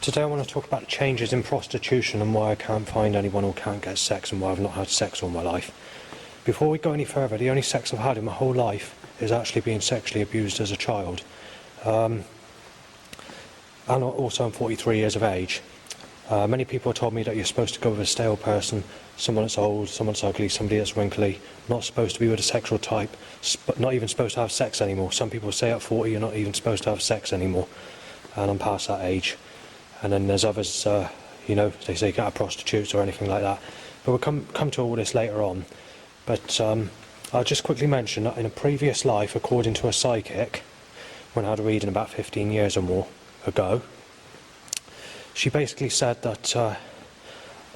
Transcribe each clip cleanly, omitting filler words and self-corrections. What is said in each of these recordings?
Today I want to talk about changes in prostitution and why I can't find anyone who can't get sex and why I've not had sex all my life. Before we go any further, the only sex I've had in my whole life is actually being sexually abused as a child. And also I'm 43 years of age. Many people told me that you're supposed to go with a stale person, someone that's old, someone that's ugly, somebody that's wrinkly, not supposed to be with a sexual type, but not even supposed to have sex anymore. Some people say at 40 you're not even supposed to have sex anymore, and I'm past that age. And then there's others, they say you can't have prostitutes or anything like that. But we'll come to all this later on. But I'll just quickly mention that in a previous life, according to a psychic, when I had a reading about 15 years or more ago, she basically said that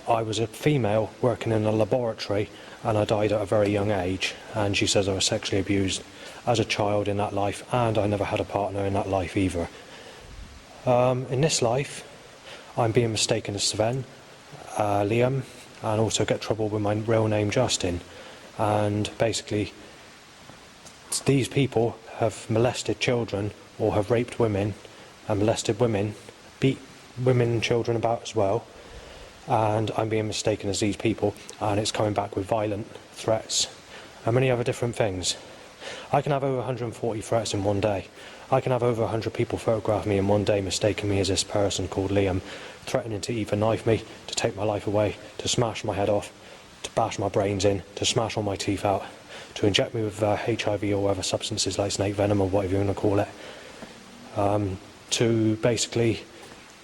I was a female working in a laboratory and I died at a very young age. And she says I was sexually abused as a child in that life, and I never had a partner in that life either. In this life, I'm being mistaken as Sven, Liam, and also get trouble with my real name Justin. And basically, these people have molested children or have raped women and molested women, beat women and children about as well. And I'm being mistaken as these people, and it's coming back with violent threats and many other different things. I can have over 140 threats in one day. I can have over 100 people photograph me in one day, mistaking me as this person called Liam, threatening to either knife me, to take my life away, to smash my head off, to bash my brains in, to smash all my teeth out, to inject me with HIV or other substances like snake venom or whatever you want to call it, to basically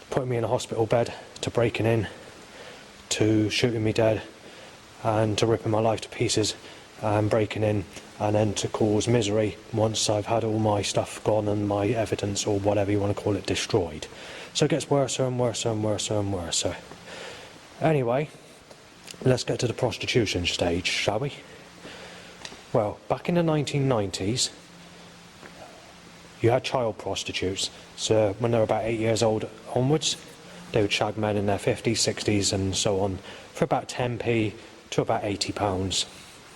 putting me in a hospital bed, to breaking in, to shooting me dead, and to ripping my life to pieces and breaking in, and then to cause misery once I've had all my stuff gone and my evidence or whatever you want to call it destroyed. So it gets worse and worse and worse and worse. Anyway, let's get to the prostitution stage, shall we? Well, back in the 1990s, you had child prostitutes. So when they were about 8 years old onwards, they would shag men in their 50s, 60s and so on for about 10p to about £80.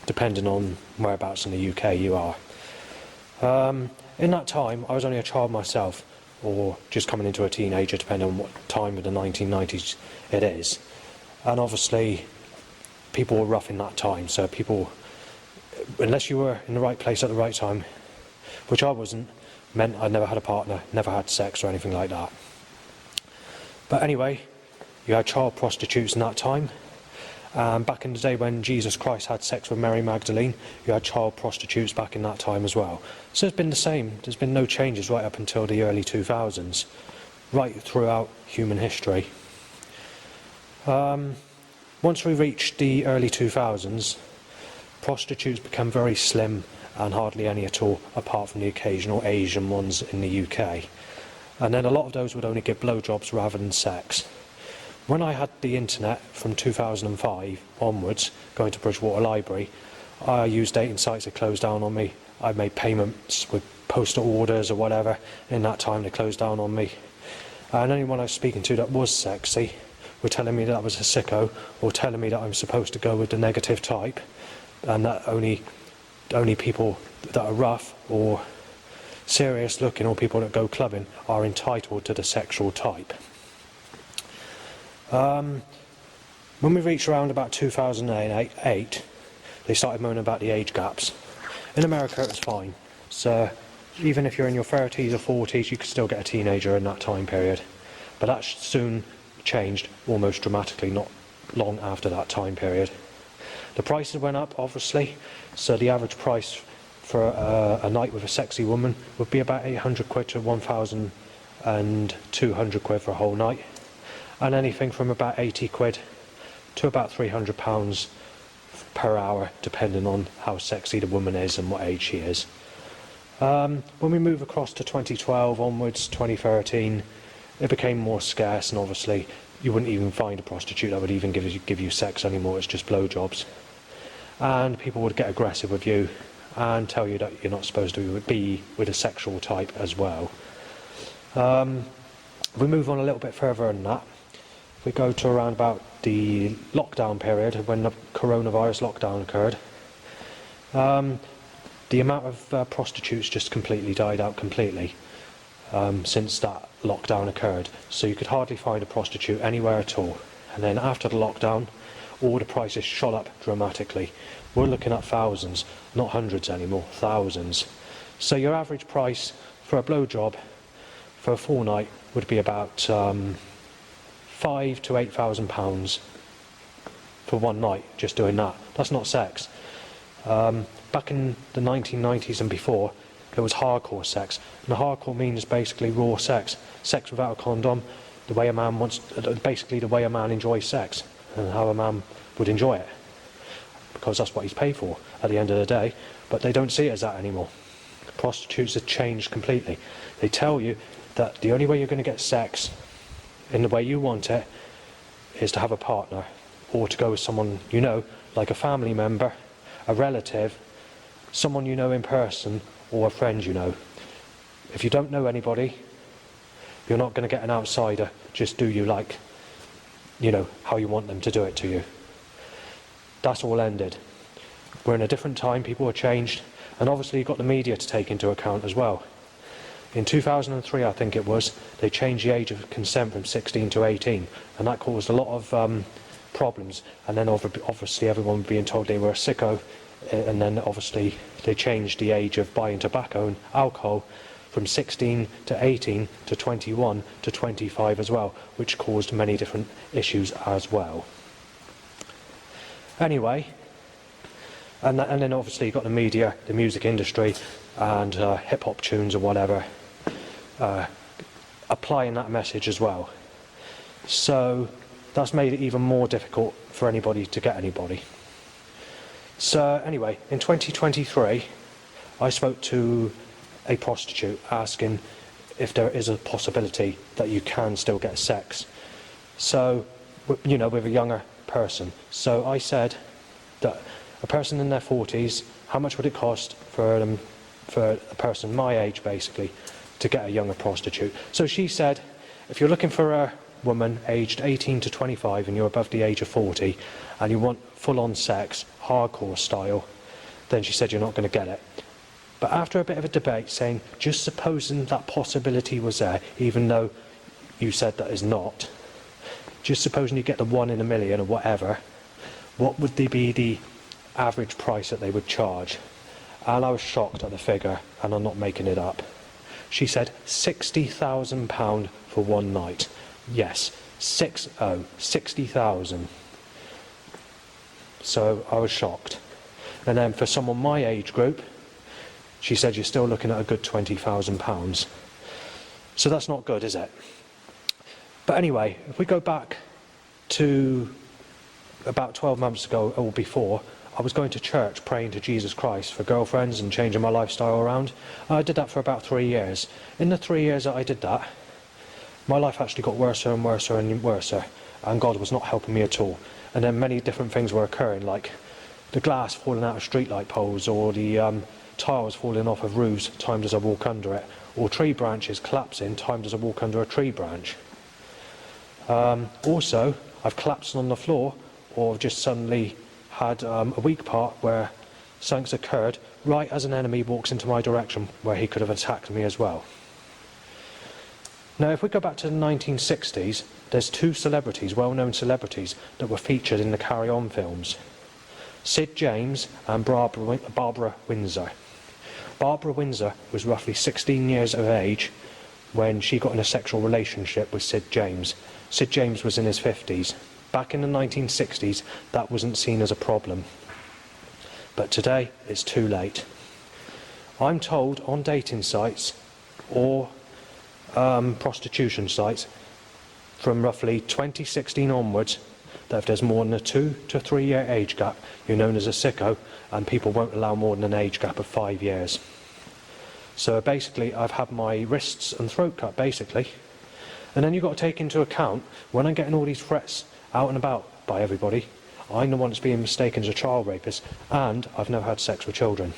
Depending on whereabouts in the UK you are. In that time, I was only a child myself, or just coming into a teenager, depending on what time of the 1990s it is. And obviously, people were rough in that time, so people, unless you were in the right place at the right time, which I wasn't, meant I never had a partner, never had sex or anything like that. But anyway, you had child prostitutes in that time. Back in the day when Jesus Christ had sex with Mary Magdalene, you had child prostitutes back in that time as well. So it's been the same. There's been no changes right up until the early 2000s, right throughout human history. Once we reached the early 2000s, prostitutes became very slim and hardly any at all, apart from the occasional Asian ones in the UK. And then a lot of those would only give blowjobs rather than sex. When I had the internet from 2005 onwards, going to Bridgewater Library, I used dating sites that closed down on me. I made payments with postal orders or whatever. In that time they closed down on me. And anyone I was speaking to that was sexy were telling me that I was a sicko, or telling me that I'm supposed to go with the negative type, and that only people that are rough or serious looking or people that go clubbing are entitled to the sexual type. When we reached around about 2008, they started moaning about the age gaps. In America it was fine, so even if you're in your 30s or 40s you could still get a teenager in that time period. But that soon changed almost dramatically, not long after that time period. The prices went up obviously, so the average price for a night with a sexy woman would be about 800 quid to 1,200 quid for a whole night. And anything from about 80 quid to about £300 per hour, depending on how sexy the woman is and what age she is. When we move across to 2012 onwards, 2013, it became more scarce, and obviously you wouldn't even find a prostitute that would even give you sex anymore. It's just blowjobs. And people would get aggressive with you and tell you that you're not supposed to be with a sexual type as well. We move on a little bit further than that. We go to around about the lockdown period, when the coronavirus lockdown occurred. The amount of prostitutes just completely died out completely. since that lockdown occurred. So you could hardly find a prostitute anywhere at all. And then after the lockdown, all the prices shot up dramatically. We're looking at thousands, not hundreds anymore, thousands. So your average price for a blowjob for a fortnight would be about £5,000 to £8,000 for one night, just doing that. That's not sex. Back in the 1990s and before, it was hardcore sex. And hardcore means basically raw sex. Sex without a condom, the way a man basically the way a man enjoys sex, and how a man would enjoy it. Because that's what he's paid for at the end of the day. But they don't see it as that anymore. Prostitutes have changed completely. They tell you that the only way you're going to get sex in the way you want it is to have a partner, or to go with someone you know, like a family member, a relative, someone you know in person, or a friend you know. If you don't know anybody, you're not going to get an outsider just do you like, you know, how you want them to do it to you. That's all ended. We're in a different time, people are changed, and obviously you've got the media to take into account as well. In 2003, I think it was, they changed the age of consent from 16 to 18, and that caused a lot of problems. And then obviously everyone being told they were a sicko, and then obviously they changed the age of buying tobacco and alcohol from 16 to 18 to 21 to 25 as well, which caused many different issues as well. Anyway, and then obviously you've got the media, the music industry, and hip-hop tunes or whatever, applying that message as well. So that's made it even more difficult for anybody to get anybody. So anyway, in 2023, I spoke to a prostitute asking if there is a possibility that you can still get sex. So, you know, with a younger person. So I said that a person in their 40s, how much would it cost for a person my age basically to get a younger prostitute? So she said, if you're looking for a woman aged 18 to 25 and you're above the age of 40 and you want full-on sex, hardcore style, then she said you're not going to get it. But after a bit of a debate, saying just supposing that possibility was there, even though you said that is not, just supposing you get the 1 in a million or whatever, what would be the average price that they would charge? And I was shocked at the figure, and I'm not making it up. She said £60,000 for one night. Yes, 60,000. So I was shocked. And then for someone my age group, she said you're still looking at a good £20,000. So that's not good, is it? But anyway, if we go back to about 12 months ago or before, I was going to church praying to Jesus Christ for girlfriends and changing my lifestyle around. I did that for about 3 years. In the 3 years that I did that, my life actually got worse and worse and worse, and God was not helping me at all. And then many different things were occurring, like the glass falling out of streetlight poles, or the tiles falling off of roofs timed as I walk under it, or tree branches collapsing timed as I walk under a tree branch. Also, I've collapsed on the floor, or just suddenly had a weak part where something's occurred right as an enemy walks into my direction where he could have attacked me as well. Now if we go back to the 1960s, there's two celebrities, well-known celebrities, that were featured in the Carry On films. Sid James and Barbara Windsor. Barbara Windsor was roughly 16 years of age when she got in a sexual relationship with Sid James. Sid James was in his 50s. Back in the 1960s, that wasn't seen as a problem. But today, it's too late. I'm told on dating sites or prostitution sites from roughly 2016 onwards that if there's more than a 2 to 3 year age gap, you're known as a sicko, and people won't allow more than an age gap of 5 years. So basically, I've had my wrists and throat cut, basically. And then you've got to take into account, when I'm getting all these threats out and about by everybody, I'm the one that's being mistaken as a child rapist, and I've never had sex with children.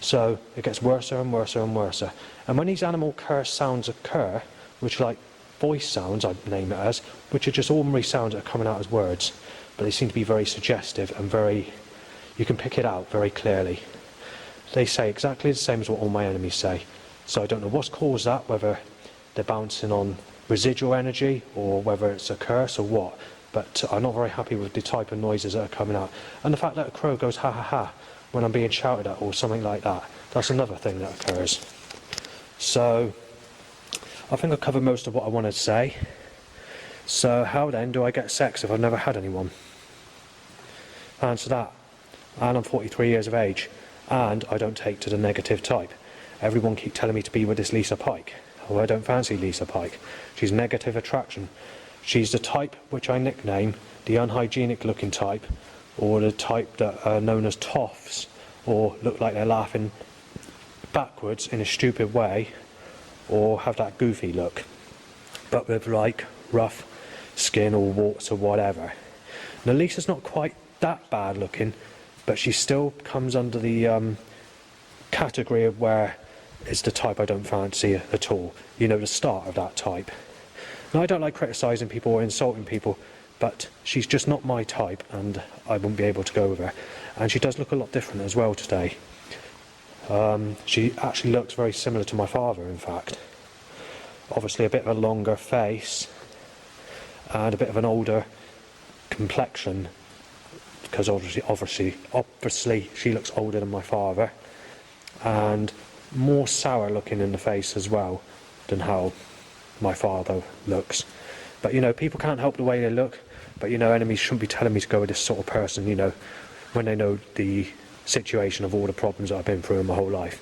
So it gets worse and worse and worse. And when these animal curse sounds occur, which are like voice sounds, I name it as, which are just ordinary sounds that are coming out as words, but they seem to be very suggestive and very, you can pick it out very clearly. They say exactly the same as what all my enemies say. So I don't know what's caused that, whether they're bouncing on residual energy or whether it's a curse or what. But I'm not very happy with the type of noises that are coming out. And the fact that a crow goes ha ha ha when I'm being shouted at or something like that. That's another thing that occurs. So I think I've covered most of what I wanted to say. So how then do I get sex if I've never had anyone? Answer that. And I'm 43 years of age. And I don't take to the negative type. Everyone keep telling me to be with this Lisa Pike. Oh, I don't fancy Lisa Pike. She's negative attraction. She's the type which I nickname the unhygienic looking type, or the type that are known as toffs, or look like they're laughing backwards in a stupid way, or have that goofy look, but with like rough skin or warts or whatever. Now Lisa's not quite that bad looking, but she still comes under the category of where it's the type I don't fancy at all. You know, the start of that type. Now I don't like criticising people or insulting people, but she's just not my type and I wouldn't be able to go with her. And she does look a lot different as well today. She actually looks very similar to my father, in fact. Obviously a bit of a longer face and a bit of an older complexion, because obviously she looks older than my father, and more sour looking in the face as well than how my father looks. But you know, people can't help the way they look, but you know, enemies shouldn't be telling me to go with this sort of person, you know, when they know the situation of all the problems that I've been through in my whole life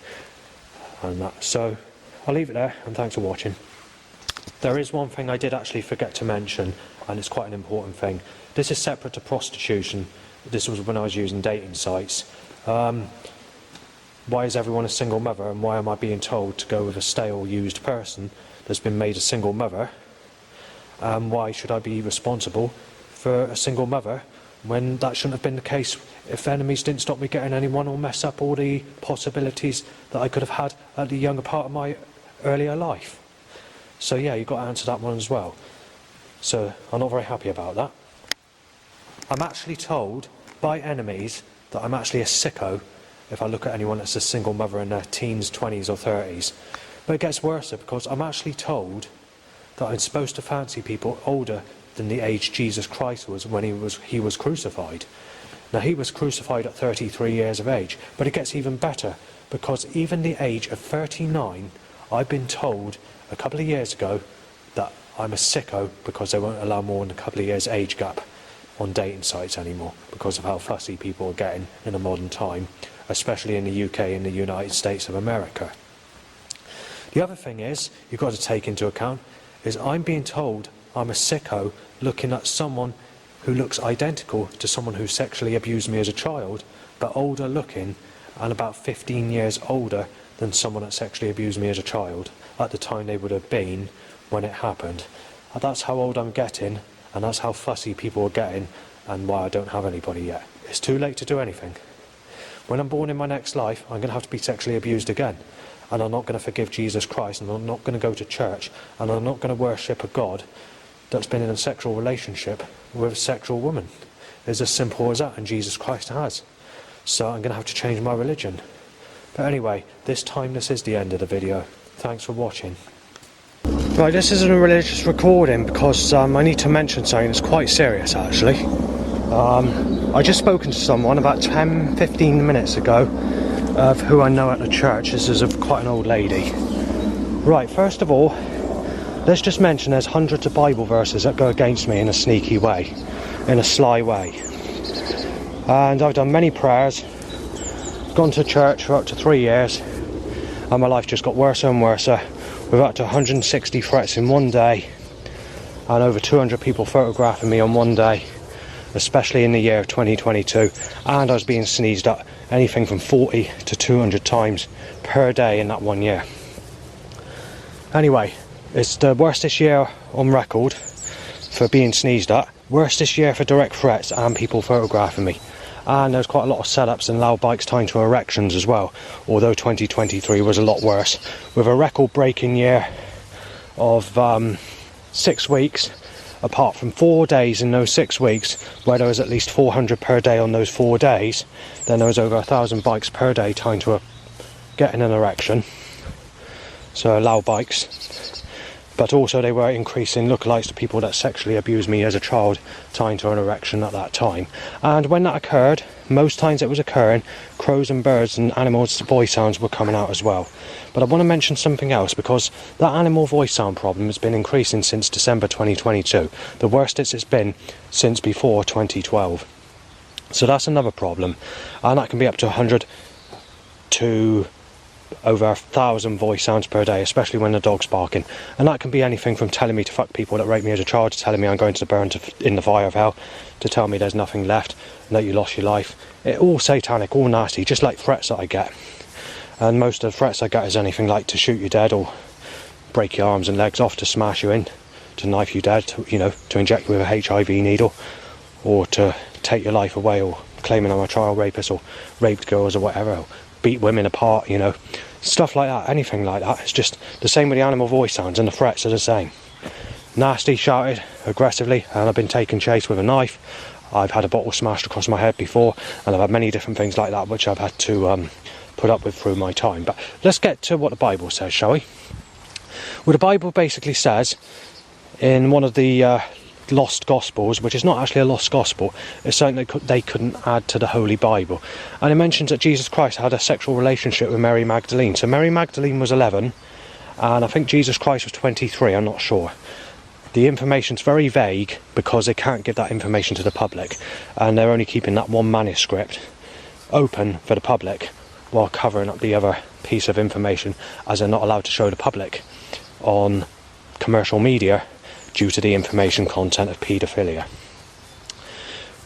and that. So I'll leave it there, and thanks for watching. There is one thing I did actually forget to mention, and it's quite an important thing. This is separate to prostitution. This was when I was using dating sites. Why is everyone a single mother, and why am I being told to go with a stale, used person that's been made a single mother? Why should I be responsible for a single mother when that shouldn't have been the case if enemies didn't stop me getting anyone or mess up all the possibilities that I could have had at the younger part of my earlier life? So yeah, you've got to answer that one as well. So I'm not very happy about that. I'm actually told by enemies that I'm actually a sicko if I look at anyone that's a single mother in their teens, 20s or 30s. But it gets worse because I'm actually told that I'm supposed to fancy people older than the age Jesus Christ was when he was crucified. Now he was crucified at 33 years of age, but it gets even better because even the age of 39, I've been told a couple of years ago that I'm a sicko because they won't allow more than a couple of years age gap on dating sites anymore because of how fussy people are getting in a modern time, especially in the UK and the United States of America. The other thing is, you've got to take into account, is I'm being told I'm a sicko looking at someone who looks identical to someone who sexually abused me as a child, but older looking and about 15 years older than someone that sexually abused me as a child at the time they would have been when it happened. And that's how old I'm getting, and that's how fussy people are getting, and why I don't have anybody yet. It's too late to do anything. When I'm born in my next life, I'm going to have to be sexually abused again. And I'm not going to forgive Jesus Christ, and I'm not going to go to church, and I'm not going to worship a God that's been in a sexual relationship with a sexual woman. It's as simple as that, and Jesus Christ has. So I'm going to have to change my religion. But anyway, this is the end of the video. Thanks for watching. Right, this isn't a religious recording because I need to mention something that's quite serious actually. I just spoken to someone about 10-15 minutes ago of who I know at the church. This is quite an old lady. Right, first of all, let's just mention there's hundreds of Bible verses that go against me in a sneaky way, in a sly way. And I've done many prayers, gone to church for up to 3 years, and my life just got worse and worse. With up to 160 threats in one day, and over 200 people photographing me on one day, especially in the year of 2022, and I was being sneezed at anything from 40 to 200 times per day in that 1 year. Anyway, it's the worst this year on record for being sneezed at, worst this year for direct threats and people photographing me. And there's quite a lot of setups and loud bikes tying to erections as well, although 2023 was a lot worse, with a record-breaking year of 6 weeks, apart from 4 days in those 6 weeks where there was at least 400 per day on those 4 days. Then there was over 1,000 bikes per day tying to getting an erection. so allow bikes. But also they were increasing lookalikes to people that sexually abused me as a child, tying to an erection at that time. And when that occurred, most times it was occurring, crows and birds and animals' voice sounds were coming out as well. But I want to mention something else, because that animal voice sound problem has been increasing since December 2022. The worst it's been since before 2012. So that's another problem. And that can be up to 100 to over 1,000 voice sounds per day, especially when the dog's barking. And that can be anything from telling me to fuck people that raped me as a child, to telling me I'm going to burn in the fire of hell, to tell me there's nothing left and that you lost your life. It's all satanic, all nasty, just like threats that I get. And most of the threats I get is anything like to shoot you dead, or break your arms and legs off, to smash you in, to knife you dead, to inject you with a HIV needle, or to take your life away, or claiming I'm a child rapist, or raped girls or whatever, or beat women apart, stuff like that, anything like that. It's just the same with the animal voice sounds, and the threats are the same. Nasty, shouted aggressively, and I've been taken chase with a knife. I've had a bottle smashed across my head before, and I've had many different things like that which I've had to put up with through my time. But let's get to what the Bible says, shall we? Well, the Bible basically says in one of the lost gospels, which is not actually a lost gospel, it's something they couldn't add to the Holy Bible, and it mentions that Jesus Christ had a sexual relationship with Mary Magdalene. So Mary Magdalene was 11, and I think Jesus Christ was 23, I'm not sure. The information's very vague because they can't give that information to the public, and they're only keeping that one manuscript open for the public while covering up the other piece of information, as they're not allowed to show the public on commercial media due to the information content of paedophilia.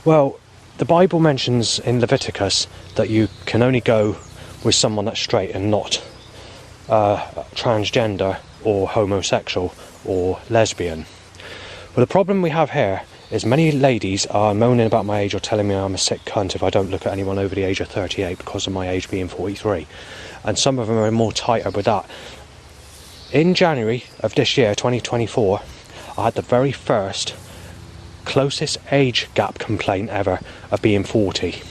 Well, the Bible mentions in Leviticus that you can only go with someone that's straight and not transgender or homosexual or lesbian. Well, the problem we have here is many ladies are moaning about my age or telling me I'm a sick cunt if I don't look at anyone over the age of 38 because of my age being 43. And some of them are more tighter with that. In January of this year, 2024, I had the very first closest age gap complaint ever of being 40.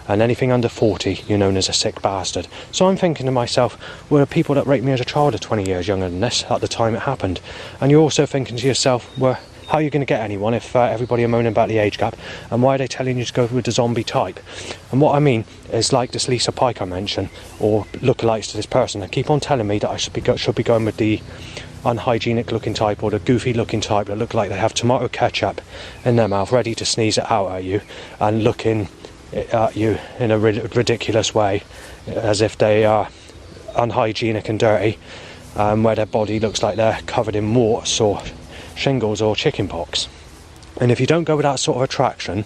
And anything under 40, you're known as a sick bastard. So I'm thinking to myself, well, the people that raped me as a child are 20 years younger than this at the time it happened. And you're also thinking to yourself, well, how are you going to get anyone if everybody are moaning about the age gap? And why are they telling you to go with the zombie type? And what I mean is, like this Lisa Pike I mentioned, or lookalikes to this person, they keep on telling me that I should be going with the unhygienic looking type, or the goofy looking type that look like they have tomato ketchup in their mouth ready to sneeze it out at you, and looking at you in a ridiculous way as if they are unhygienic and dirty, where their body looks like they're covered in warts or shingles or chickenpox. And if you don't go with that sort of attraction,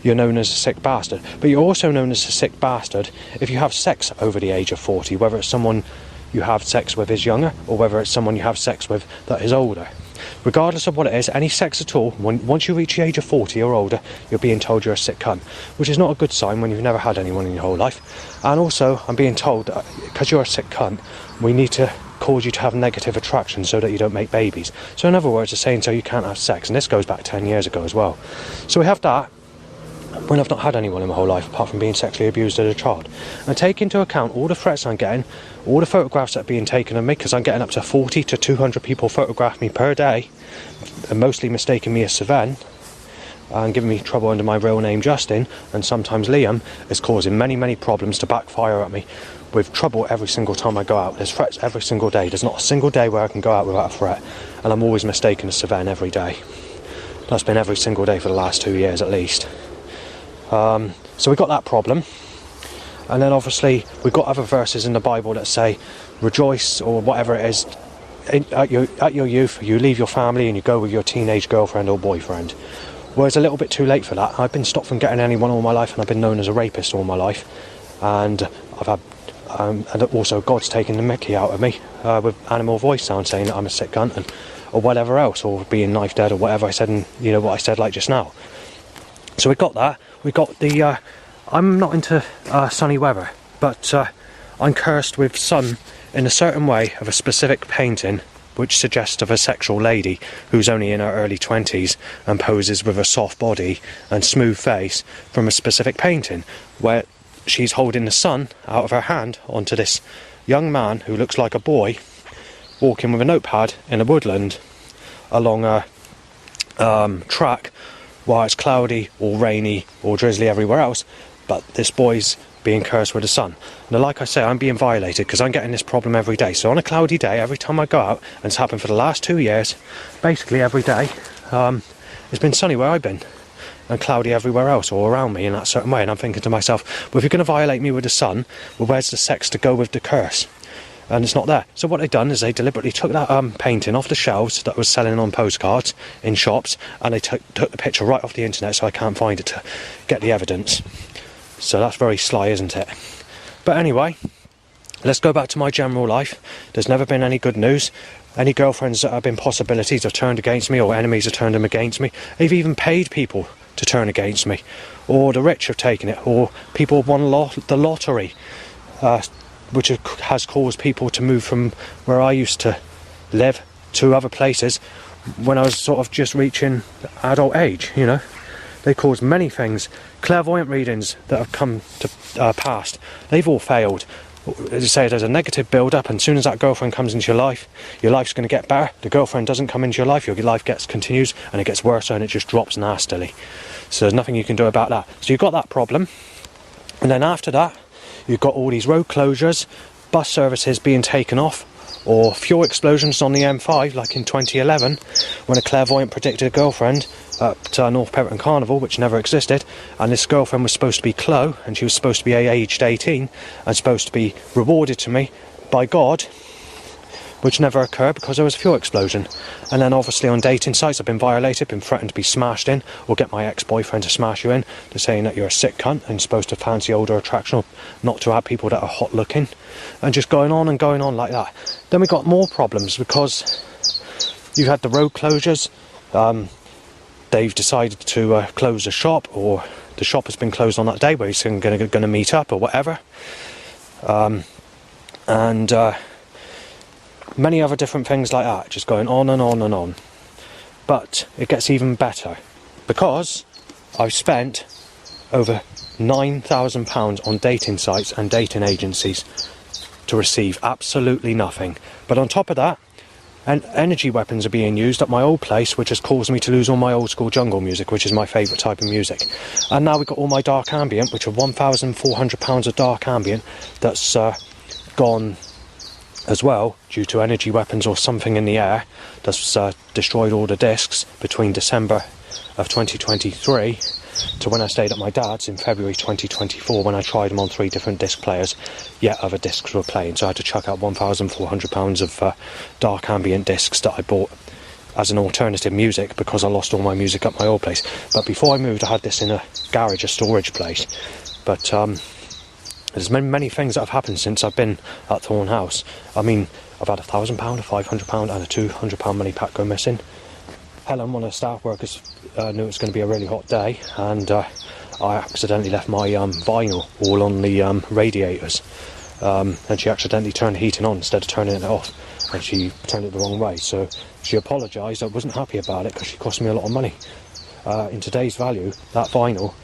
you're known as a sick bastard. But you're also known as a sick bastard if you have sex over the age of 40, whether it's someone you have sex with is younger, or whether it's someone you have sex with that is older. Regardless of what it is, any sex at all, once you reach the age of 40 or older, you're being told you're a sick cunt, which is not a good sign when you've never had anyone in your whole life. And also, I'm being told that because you're a sick cunt, we need to cause you to have negative attraction so that you don't make babies. So in other words, it's saying so you can't have sex, and this goes back 10 years ago as well. So we have that when I've not had anyone in my whole life apart from being sexually abused as a child. And take into account all the threats I'm getting, all the photographs that are being taken of me, because I'm getting up to 40 to 200 people photograph me per day, and mostly mistaking me as Sven and giving me trouble under my real name Justin, and sometimes Liam, is causing many problems to backfire at me with trouble every single time I go out. There's threats every single day. There's not a single day where I can go out without a threat, and I'm always mistaken as Sven every day. That's been every single day for the last 2 years at least. So we've got that problem. And then obviously we've got other verses in the Bible that say, rejoice, or whatever it is, at your youth, you leave your family and you go with your teenage girlfriend or boyfriend. Well, it's a little bit too late for that. I've been stopped from getting anyone all my life, and I've been known as a rapist all my life. And I've had, and also God's taken the mickey out of me with animal voice sound, saying that I'm a sick cunt, or whatever else, or being knife dead, or whatever I said, and what I said like just now. So we got that. We got the. I'm not into sunny weather, but I'm cursed with sun in a certain way of a specific painting which suggests of a sexual lady who's only in her early 20s and poses with a soft body and smooth face from a specific painting where she's holding the sun out of her hand onto this young man who looks like a boy, walking with a notepad in a woodland along a track while it's cloudy or rainy or drizzly everywhere else, but this boy's being cursed with the sun. Now, like I say, I'm being violated because I'm getting this problem every day. So on a cloudy day, every time I go out, and it's happened for the last 2 years, basically every day, it's been sunny where I've been and cloudy everywhere else or around me in that certain way. And I'm thinking to myself, well, if you're going to violate me with the sun, well, where's the sex to go with the curse? And it's not there. So what they've done is they deliberately took that painting off the shelves that was selling on postcards in shops, and they took the picture right off the internet, so I can't find it to get the evidence. So that's very sly, isn't it? But anyway, let's go back to my general life. There's never been any good news. Any girlfriends that have been possibilities have turned against me, or enemies have turned them against me. They've even paid people to turn against me, or the rich have taken it, or people have won the lottery, which has caused people to move from where I used to live to other places when I was sort of just reaching adult age, you know. They caused many things. Clairvoyant readings that have come to past, they've all failed. As I say, there's a negative build-up, and as soon as that girlfriend comes into your life's going to get better. The girlfriend doesn't come into your life continues, and it gets worse, and it just drops nastily. So there's nothing you can do about that. So you've got that problem, and then after that, you've got all these road closures, bus services being taken off, or fuel explosions on the M5, like in 2011, when a clairvoyant predicted a girlfriend at North Petherton Carnival, which never existed, and this girlfriend was supposed to be Chloe, and she was supposed to be aged 18, and supposed to be rewarded to me by God, which never occurred because there was a fuel explosion. And then obviously on dating sites I've been violated, been threatened to be smashed in, or get my ex-boyfriend to smash you in. They're saying that you're a sick cunt and you're supposed to fancy older attraction, or not to have people that are hot looking, and just going on and going on like that. Then we got more problems because you had the road closures. They've decided to close the shop, or the shop has been closed on that day where he's going to meet up or whatever. Many other different things like that, just going on and on and on. But it gets even better, because I've spent over £9,000 on dating sites and dating agencies to receive absolutely nothing. But on top of that, energy weapons are being used at my old place, which has caused me to lose all my old school jungle music, which is my favourite type of music. And now we've got all my dark ambient, which are £1,400 of dark ambient that's gone as well, due to energy weapons or something in the air that's destroyed all the discs between December of 2023 to when I stayed at my dad's in February 2024, when I tried them on 3 different disc players, yet other discs were playing. So I had to chuck out £1,400 of dark ambient discs that I bought as an alternative music, because I lost all my music at my old place. But before I moved, I had this in a garage, a storage place. But there's many things that have happened since I've been at Thorn House. I mean, I've had £1,000, a £500 and a £200 money pack go missing. Helen, one of the staff workers, knew it was going to be a really hot day, and I accidentally left my vinyl all on the radiators, and she accidentally turned the heating on instead of turning it off, and she turned it the wrong way. So she apologised. I wasn't happy about it because she cost me a lot of money. In today's value, that vinyl,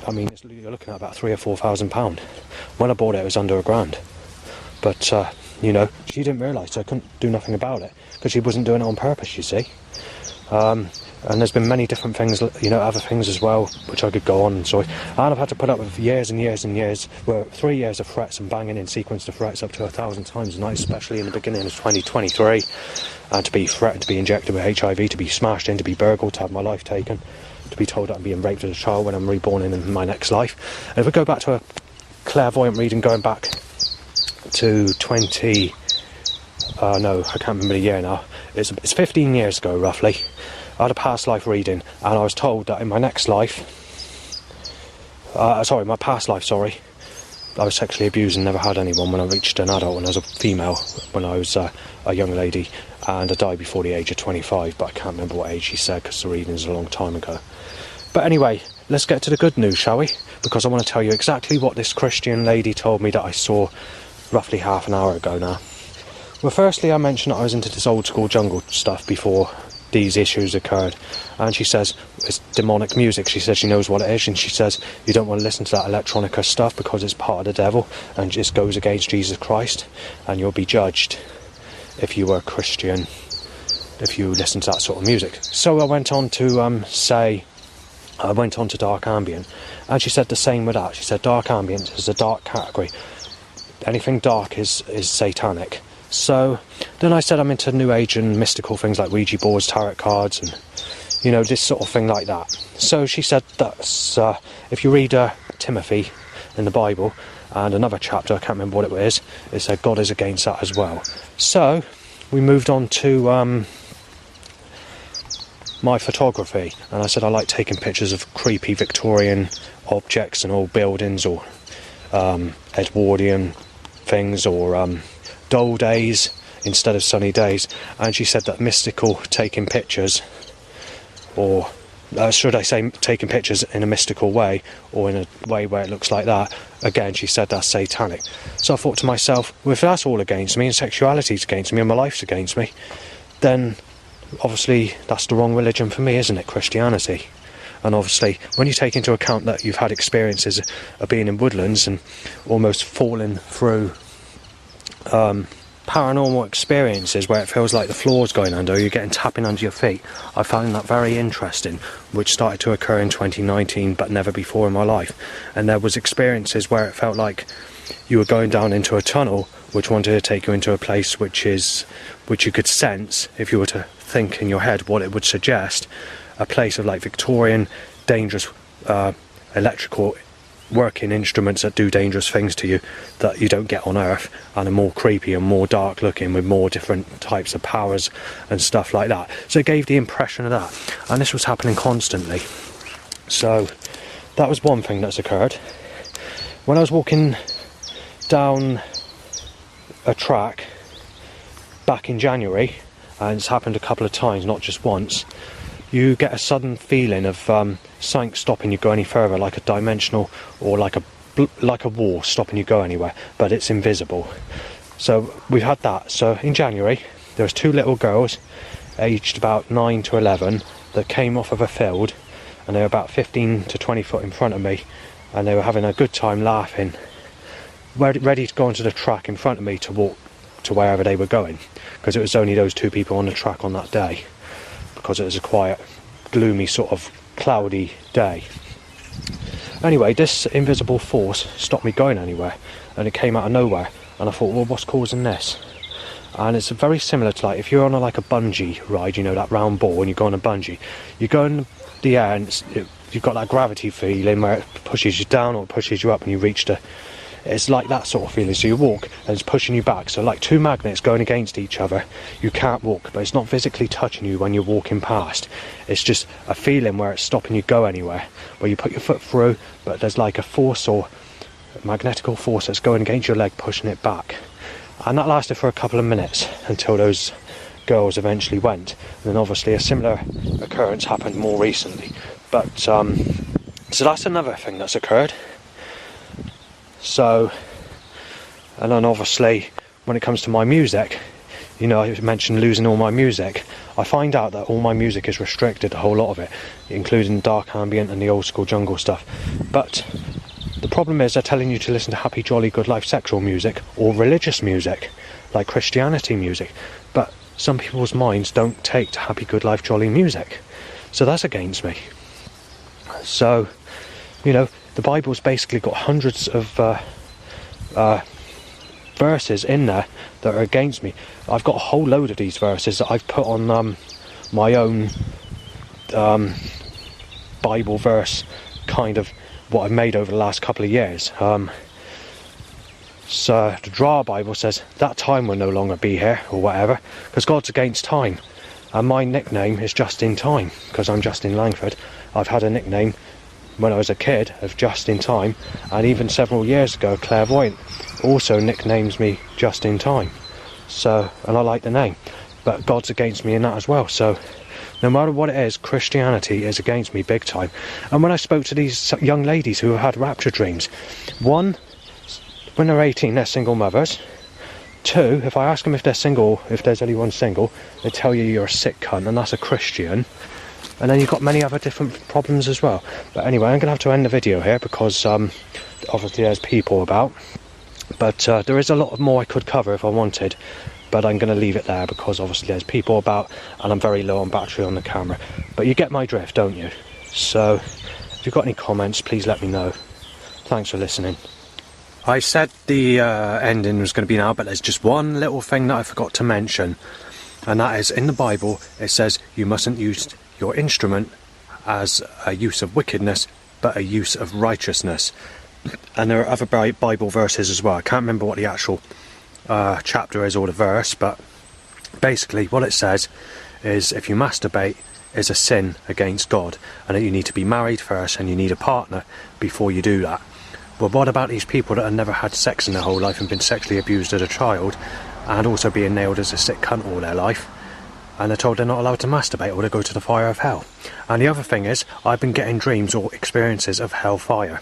I mean, you're looking at about £3,000 or £4,000. When I bought it, it was under £1,000. But you know, she didn't realise, so I couldn't do nothing about it, because she wasn't doing it on purpose, you see. And there's been many different things, you know, other things as well, which I could go on. So, and I've had to put up with years and years and years, well, 3 years of threats and banging in sequence of threats up to 1,000 times a night, especially in the beginning of 2023, and to be threatened to be injected with HIV, to be smashed in, to be burgled, to have my life taken, to be told that I'm being raped as a child when I'm reborn in my next life. And if we go back to a clairvoyant reading going back to no, I can't remember the year now. It's 15 years ago, roughly. I had a past life reading, and I was told that in my next life, my past life, I was sexually abused and never had anyone when I reached an adult, when I was a female, when I was a young lady, and I died before the age of 25, but I can't remember what age she said, because the reading's a long time ago. But anyway, let's get to the good news, shall we? Because I want to tell you exactly what this Christian lady told me that I saw roughly half an hour ago now. Well, firstly, I mentioned that I was into this old school jungle stuff before these issues occurred, and she says it's demonic music. She says she knows what it is, and she says you don't want to listen to that electronica stuff because it's part of the devil and just goes against Jesus Christ, and you'll be judged. if you were Christian, if you listen to that sort of music. So I went on to I went on to dark ambient, and she said the same with that. She said dark ambient is a dark category. Anything dark is satanic. So then I said I'm into New Age and mystical things like Ouija boards, tarot cards, and this sort of thing like that. So she said that's if you read Timothy in the Bible, and another chapter, I can't remember what it was, it said God is against that as well. So we moved on to my photography, and I said I like taking pictures of creepy Victorian objects and old buildings, or Edwardian things, or dull days instead of sunny days. And she said that mystical taking pictures, or should I say taking pictures in a mystical way, or in a way where it looks like that, again she said that's satanic. So I thought to myself, well, if that's all against me, and sexuality's against me, and my life's against me, then obviously that's the wrong religion for me, isn't it? Christianity. And obviously when you take into account that you've had experiences of being in woodlands and almost falling through paranormal experiences where it feels like the floor's going under, you're getting tapping under your feet, I found that very interesting, which started to occur in 2019 but never before in my life. And there was experiences where it felt like you were going down into a tunnel which wanted to take you into a place which you could sense, if you were to think in your head what it would suggest, a place of like Victorian dangerous electrical working instruments that do dangerous things to you that you don't get on Earth, and are more creepy and more dark looking with more different types of powers and stuff like that. So it gave the impression of that, and this was happening constantly. So that was one thing that's occurred. When I was walking down a track back in January, and it's happened a couple of times, not just once, you get a sudden feeling of something stopping you go any further, like a dimensional, or like a wall stopping you go anywhere, but it's invisible. So we've had that. So in January there was two little girls aged about 9 to 11 that came off of a field, and they were about 15 to 20 foot in front of me, and they were having a good time laughing, ready to go onto the track in front of me to walk to wherever they were going, because it was only those two people on the track on that day, because it was a quiet, gloomy, sort of cloudy day. Anyway, this invisible force stopped me going anywhere, and it came out of nowhere, and I thought, well, what's causing this? And it's very similar to like if you're on like a bungee ride, that round ball, and you go on a bungee, you go in the air and you've got that gravity feeling where it pushes you down or pushes you up, and you reach it's like that sort of feeling. So you walk and it's pushing you back, so like two magnets going against each other, you can't walk, but it's not physically touching you when you're walking past. It's just a feeling where it's stopping you go anywhere, where you put your foot through, but there's like a force or a magnetical force that's going against your leg, pushing it back. And that lasted for a couple of minutes until those girls eventually went. And then obviously a similar occurrence happened more recently. But so that's another thing that's occurred. So, and then obviously when it comes to my music, I mentioned losing all my music. I find out that all my music is restricted, a whole lot of it, including dark ambient and the old school jungle stuff. But the problem is they're telling you to listen to happy, jolly, good life sexual music or religious music, like Christianity music. But some people's minds don't take to happy, good life, jolly music. So that's against me. So, the Bible's basically got hundreds of verses in there that are against me. I've got a whole load of these verses that I've put on my own Bible verse, kind of what I've made over the last couple of years. So the Dra Bible says that time will no longer be here, or whatever, because God's against time. And my nickname is Just in Time, because I'm Justin Langford. I've had a nickname when I was a kid of Just in Time, and even several years ago Clairvoyant also nicknames me Just in Time. So, and I like the name, but God's against me in that as well. So no matter what it is, Christianity is against me big time. And when I spoke to these young ladies who have had rapture dreams, one, when they're 18 they're single mothers. Two, if I ask them if they're single, if there's anyone single, they tell you you're a sick cunt, and that's a Christian. And then you've got many other different problems as well. But anyway, I'm going to have to end the video here, because obviously there's people about. But there is a lot more I could cover if I wanted. but I'm going to leave it there because obviously there's people about and I'm very low on battery on the camera. But you get my drift, don't you? So if you've got any comments, please let me know. Thanks for listening. I said the ending was going to be now, but there's just one little thing that I forgot to mention, and that is in the Bible it says you mustn't use your instrument as a use of wickedness, but a use of righteousness. And there are other Bible verses as well. I can't remember what the actual chapter is or the verse, but basically what it says is if you masturbate is a sin against God, and that you need to be married first and you need a partner before you do that. But what about these people that have never had sex in their whole life and been sexually abused as a child, and also being nailed as a sick cunt all their life, and they're told they're not allowed to masturbate or they go to the fire of hell? And the other thing is, I've been getting dreams or experiences of hellfire.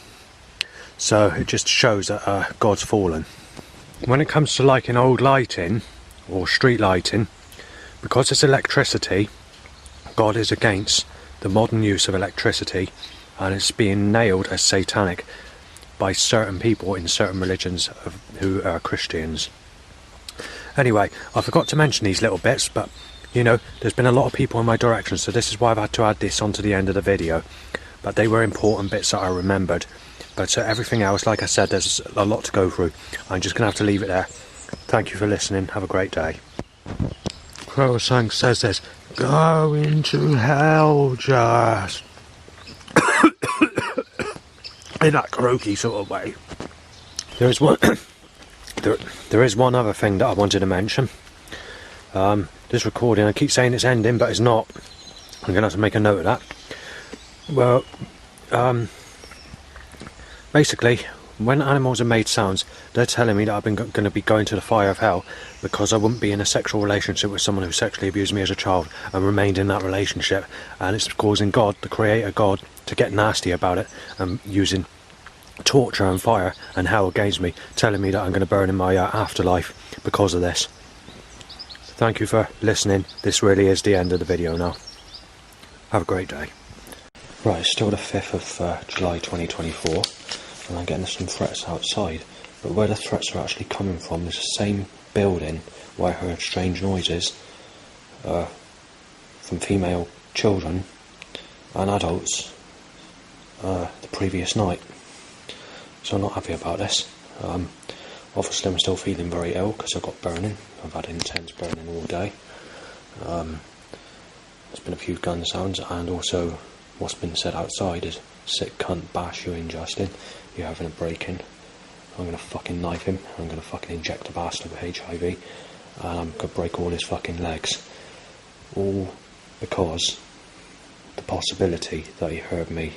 So it just shows that God's fallen. When it comes to liking old lighting or street lighting, because it's electricity, God is against the modern use of electricity, and it's being nailed as satanic by certain people in certain religions who are Christians. Anyway, I forgot to mention these little bits, but you know, there's been a lot of people in my direction, so this is why I've had to add this onto the end of the video. But they were important bits that I remembered. But everything else, like I said, there's a lot to go through. I'm just going to have to leave it there. Thank you for listening. Have a great day. Crowsang says this: going to hell just in that croaky sort of way. There is one there is one other thing that I wanted to mention. This recording, I keep saying it's ending, but it's not. I'm going to have to make a note of that. Well, basically, when animals have made sounds, they're telling me that I've been going to be going to the fire of hell because I wouldn't be in a sexual relationship with someone who sexually abused me as a child and remained in that relationship, and it's causing God, the creator God, to get nasty about it and using torture and fire and hell against me, telling me that I'm going to burn in my afterlife because of this. Thank you for listening. This really is the end of the video now. Have a great day. Right, it's still the 5th of July 2024, and I'm getting some threats outside, but where the threats are actually coming from is the same building where I heard strange noises from female children and adults the previous night. So I'm not happy about this. Obviously I'm still feeling very ill because I've got burning. I've had intense burning all day. There's been a few gun sounds, and also what's been said outside is sick cunt, bash you in, Justin. You're having a break-in. I'm going to fucking knife him. I'm going to fucking inject the bastard with HIV, and I'm going to break all his fucking legs. All because the possibility that he heard me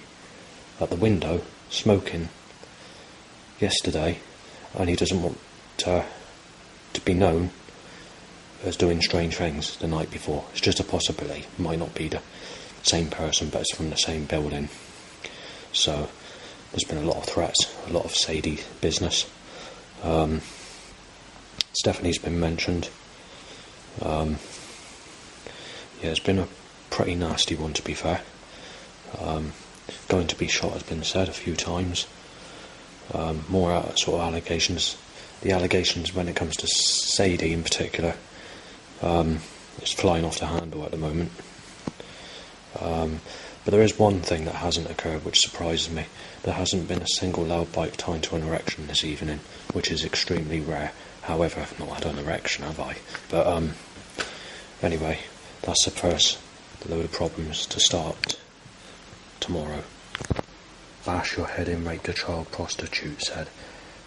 at the window smoking yesterday, and he doesn't want to be known as doing strange things the night before. It's just a possibility. Might not be the same person, but it's from the same building. So there's been a lot of threats, a lot of Sadie business. Stephanie's been mentioned. Yeah, it's been a pretty nasty one, to be fair. Going to be shot has been said a few times. More sort of allegations. The allegations when it comes to Sadie in particular, it's flying off the handle at the moment. But there is one thing that hasn't occurred which surprises me. There hasn't been a single loud bike tied to an erection this evening, which is extremely rare. However, I've not had an erection, have I? But anyway, that's the first load of problems to start tomorrow. Bash your head in, rape the child prostitute, said.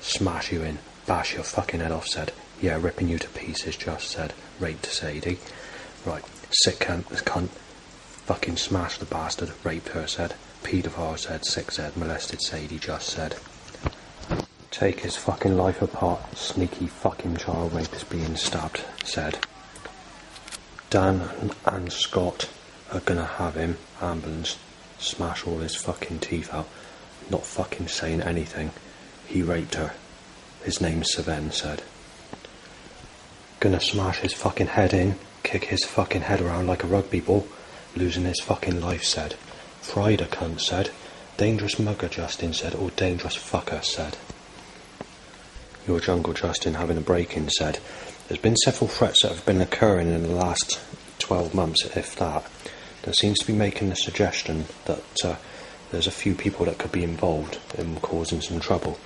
Smash you in, bash your fucking head off, said. Yeah, ripping you to pieces, just said. Rape to Sadie. Right, sick cunt. Fucking smash the bastard, raped her, said. Paedophile, said. Sick, said. Molested Sadie, just said. Take his fucking life apart. Sneaky fucking child rapist being stabbed, said. Dan and Scott are gonna have him. Ambulance. Smash all his fucking teeth out. Not fucking saying anything. He raped her. His name's Saven, said. Gonna smash his fucking head in. Kick his fucking head around like a rugby ball. Losing his fucking life, said. Fried a cunt, said. Dangerous mugger, Justin, said. Or dangerous fucker, said. Your jungle, Justin, having a break-in, said. There's been several threats that have been occurring in the last 12 months, if that. There seems to be making the suggestion that there's a few people that could be involved in causing some trouble.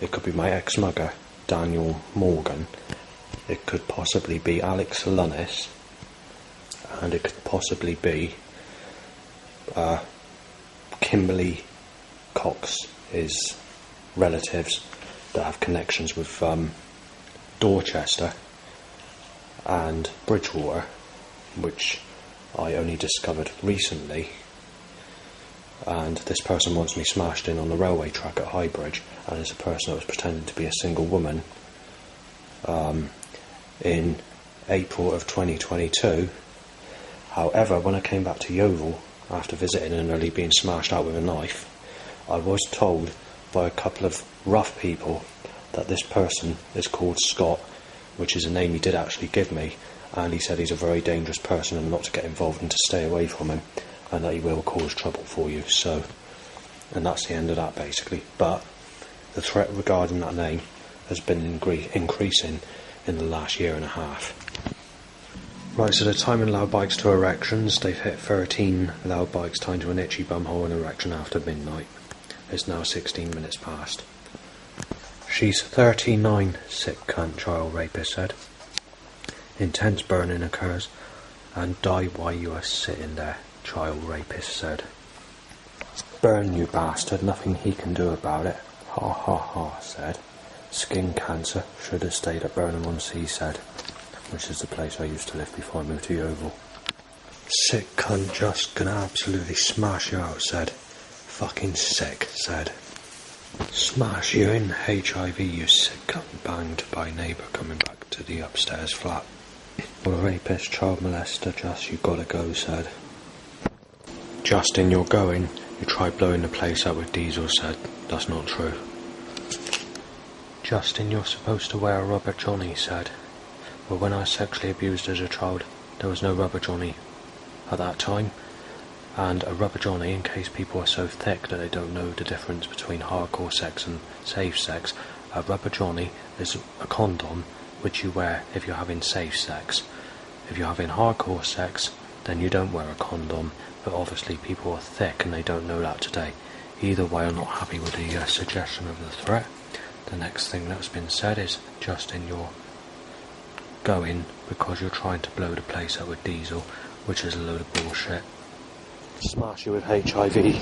It could be my ex-mugger, Daniel Morgan. It could possibly be Alex Lunnis. And it could possibly be Kimberly Cox, his relatives that have connections with Dorchester and Bridgewater, which I only discovered recently. And this person wants me smashed in on the railway track at Highbridge, and it's a person that was pretending to be a single woman in April of 2022. However, when I came back to Yeovil after visiting and nearly being smashed out with a knife, I was told by a couple of rough people that this person is called Scott, which is a name he did actually give me, and he said he's a very dangerous person and not to get involved and to stay away from him, and that he will cause trouble for you. So, and that's the end of that basically. But the threat regarding that name has been increasing in the last year and a half. Right, so the time in loud bikes to erections, they've hit 13 loud bikes tied to an itchy bumhole in erection after midnight. It's now 16 minutes past. She's 39, sick cunt, child rapist said. Intense burning occurs, and die while you are sitting there, child rapist said. Burn, you bastard, nothing he can do about it. Ha ha ha, said. Skin cancer, should have stayed at Burnham-on-Sea, said. Which is the place I used to live before I moved to Yeovil. Sick cunt, just gonna absolutely smash you out, said. Fucking sick, said. Smash you in HIV, you sick cunt, banged by neighbour coming back to the upstairs flat. Well, a rapist, child molester, just you gotta go, said. Justin, you're going. You tried blowing the place up with diesel, said. That's not true. Justin, you're supposed to wear a rubber johnny, said. Well, when I was sexually abused as a child, there was no rubber johnny at that time. And a rubber johnny, in case people are so thick that they don't know the difference between hardcore sex and safe sex, a rubber johnny is a condom which you wear if you're having safe sex. If you're having hardcore sex, then you don't wear a condom, but obviously people are thick and they don't know that today. Either way, I'm not happy with the suggestion of the threat. The next thing that's been said is, Justin, you're going because you're trying to blow the place up with diesel, which is a load of bullshit. Smash you with HIV,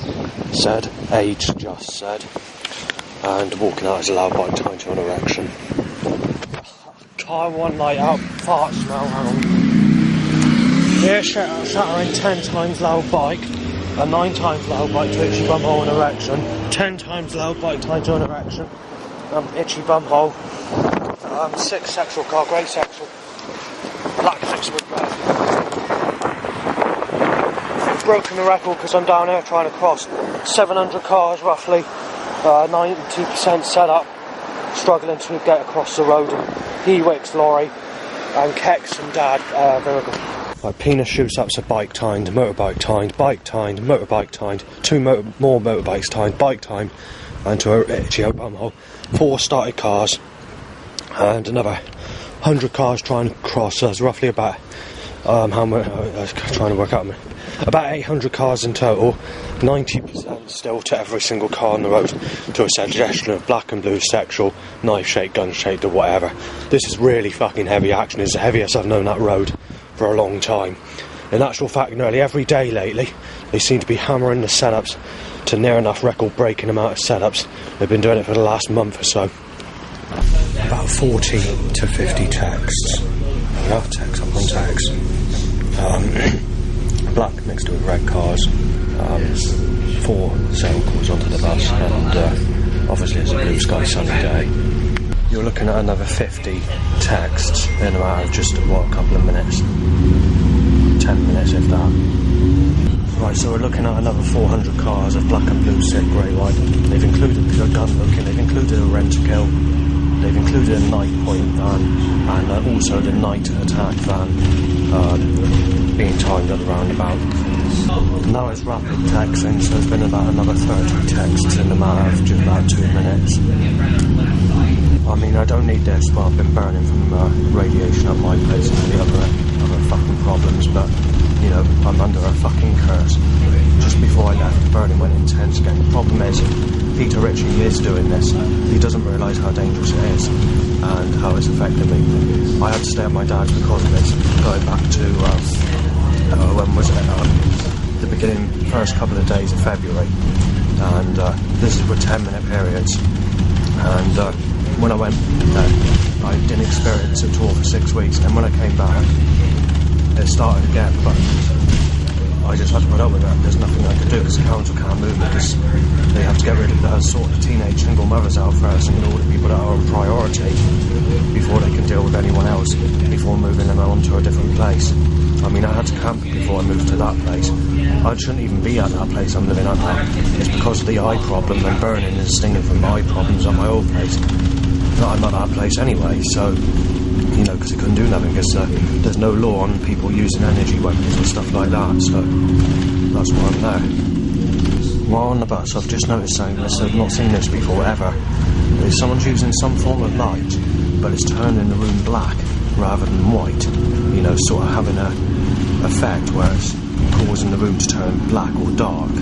said. AIDS, just said. And walking out as a loud bike tied to an erection. Car one night out, farts now, hang on. Here, shattering 10 times loud bike, a 9 times loud bike to itchy bumhole and erection, 10 times loud bike tied to an erection, itchy bumhole, 6 sexual car, grey sexual, black sexual red. Broken the record because I'm down here trying to cross 700 cars roughly, 92% set up, struggling to get across the road, and Hewicks lorry and Kex and Dad Virgil. My penis shoots up's a bike timed, motorbike timed, bike timed, motorbike timed, 2 more motorbikes timed, bike timed, and to a itchy bumhole, 4 started cars and another 100 cars trying to cross. So that's roughly about how much I was trying to work out. About 800 cars in total, 90% still to every single car on the road, to a suggestion of black and blue sexual, knife shaped, gun shaped or whatever. This is really fucking heavy action. It's the heaviest I've known that road for a long time. In actual fact, nearly every day lately, they seem to be hammering the setups to near enough record-breaking amount of setups. They've been doing it for the last month or so. About 40 to 50 texts. Enough texts up on texts. Black mixed with red cars, 4 sale calls onto the bus, and obviously it's a blue sky sunny day. You're looking at another 50 texts in a matter of just, a couple of minutes, 10 minutes if that. Right, so we're looking at another 400 cars of black and blue, sick, grey, white. They've included a gun looking, they've included a rent-a-kill, they've included a night point van, and also the night attack van, being timed at the roundabout. Now it's rapid texting, so there's been about another 30 texts in a matter of just about 2 minutes. I mean, I don't need this, but I've been burning from radiation at my place and the other fucking problems, but, you know, I'm under a fucking curse. Just before I left, the burning went intense again. The problem is, Peter Ritchie is doing this. He doesn't realise how dangerous it is and how it's affected me. I had to stay at my dad's because of this, going back to, when was it? The beginning, first couple of days of February. And this is with 10-minute periods. And when I went there, I didn't experience it at all for 6 weeks. And when I came back, it started again. But I just had to put up with that. There's nothing I could do because the council can't move me because they have to get rid of the sort of teenage single mothers out first and all the people that are on priority before they can deal with anyone else before moving them on to a different place. I mean, I had to camp before I moved to that place. I shouldn't even be at that place I'm living at now. It's because of the eye problem and burning and stinging from my eye problems at my old place. I'm not at that place anyway, so, you know, because it couldn't do nothing, because there's no law on people using energy weapons and stuff like that, so that's why I'm there. While on the bus, I've just noticed something, I've not seen this before, ever. Is someone's using some form of light, but it's turning the room black rather than white. You know, sort of having a effect where it's causing the room to turn black or dark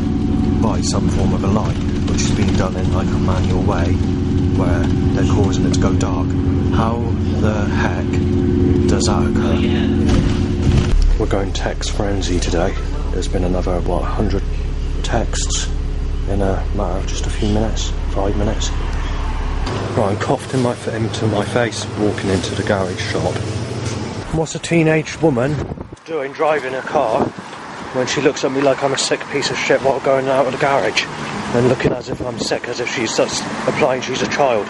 by some form of a light, which is being done in like a manual way where they're causing it to go dark. How the heck does that occur? We're going text frenzy today. There's been another, 100 texts in a matter of just a few minutes, 5 minutes. Right, I'm coughed into my face walking into the garage shop. What's a teenage woman doing driving a car when she looks at me like I'm a sick piece of shit while going out of the garage and looking as if I'm sick, as if she's just implying she's a child?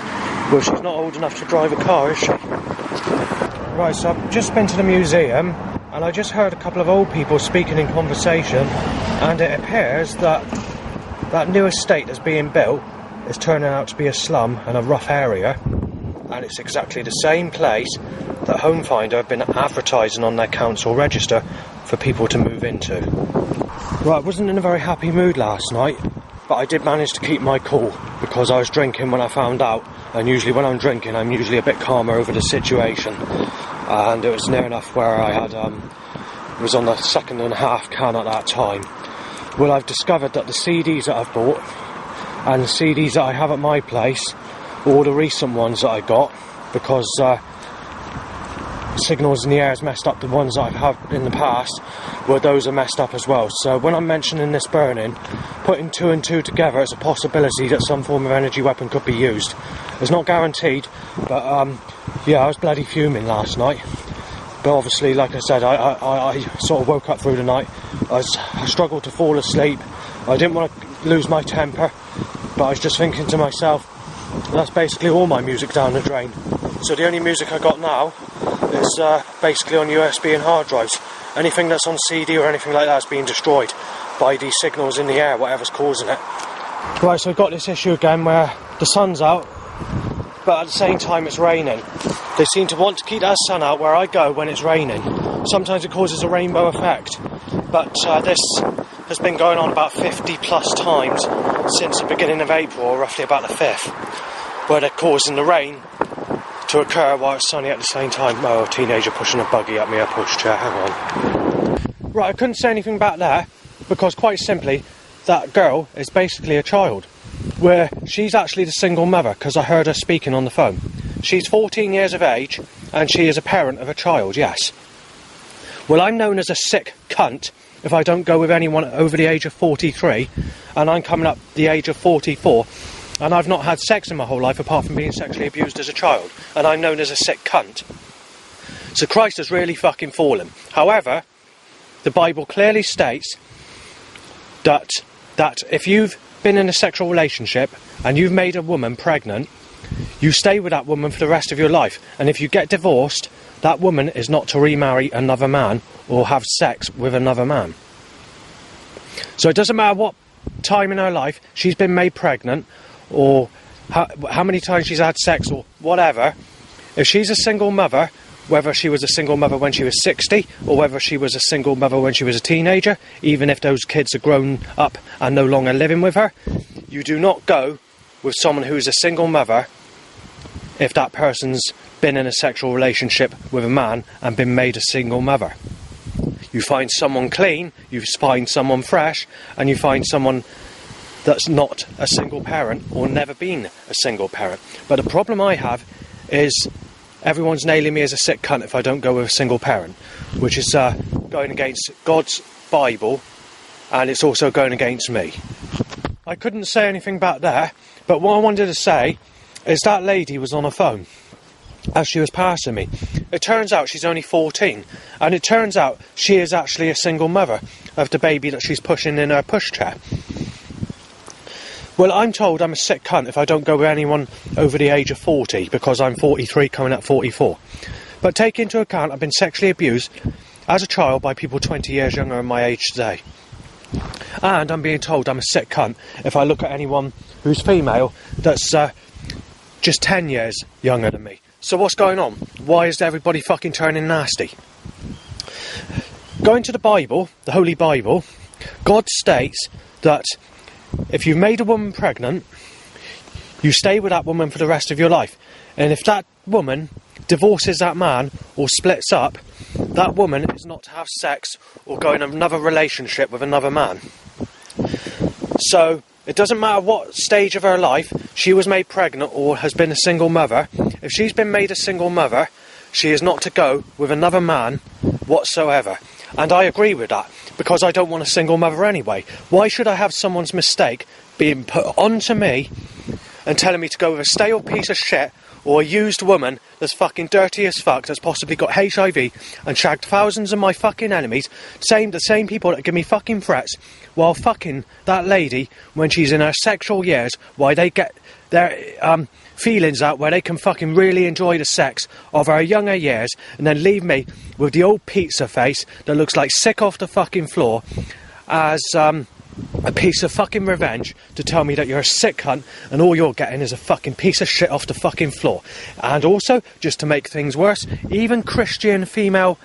Well, she's not old enough to drive a car, is she? Right, so I've just been to the museum and I just heard a couple of old people speaking in conversation, and it appears that that new estate that's being built is turning out to be a slum and a rough area, and it's exactly the same place that Home Finder have been advertising on their council register for people to move into. Right, I wasn't in a very happy mood last night, but I did manage to keep my cool because I was drinking when I found out, and usually when I'm drinking I'm usually a bit calmer over the situation, and it was near enough where I had was on the 2.5 can at that time. Well, I've discovered that the CDs that I've bought and the CDs that I have at my place, all the recent ones that I got, because Signals in the Air has messed up the ones that I've had in the past, well, those are messed up as well. So when I'm mentioning this burning, putting 2 and 2 together, it's a possibility that some form of energy weapon could be used. It's not guaranteed, but yeah, I was bloody fuming last night. But obviously, like I said, I sort of woke up through the night. I struggled to fall asleep. I didn't want to lose my temper, but I was just thinking to myself, that's basically all my music down the drain. So the only music I got now is basically on USB and hard drives. Anything that's on CD or anything like that is being destroyed by these signals in the air, whatever's causing it. Right, so I've got this issue again where the sun's out, but at the same time it's raining. They seem to want to keep that sun out where I go when it's raining. Sometimes it causes a rainbow effect, but this has been going on about 50 plus times since the beginning of April, or roughly about the 5th, where they're causing the rain to occur while it's sunny at the same time. Oh, a teenager pushing a buggy at me, a pushchair, hang on. Right, I couldn't say anything back there, because quite simply, that girl is basically a child, where she's actually the single mother, because I heard her speaking on the phone. She's 14 years of age, and she is a parent of a child, yes. Well, I'm known as a sick cunt if I don't go with anyone over the age of 43, and I'm coming up the age of 44, and I've not had sex in my whole life apart from being sexually abused as a child, and I'm known as a sick cunt. So Christ has really fucking fallen. However, the Bible clearly states that if you've been in a sexual relationship and you've made a woman pregnant, you stay with that woman for the rest of your life, and if you get divorced, that woman is not to remarry another man or have sex with another man. So it doesn't matter what time in her life she's been made pregnant, or how many times she's had sex or whatever. If she's a single mother, whether she was a single mother when she was 60 or whether she was a single mother when she was a teenager, even if those kids are grown up and no longer living with her, you do not go with someone who is a single mother if that person's been in a sexual relationship with a man and been made a single mother. You find someone clean, you find someone fresh, and you find someone that's not a single parent or never been a single parent. But the problem I have is everyone's nailing me as a sick cunt if I don't go with a single parent, which is going against God's Bible, and it's also going against me. I couldn't say anything about that, but what I wanted to say is that lady was on a phone as she was passing me. It turns out she's only 14, and it turns out she is actually a single mother of the baby that she's pushing in her pushchair. Well, I'm told I'm a sick cunt if I don't go with anyone over the age of 40, because I'm 43 coming up 44. But take into account I've been sexually abused as a child by people 20 years younger than my age today. And I'm being told I'm a sick cunt if I look at anyone who's female that's just 10 years younger than me. So what's going on? Why is everybody fucking turning nasty? Going to the Bible, the Holy Bible, God states that if you've made a woman pregnant, you stay with that woman for the rest of your life. And if that woman divorces that man or splits up, that woman is not to have sex or go in another relationship with another man. So it doesn't matter what stage of her life she was made pregnant or has been a single mother. If she's been made a single mother, she is not to go with another man whatsoever. And I agree with that, because I don't want a single mother anyway. Why should I have someone's mistake being put onto me and telling me to go with a stale piece of shit or a used woman that's fucking dirty as fuck, that's possibly got HIV and shagged thousands of my fucking enemies, the same people that give me fucking threats, while fucking that lady when she's in her sexual years, why they get their feelings out where they can fucking really enjoy the sex of her younger years, and then leave me with the old pizza face that looks like sick off the fucking floor as a piece of fucking revenge to tell me that you're a sick cunt and all you're getting is a fucking piece of shit off the fucking floor. And also, just to make things worse, even Christian female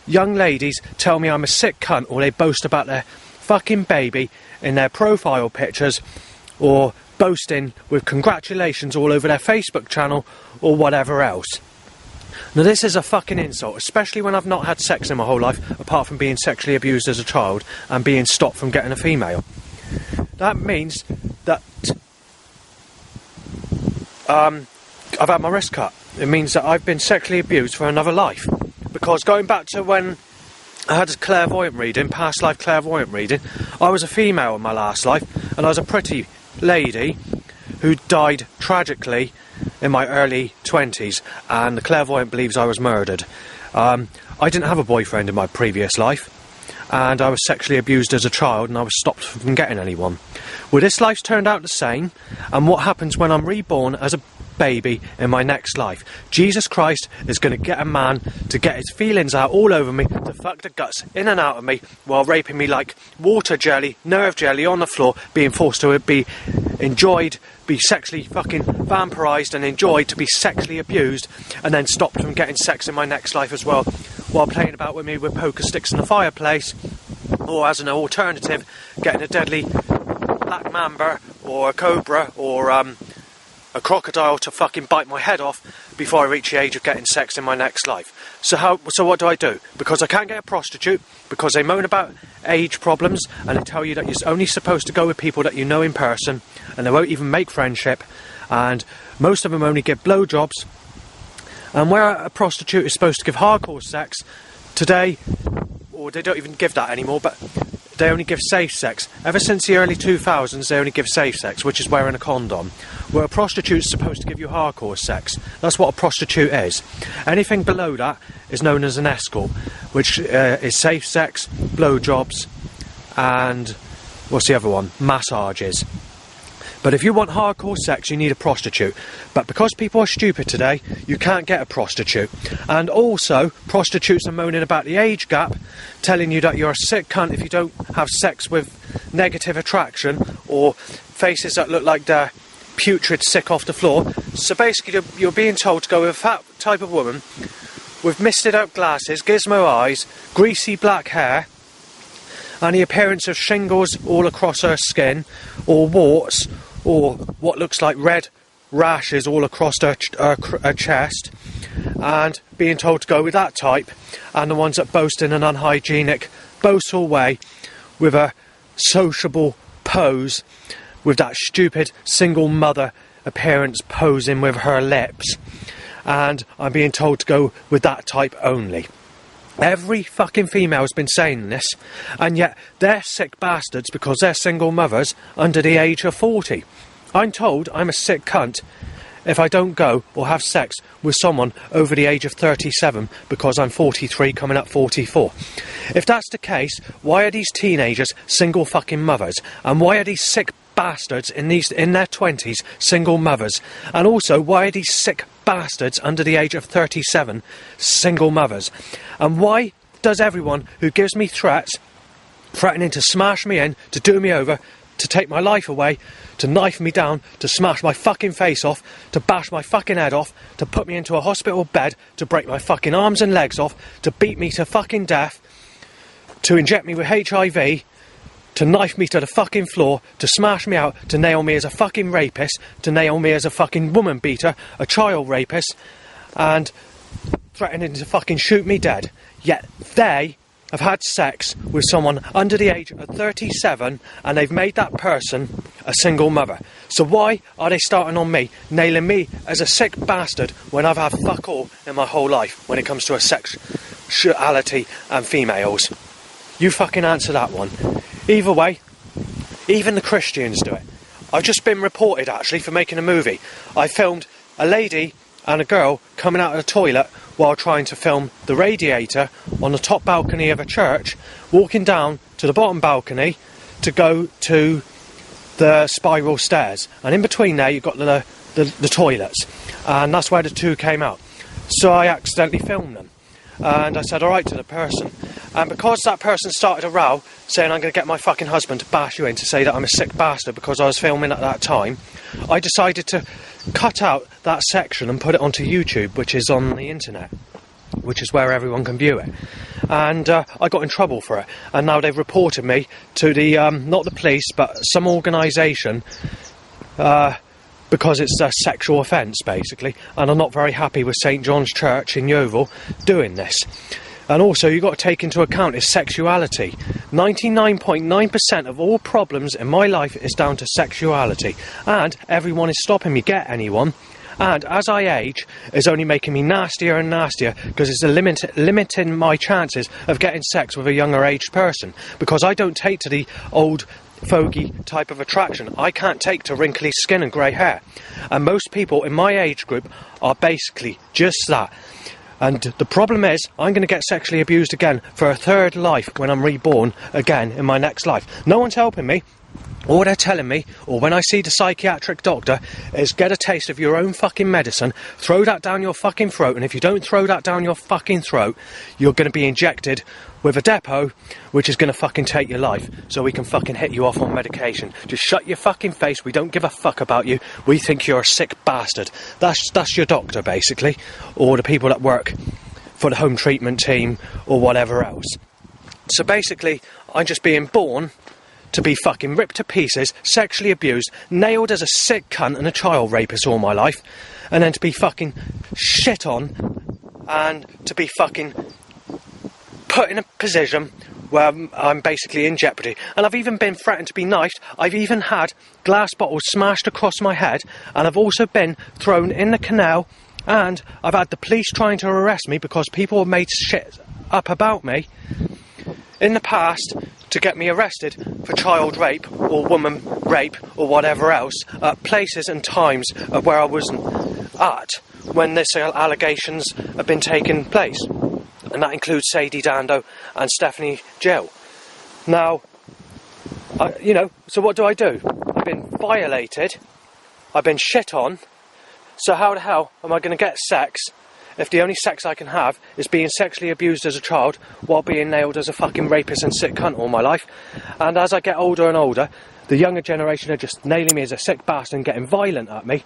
young ladies tell me I'm a sick cunt, or they boast about their fucking baby in their profile pictures, or boasting with congratulations all over their Facebook channel or whatever else. Now this is a fucking insult, especially when I've not had sex in my whole life, apart from being sexually abused as a child and being stopped from getting a female. That means that I've had my wrist cut. It means that I've been sexually abused for another life. Because going back to when I had a clairvoyant reading, past life clairvoyant reading, I was a female in my last life, and I was a pretty lady who died tragically in my early 20s, and the clairvoyant believes I was murdered. I didn't have a boyfriend in my previous life, and I was sexually abused as a child, and I was stopped from getting anyone. Well, this life's turned out the same, and what happens when I'm reborn as a baby in my next life? Jesus Christ is going to get a man to get his feelings out all over me, to fuck the guts in and out of me, while raping me like water jelly, nerve jelly on the floor, being forced to be enjoyed, be sexually fucking vampirised and enjoyed, to be sexually abused, and then stopped from getting sex in my next life as well, while playing about with me with poker sticks in the fireplace, or as an alternative, getting a deadly black mamba or a cobra or a crocodile to fucking bite my head off before I reach the age of getting sex in my next life. So what do I do? Because I can't get a prostitute, because they moan about age problems, and they tell you that you're only supposed to go with people that you know in person, and they won't even make friendship, and most of them only give blowjobs. And where a prostitute is supposed to give hardcore sex, today, or they don't even give that anymore, but they only give safe sex. Ever since the early 2000s, they only give safe sex, which is wearing a condom. Where a prostitute's supposed to give you hardcore sex. That's what a prostitute is. Anything below that is known as an escort, which is safe sex, blowjobs, and what's the other one? Massages. But if you want hardcore sex, you need a prostitute. But because people are stupid today, you can't get a prostitute. And also, prostitutes are moaning about the age gap, telling you that you're a sick cunt if you don't have sex with negative attraction, or faces that look like they're putrid, sick off the floor. So basically, you're being told to go with a fat type of woman with misted out glasses, gizmo eyes, greasy black hair, and the appearance of shingles all across her skin, or warts, or what looks like red rashes all across her chest, and being told to go with that type, and the ones that boast in an unhygienic, boastful way, with a sociable pose, with that stupid single mother appearance posing with her lips, and I'm being told to go with that type only. Every fucking female has been saying this, and yet they're sick bastards because they're single mothers under the age of 40. I'm told I'm a sick cunt if I don't go or have sex with someone over the age of 37 because I'm 43 coming up 44. If that's the case, why are these teenagers single fucking mothers? And why are these sick bastards in their 20s single mothers? And also, why are these sick bastards under the age of 37 single mothers? And why does everyone who gives me threats, threatening to smash me in, to do me over, to take my life away, to knife me down, to smash my fucking face off, to bash my fucking head off, to put me into a hospital bed, to break my fucking arms and legs off, to beat me to fucking death, to inject me with HIV, to knife me to the fucking floor, to smash me out, to nail me as a fucking rapist, to nail me as a fucking woman beater, a child rapist, and threatening to fucking shoot me dead. Yet they have had sex with someone under the age of 37 and they've made that person a single mother. So why are they starting on me, nailing me as a sick bastard when I've had fuck all in my whole life when it comes to a sexuality and females? You fucking answer that one. Either way, even the Christians do it. I've just been reported actually for making a movie. I filmed a lady and a girl coming out of the toilet while trying to film the radiator on the top balcony of a church, walking down to the bottom balcony to go to the spiral stairs. And in between there you've got the toilets. And that's where the two came out. So I accidentally filmed them. And I said alright to the person. And because that person started a row, saying I'm going to get my fucking husband to bash you in to say that I'm a sick bastard because I was filming at that time, I decided to cut out that section and put it onto YouTube, which is on the internet, which is where everyone can view it. And I got in trouble for it. And now they've reported me to the, not the police, but some organisation, because it's a sexual offence, basically. And I'm not very happy with St John's Church in Yeovil doing this. And also, you've got to take into account is sexuality. 99.9% of all problems in my life is down to sexuality. And everyone is stopping me get anyone. And as I age, it's only making me nastier and nastier because it's limiting my chances of getting sex with a younger aged person. Because I don't take to the old fogey type of attraction. I can't take to wrinkly skin and grey hair. And most people in my age group are basically just that. And the problem is, I'm going to get sexually abused again for a third life when I'm reborn again in my next life. No one's helping me. All they're telling me, or when I see the psychiatric doctor, is get a taste of your own fucking medicine, throw that down your fucking throat, and if you don't throw that down your fucking throat, you're going to be injected with a depot, which is going to fucking take your life, so we can fucking hit you off on medication. Just shut your fucking face, we don't give a fuck about you, we think you're a sick bastard. That's your doctor, basically, or the people that work for the home treatment team, or whatever else. So basically, I'm just being born to be fucking ripped to pieces, sexually abused, nailed as a sick cunt and a child rapist all my life, and then to be fucking shit on, and to be fucking put in a position where I'm basically in jeopardy. And I've even been threatened to be knifed. I've even had glass bottles smashed across my head, and I've also been thrown in the canal, and I've had the police trying to arrest me because people have made shit up about me in the past to get me arrested for child rape or woman rape or whatever else at places and times where I wasn't at when this allegations have been taking place. And that includes Sadie Dando and Stephanie Gill. Now, so what do? I've been violated, I've been shit on, so how the hell am I going to get sex if the only sex I can have is being sexually abused as a child while being nailed as a fucking rapist and sick cunt all my life? And as I get older and older, the younger generation are just nailing me as a sick bastard and getting violent at me,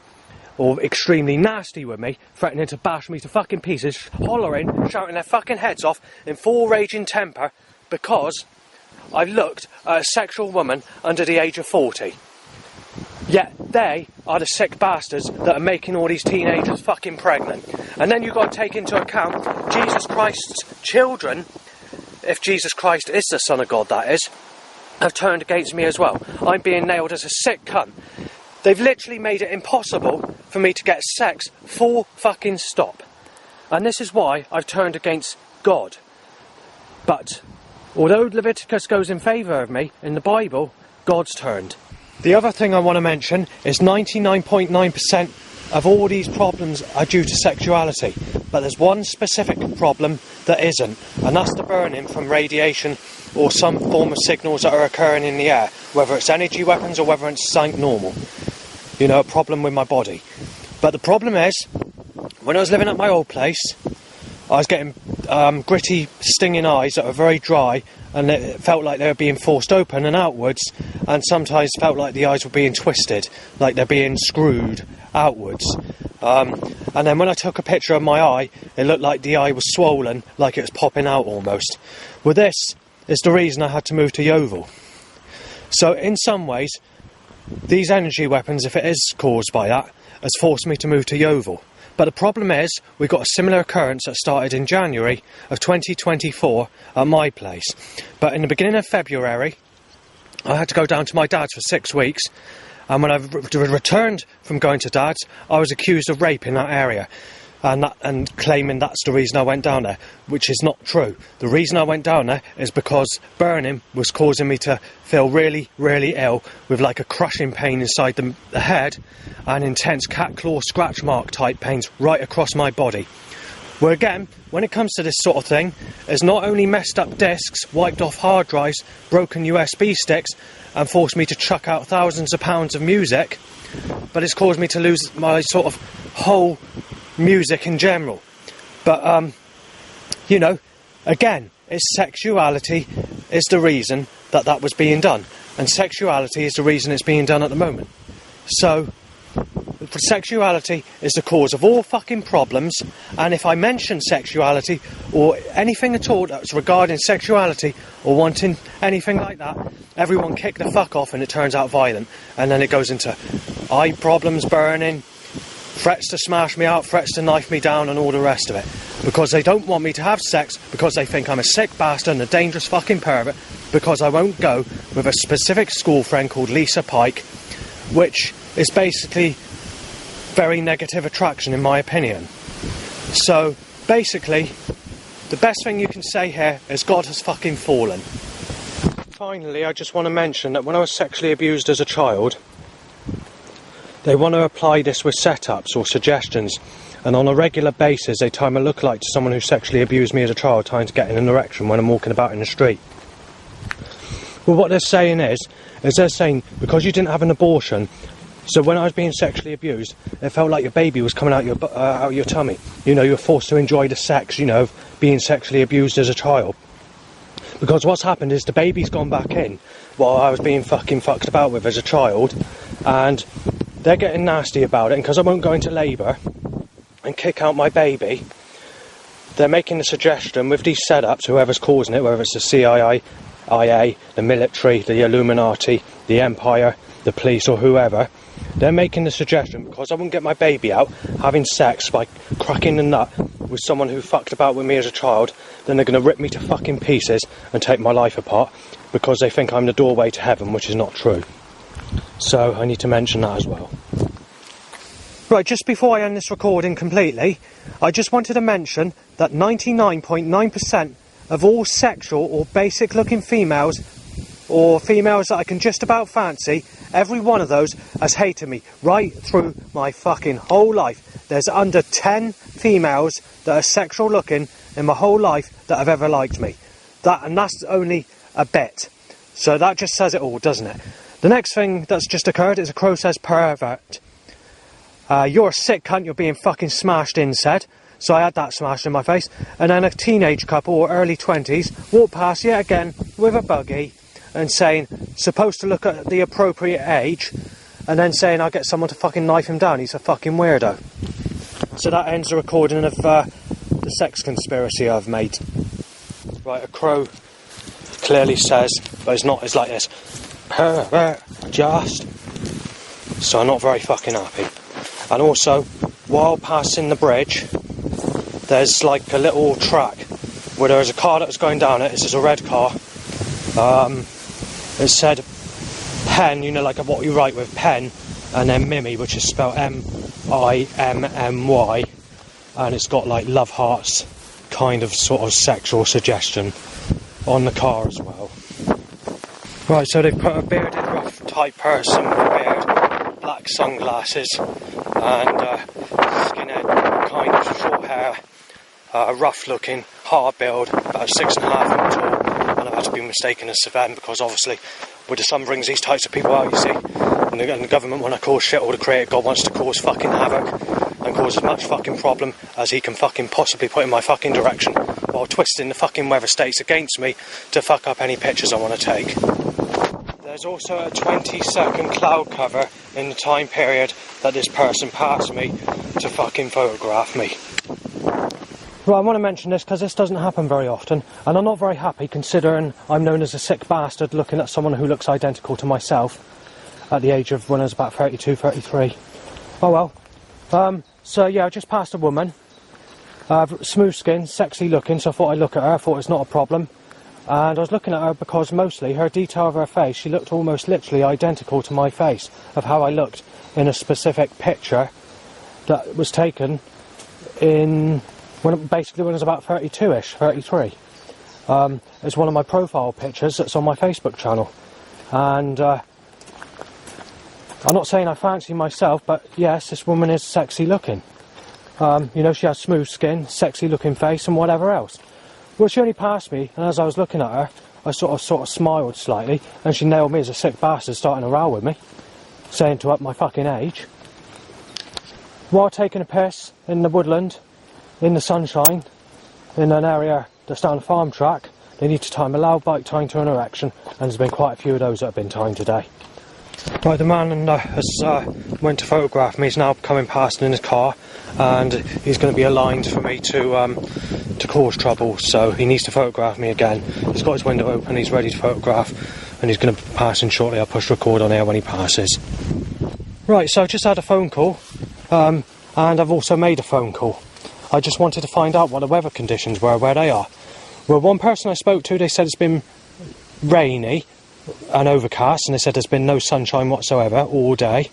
or extremely nasty with me, threatening to bash me to fucking pieces, hollering, shouting their fucking heads off in full raging temper because I've looked at a sexual woman under the age of 40. Yet they are the sick bastards that are making all these teenagers fucking pregnant. And then you've got to take into account Jesus Christ's children, if Jesus Christ is the Son of God, that is, have turned against me as well. I'm being nailed as a sick cunt. They've literally made it impossible for me to get sex full fucking stop. And this is why I've turned against God. But although Leviticus goes in favour of me in the Bible, God's turned. The other thing I want to mention is 99.9% of all these problems are due to sexuality. But there's one specific problem that isn't, and that's the burning from radiation or some form of signals that are occurring in the air, whether it's energy weapons or whether it's something normal. You know, a problem with my body. But the problem is, when I was living at my old place, I was getting gritty, stinging eyes that were very dry, and it felt like they were being forced open and outwards, and sometimes felt like the eyes were being twisted, like they're being screwed outwards. And then when I took a picture of my eye, it looked like the eye was swollen, like it was popping out almost. Well, this is the reason I had to move to Yeovil. So in some ways, these energy weapons, if it is caused by that, has forced me to move to Yeovil. But the problem is, we got a similar occurrence that started in January of 2024 at my place. But in the beginning of February, I had to go down to my dad's for 6 weeks. And when I returned from going to dad's, I was accused of rape in that area. And claiming that's the reason I went down there, which is not true. The reason I went down there is because burning was causing me to feel really, really ill, with like a crushing pain inside the head and intense cat claw scratch mark type pains right across my body. Where again, when it comes to this sort of thing, it's not only messed up discs, wiped off hard drives, broken USB sticks, and forced me to chuck out thousands of pounds of music, but it's caused me to lose my sort of whole music in general. But you know, again, it's sexuality is the reason that was being done, and sexuality is the reason it's being done at the moment. So sexuality is the cause of all fucking problems, and if I mention sexuality or anything at all that's regarding sexuality or wanting anything like that, everyone kick the fuck off and it turns out violent, and then it goes into eye problems, burning, threats to smash me out, threats to knife me down, and all the rest of it. Because they don't want me to have sex, because they think I'm a sick bastard and a dangerous fucking pervert, because I won't go with a specific school friend called Lisa Pike, which is basically very negative attraction in my opinion. So basically, the best thing you can say here is God has fucking fallen. Finally, I just want to mention that when I was sexually abused as a child, they want to apply this with setups or suggestions, and on a regular basis they time a lookalike to someone who sexually abused me as a child, trying to get an erection when I'm walking about in the street. Well, what they're saying is they're saying, because you didn't have an abortion, so when I was being sexually abused, it felt like your baby was coming out your tummy. You know, you're forced to enjoy the sex, you know, of being sexually abused as a child. Because what's happened is the baby's gone back in while I was being fucking fucked about with as a child, and they're getting nasty about it, and because I won't go into labour and kick out my baby, they're making the suggestion with these setups, whoever's causing it, whether it's the CIA, the military, the Illuminati, the Empire, the police or whoever, they're making the suggestion, because I won't get my baby out having sex by cracking the nut with someone who fucked about with me as a child, then they're going to rip me to fucking pieces and take my life apart, because they think I'm the doorway to heaven, which is not true. So I need to mention that as well. Right, just before I end this recording completely, I just wanted to mention that 99.9% of all sexual or basic looking females, or females that I can just about fancy, every one of those has hated me right through my fucking whole life. There's under 10 females that are sexual looking in my whole life that have ever liked me. And that's only a bit. So that just says it all, doesn't it? The next thing that's just occurred is a crow says pervert. You're a sick cunt, you're being fucking smashed in, said. So I had that smashed in my face. And then a teenage couple, or early 20s, walked past yet again with a buggy and saying, supposed to look at the appropriate age, and then saying I'll get someone to fucking knife him down, he's a fucking weirdo. So that ends the recording of the sex conspiracy I've made. Right, a crow clearly says, but it's not, it's like this. Pervert, just. so I'm not very fucking happy. And also, while passing the bridge, there's like a little track where there was a car that was going down it. This is a red car. It said pen, you know, like what you write with pen, and then Mimmy, which is spelled Mimmy, and it's got like love hearts, kind of sort of sexual suggestion on the car as well. Right, so they've put a bearded, rough type person with a beard, black sunglasses, and skinhead, kind of short hair, rough looking, hard build, about 6.5 foot tall, and I've had to be mistaken as Sven because obviously with the sun brings these types of people out, you see, and the government want to cause shit, or the creator God wants to cause fucking havoc and cause as much fucking problem as he can fucking possibly put in my fucking direction while twisting the fucking weather states against me to fuck up any pictures I want to take. There's also a 20-second cloud cover in the time period that this person passed me to fucking photograph me. Right, I want to mention this because this doesn't happen very often, and I'm not very happy considering I'm known as a sick bastard looking at someone who looks identical to myself at the age of when I was about 32, 33. Oh well. So yeah, I just passed a woman, smooth skin, sexy looking, so I thought I'd look at her. I thought it's not a problem. And I was looking at her because mostly her detail of her face, she looked almost literally identical to my face, of how I looked in a specific picture that was taken in basically when I was about 32ish, 33. It's one of my profile pictures that's on my Facebook channel. And I'm not saying I fancy myself, but yes, this woman is sexy looking. You know, she has smooth skin, sexy looking face and whatever else. Well, she only passed me, and as I was looking at her, I sort of smiled slightly, and she nailed me as a sick bastard starting a row with me, saying to up my fucking age. While taking a piss in the woodland, in the sunshine, in an area that's down a farm track, they need to time a loud bike tying to an erection, and there's been quite a few of those that have been timed today. Right, the man has went to photograph me. He's now coming past in his car, and he's going to be aligned for me to cause trouble. So he needs to photograph me again. He's got his window open. He's ready to photograph, and he's going to be passing shortly. I'll push record on air when he passes. Right, so I've just had a phone call, and I've also made a phone call. I just wanted to find out what the weather conditions were, where they are. Well, one person I spoke to, they said it's been rainy and overcast, and they said there's been no sunshine whatsoever all day.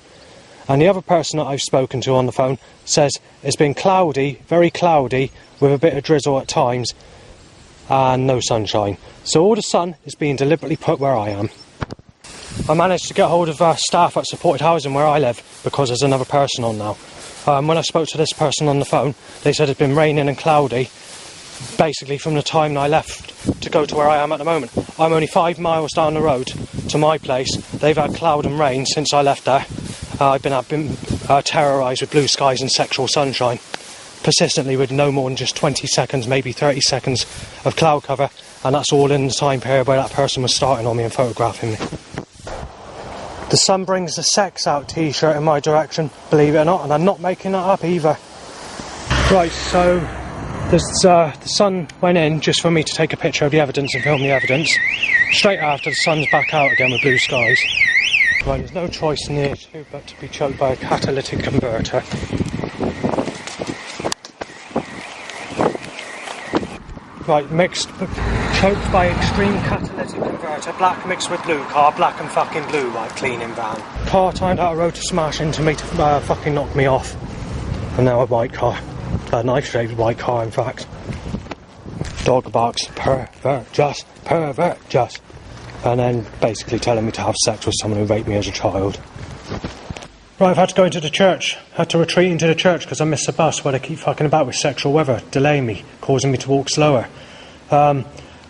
And the other person that I've spoken to on the phone says it's been cloudy, very cloudy, with a bit of drizzle at times, and no sunshine. So all the sun is being deliberately put where I am. I managed to get hold of staff at supported housing where I live, because there's another person on now. When I spoke to this person on the phone, they said it's been raining and cloudy, basically from the time I left to go to where I am at the moment. I'm only 5 miles down the road to my place. They've had cloud and rain since I left there. I've been terrorised with blue skies and sexual sunshine, persistently with no more than just 20 seconds, maybe 30 seconds of cloud cover, and that's all in the time period where that person was starting on me and photographing me. The sun brings the sex out t-shirt in my direction, believe it or not, and I'm not making that up either. Right, so the sun went in just for me to take a picture of the evidence and film the evidence. Straight after, the sun's back out again with blue skies. Right, there's no choice in the issue but to be choked by a catalytic converter. Right, choked by extreme catalytic converter, black mixed with blue car, black and fucking blue, like cleaning van. Car timed out a road to smash into me to fucking knock me off. And now a white car. A knife-shaped white car, in fact. Dog barks, pervert, just, and then basically telling me to have sex with someone who raped me as a child. Right, I've had to go into the church. Had to retreat into the church because I missed the bus where they keep fucking about with sexual weather, delaying me, causing me to walk slower.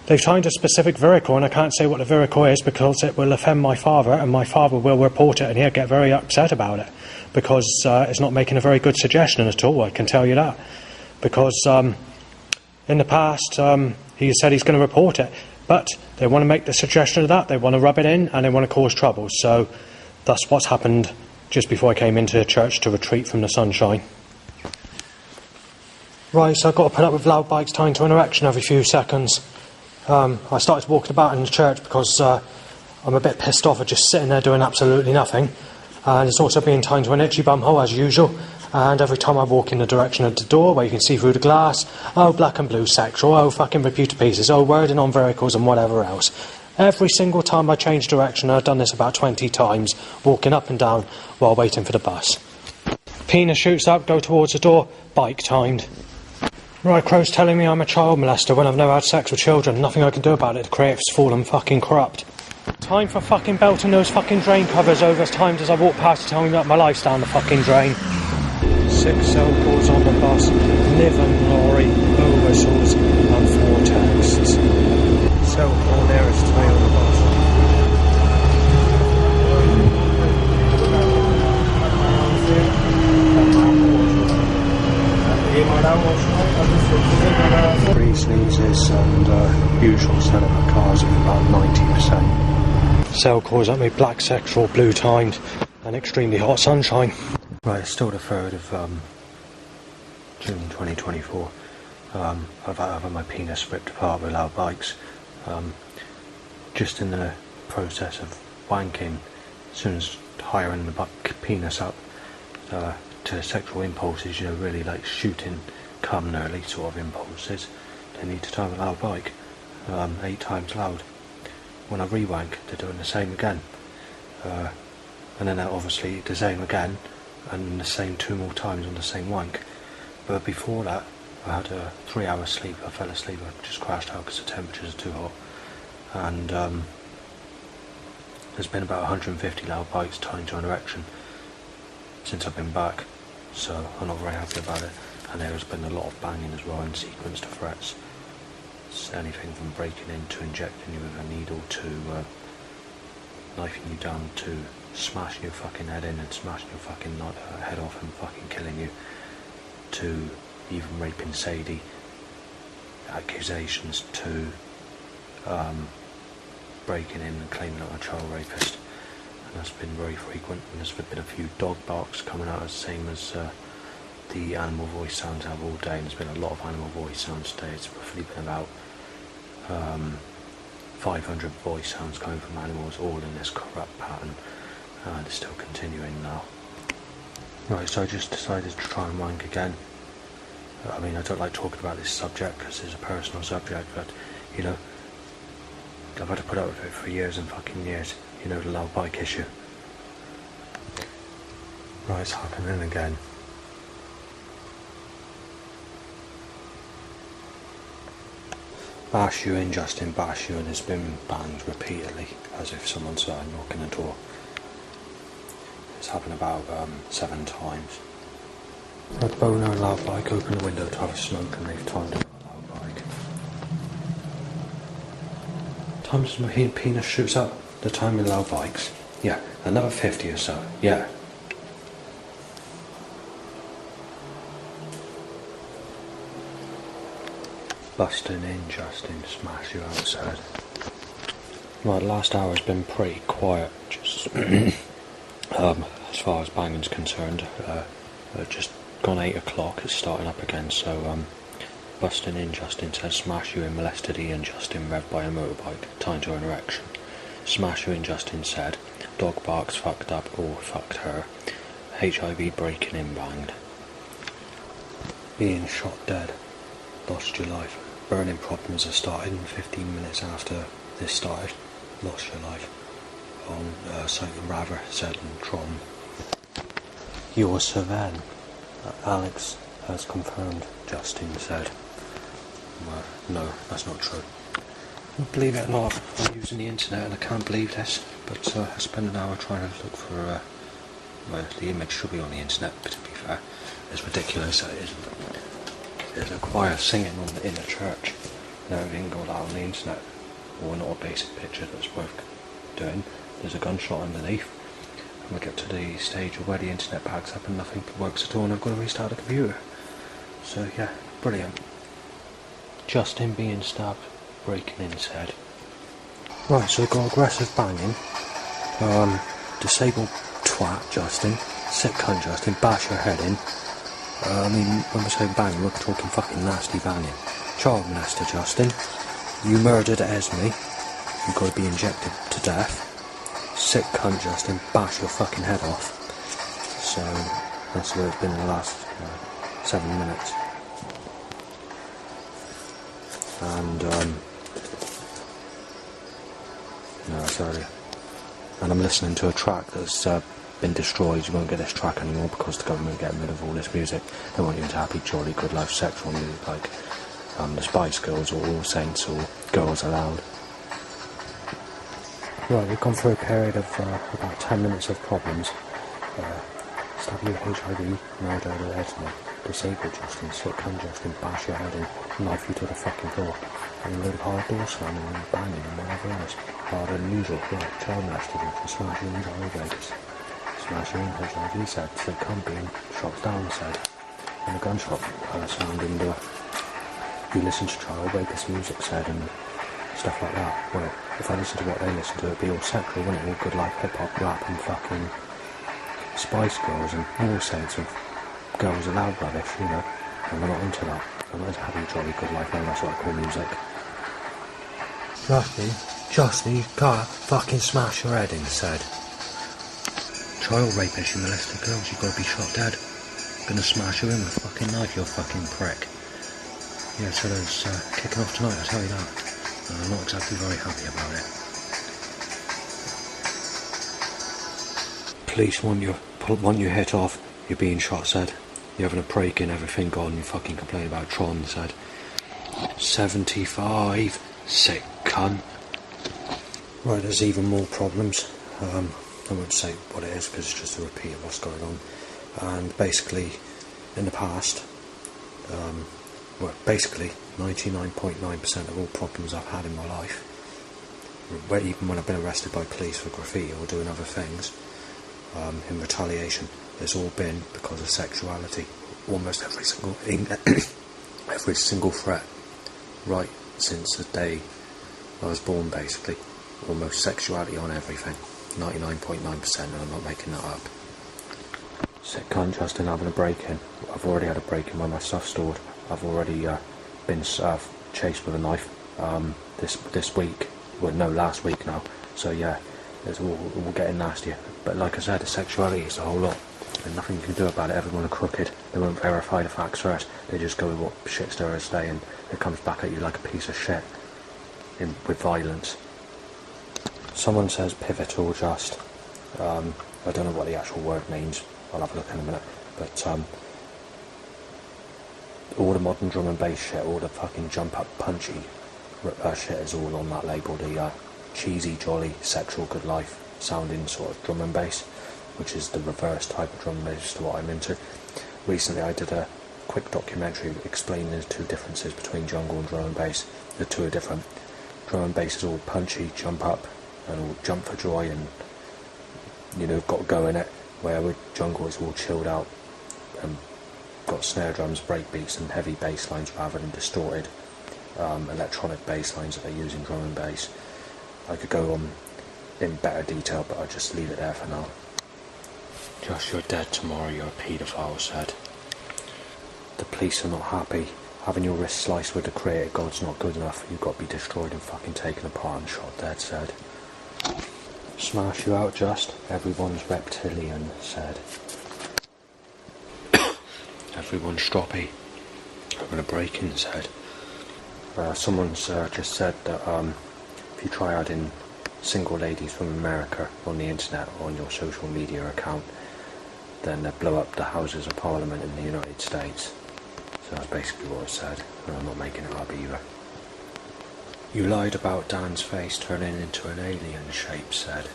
They've timed a specific vehicle, and I can't say what the vehicle is because it will offend my father, and my father will report it, and he'll get very upset about it because it's not making a very good suggestion at all, I can tell you that. Because in the past, he said he's going to report it, but they want to make the suggestion of that, they want to rub it in, and they want to cause trouble. So that's what's happened just before I came into church to retreat from the sunshine. Right, so I've got to put up with loud bikes tying to an erection every few seconds. I started walking about in the church because I'm a bit pissed off at just sitting there doing absolutely nothing. And it's also being timed to an itchy bumhole as usual. And every time I walk in the direction of the door where you can see through the glass, oh, black and blue sexual, oh, fucking rip you to pieces, oh, wording on vehicles and whatever else. Every single time I change direction, I've done this about 20 times, walking up and down while waiting for the bus. Penis shoots up, go towards the door, bike timed. Right, Crow's telling me I'm a child molester when I've never had sex with children. Nothing I can do about it, the creative's fallen fucking corrupt. Time for fucking belting those fucking drain covers over as timed as I walk past to tell me that my life's down the fucking drain. 6 cell calls on the bus, Niven lorry, oversaws and 4 texts. Cell call nearest to me on the bus. Three sneezes and usual set of cars of about 90%. Cell calls at me, black sexual, blue timed and extremely hot sunshine. Right, it's still the 3rd of June 2024. I've had my penis ripped apart with loud bikes. Just in the process of wanking, as soon as hiring the penis up to sexual impulses, you know, really like shooting cum nearly sort of impulses, they need to time a loud bike 8 times loud. When I re-wank, they're doing the same again. And then obviously the same again, and the same 2 more times on the same wank. But before that, I had a 3-hour sleep. I fell asleep. I just crashed out because the temperatures are too hot. And there's been about 150 loud bikes timed to an erection since I've been back, so I'm not very happy about it. And there's been a lot of banging as well in sequence to threats. It's anything from breaking in to injecting you with a needle to knifing you down to smashing your fucking head in and smashing your fucking head off and fucking killing you, to even raping Sadie, accusations to breaking in and claiming I'm a child rapist. And that's been very frequent, and there's been a few dog barks coming out, the same as the animal voice sounds have all day, and there's been a lot of animal voice sounds today. It's roughly been about 500 voice sounds coming from animals, all in this corrupt pattern, and it's still continuing now. Right, so I just decided to try and wank again. I mean, I don't like talking about this subject because it's a personal subject, but, you know, I've had to put up with it for years and fucking years, you know, the loud bike issue. Right, it's happening again. Bash you in, Justin, bash you, and it's been banged repeatedly, as if someone started knocking the door. It's happened about 7 times. I had Bono and loud bike open the window to have a smoke, and they've timed it with a loud bike. Times my penis shoots up, the time in loud bikes. Yeah, another 50 or so, yeah. Busting in, Justin, smash you outside. Right, last hour has been pretty quiet, just as far as banging's concerned. Just gone 8 o'clock, it's starting up again, so busting in, Justin says, smash you in, molested Ian, Justin revved by a motorbike, time to an erection. Smash you in, Justin said, dog barks, fucked up, or fucked her, HIV breaking in, banged. Ian shot dead, lost your life. Burning problems have started, and 15 minutes after this started, lost your life. On something rather said in Tron. You're Savan. Alex has confirmed, Justin said. Well, no, that's not true. Believe it or not, I'm using the internet and I can't believe this, but I spent an hour trying to look for, well, the image should be on the internet, but to be fair, as ridiculous as it is. There's a choir singing in the church, and everything got out on the internet, or not a basic picture that's worth doing. There's a gunshot underneath, and we get to the stage where the internet backs up and nothing works at all, and I've got to restart the computer. So yeah, brilliant. Justin being stabbed, breaking in said. Right, so we've got aggressive banging, disabled twat Justin, sick cunt Justin, bash your head in. I mean, when we say bang, we're talking fucking nasty banging. Child molester Justin, you murdered Esme, you've got to be injected to death. sick cunt, Justin, bash your fucking head off. So, that's what it's been in the last 7 minutes. And, no, it's earlier. And I'm listening to a track that's been destroyed. You won't get this track anymore because the government are getting rid of all this music. They want you into happy, jolly, good life, sexual music like the Spice Girls or All Saints or Girls Aloud. Right, we've gone through a period of about 10 minutes of problems. Stab you with HIV, murder, eczema, disabled Justin, sick cunt Justin, bash your head in, knife you to the fucking floor, and a load of hard door slamming and banging and whatever else. Harder than usual, right, child molested you for smashing into elevators. Smashing into HIV said, sick cunt being shot down said, and a gunshot sound in the... You listen to child rapist music said, and stuff like that. Well, if I listen to what they listen to, it'd be all sexual, wouldn't it? All good life, hip-hop, rap and fucking Spice Girls and All Saints and Girls Aloud rubbish, you know. And we're not into that. I'm not into having a jolly good life, no, that's what I call music. Justin, you can't fucking smash your head in, said. Child rapist, you molested girls, you gotta be shot dead. Gonna smash you in with a fucking knife, you fucking prick. Yeah, so there's kicking off tonight, I tell you that. I'm not exactly very happy about it. Police want you hit off, you're being shot, said. You're having a break-in, everything gone, you fucking complain about Tron, said. 75, sick cunt. Right, there's even more problems. I won't say what it is because it's just a repeat of what's going on. And basically, in the past, basically 99.9% of all problems I've had in my life, even when I've been arrested by police for graffiti or doing other things, in retaliation, it's all been because of sexuality. Almost every single every single threat, right since the day I was born, basically. Almost sexuality on everything. 99.9%, and I'm not making that up. Sick cunt, Justin, having a break-in. I've already had a break-in where my stuff's stored. I've already been chased with a knife this week. Well, no, last week now. So yeah, it's all getting nastier. But like I said, the sexuality is a whole lot. And nothing you can do about it. Everyone are crooked. They won't verify the facts first. They just go with what shit stirrers say, and it comes back at you like a piece of shit with violence. Someone says pivotal just. I don't know what the actual word means. I'll have a look in a minute. But all the modern drum and bass shit, all the fucking jump up punchy shit is all on that label. The cheesy, jolly, sexual, good life sounding sort of drum and bass, which is the reverse type of drum and bass to what I'm into. Recently I did a quick documentary explaining the two differences between jungle and drum and bass. The two are different. Drum and bass is all punchy, jump up, and all jump for joy and, you know, got to go in it, where with jungle it's all chilled out and got snare drums, break beats and heavy bass lines rather than distorted electronic bass lines that they use in drum and bass. I could go on in better detail, but I'll just leave it there for now. Josh, you're dead tomorrow, you're a paedophile, said. The police are not happy. Having your wrist sliced with the creator god's not good enough. You've got to be destroyed and fucking taken apart and shot dead, said. Smash you out, just. Everyone's reptilian, said. Everyone's stroppy. Having a break-in, said. Someone's just said that if you try adding single ladies from America on the internet or on your social media account, then they blow up the Houses of Parliament in the United States. So that's basically what it said, and I'm not making it up either. You lied about Dan's face turning into an alien shape, said.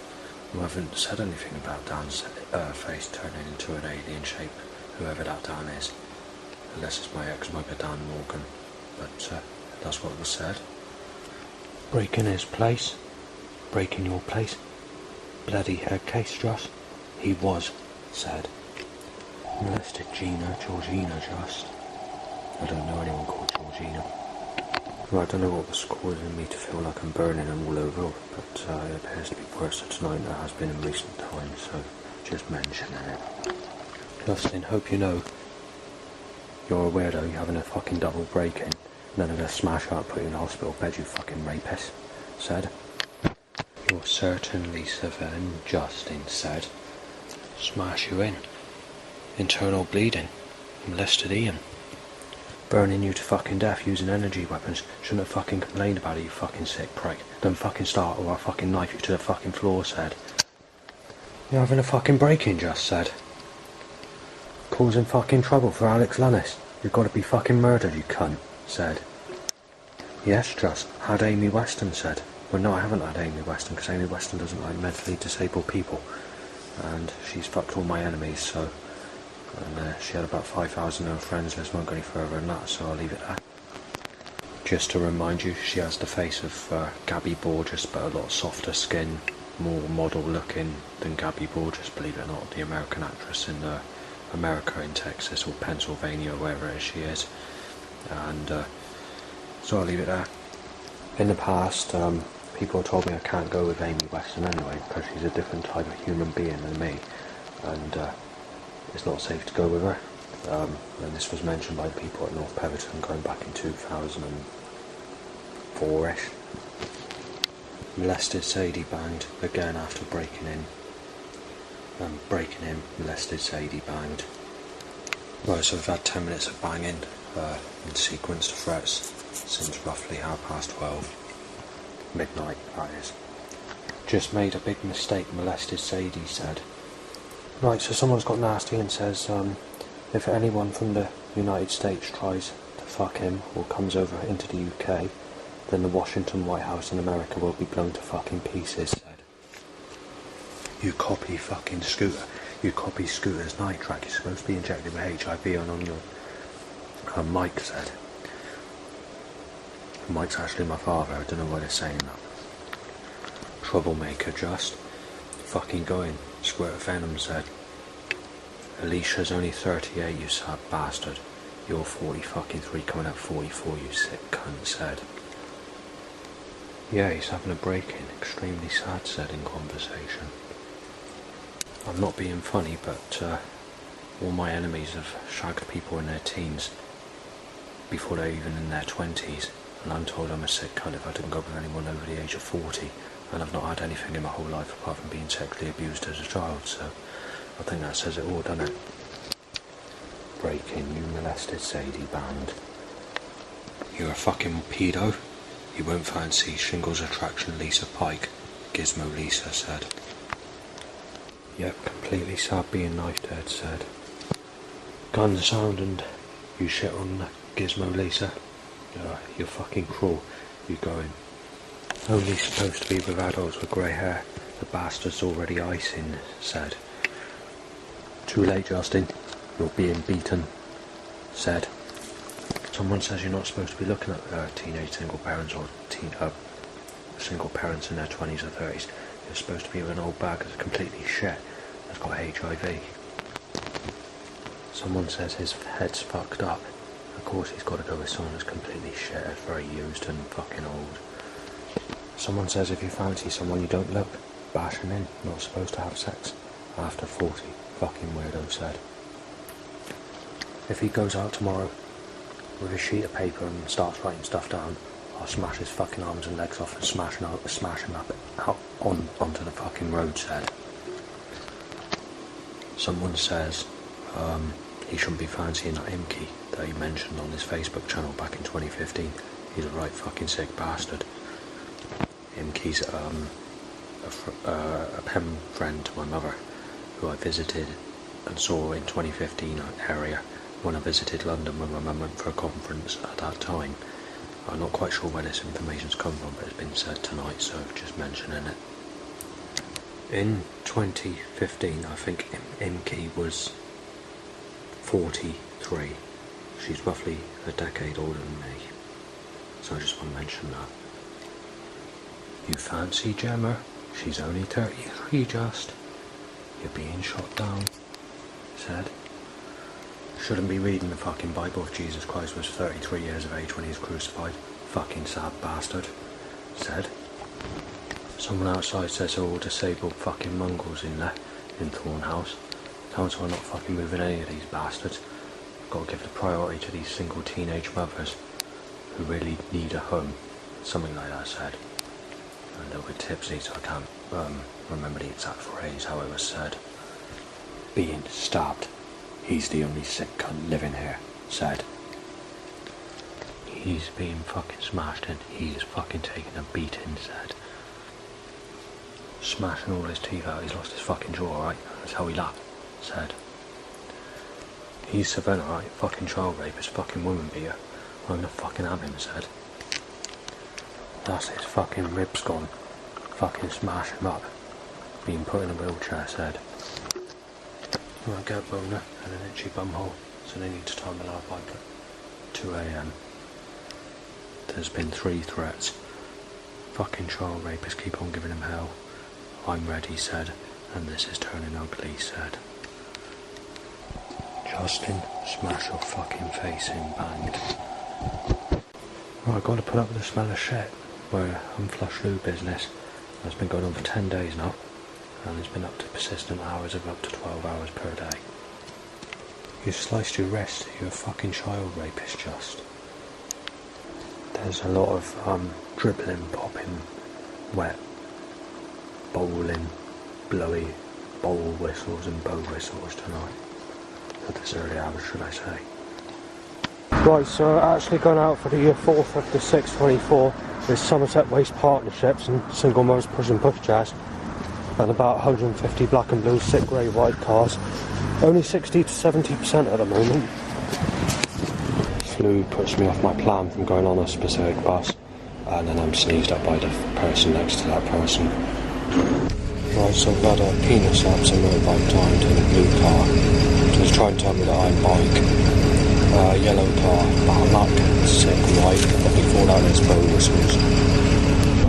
You haven't said anything about Dan's face turning into an alien shape, whoever that Dan is. Unless it's my ex-mugger Dan Morgan. But that's what was said. Break in his place. Break in your place. Bloody head case, Josh. He was, said. Molested Georgina, just. I don't know anyone called Georgina. Well, I don't know what was causing me to feel like I'm burning and all over, but it appears to be worse tonight than it has been in recent times, so just mentioning it. Justin, hope you know you're a weirdo, you're having a fucking double break-in. None of us smash out and put you in a hospital bed, you fucking rapist, said. You're certainly Savannah, Justin said. Smash you in. Internal bleeding. Molested Ian. Burning you to fucking death using energy weapons. Shouldn't have fucking complained about it, you fucking sick prick. Don't fucking start or I'll fucking knife you to the fucking floor, said. You're having a fucking break-in, Just said. Causing fucking trouble for Alex Lannis. You've got to be fucking murdered, you cunt, said. Yes, Just, had Amy Weston said. Well, no, I haven't had Amy Weston, because Amy Weston doesn't like mentally disabled people. And she's fucked all my enemies, so... And she had about 5,000 known friends list, won't go any further than that, so I'll leave it there. Just to remind you, she has the face of Gabby Borges, but a lot softer skin, more model looking than Gabby Borges, believe it or not, the American actress in America, in Texas or Pennsylvania, wherever it is she is. And so I'll leave it there. In the past, people told me I can't go with Amy Weston anyway, because she's a different type of human being than me, and it's not safe to go with her. And this was mentioned by people at North Petherton going back in 2004-ish. Molested Sadie banged again after breaking in. Molested Sadie banged. Right, so we've had 10 minutes of banging in sequence of threats since roughly 12:30. Midnight, that is. Just made a big mistake, Molested Sadie said. Right, so someone's got nasty and says, if anyone from the United States tries to fuck him or comes over into the UK, then the Washington White House in America will be blown to fucking pieces, said. You copy fucking Scooter. You copy Scooter's night track. You're supposed to be injected with HIV on your... Mike said. Mike's actually my father, I don't know why they're saying that. Troublemaker, Just. Fucking going. Squirt of Venom said. Alicia's only 38, you sad bastard. You're 40 fucking 3 coming out 44, you sick cunt, said. Yeah, he's having a break-in. Extremely sad, said in conversation. I'm not being funny, but all my enemies have shagged people in their teens before they're even in their 20s, and I'm told I'm a sick cunt if I didn't go with anyone over the age of 40, and I've not had anything in my whole life apart from being sexually abused as a child, so I think that says it all, doesn't it? Break-in, you molested Sadie band. You're a fucking pedo. You won't fancy Shingles attraction Lisa Pike, Gizmo Lisa said. Yep, completely sad being knifed dead, said. Gun sound and you shit on Gizmo Lisa. You're fucking cruel. You going. Only supposed to be with adults with grey hair. The bastard's already icing, said. Too late, Justin. You're being beaten, said. Someone says you're not supposed to be looking at teenage single parents or single parents in their 20s or 30s. You're supposed to be with an old bag that's completely shit, that's got HIV. Someone says his head's fucked up. Of course he's got to go with someone that's completely shit, that's very used and fucking old. Someone says if you fancy someone you don't look, bash him in. Not supposed to have sex after 40. Fucking weirdo said. If he goes out tomorrow with a sheet of paper and starts writing stuff down, I'll smash his fucking arms and legs off and smash him up out onto the fucking road, said. Someone says he shouldn't be fancying that Imke that he mentioned on his Facebook channel back in 2015. He's a right fucking sick bastard. Imke's a pen friend to my mother, who I visited and saw in 2015 area when I visited London when my mum went for a conference at that time. I'm not quite sure where this information's come from, but it's been said tonight, so just mentioning it. In 2015, I think Imke was 43. She's roughly a decade older than me, so I just want to mention that. You fancy Gemma? She's only 33, Just. You're being shot down, said. Shouldn't be reading the fucking Bible if Jesus Christ was 33 years of age when he was crucified. Fucking sad bastard, said. Someone outside says they're all disabled fucking mongrels in there, in Thornhouse. Council are not fucking moving any of these bastards. Got to give the priority to these single teenage mothers who really need a home. Something like that said. a little bit tipsy, so I can't remember the exact phrase, how it was said. Being stabbed. He's the only sick cunt living here, said. He's being fucking smashed in. He's fucking taking a beating, said. Smashing all his teeth out, he's lost his fucking jaw, alright? That's how he laughed, said. He's Savannah, alright? Fucking child rapist, fucking woman beater. I'm gonna fucking have him, said. That's his fucking ribs gone. Fucking smash him up. Being put in a wheelchair, said. I get a boner and an itchy bumhole, so they need to tie my love bike at 2 AM. There's been 3 threats. Fucking child rapists keep on giving him hell. I'm ready, said, and this is turning ugly, said. Justin, smash your fucking face in, banged. Right, I've got to put up with the smell of shit. Where I'm flush loo business. That's been going on for 10 days now, and it's been up to persistent hours of up to 12 hours per day. You sliced your wrist, you're a fucking child rapist, just. There's a lot of dribbling, popping, wet, bowling, blowy bowl whistles and bow whistles tonight. At this early hours, should I say. Right, so actually going out for the year 4th of the 624 is Somerset Waste Partnerships and Single Mothers Push and Push Jazz, and about 150 black and blue, sick grey white cars. Only 60 to 70% at the moment. Flu puts me off my plan from going on a specific bus, and then I'm sneezed at by the person next to that person. Right, so I've had a penis slaps and motorbike timed in a blue car. So he's trying to tell me that I'm bike. Yellow car, black, sick, white, but before that there's bow whistles.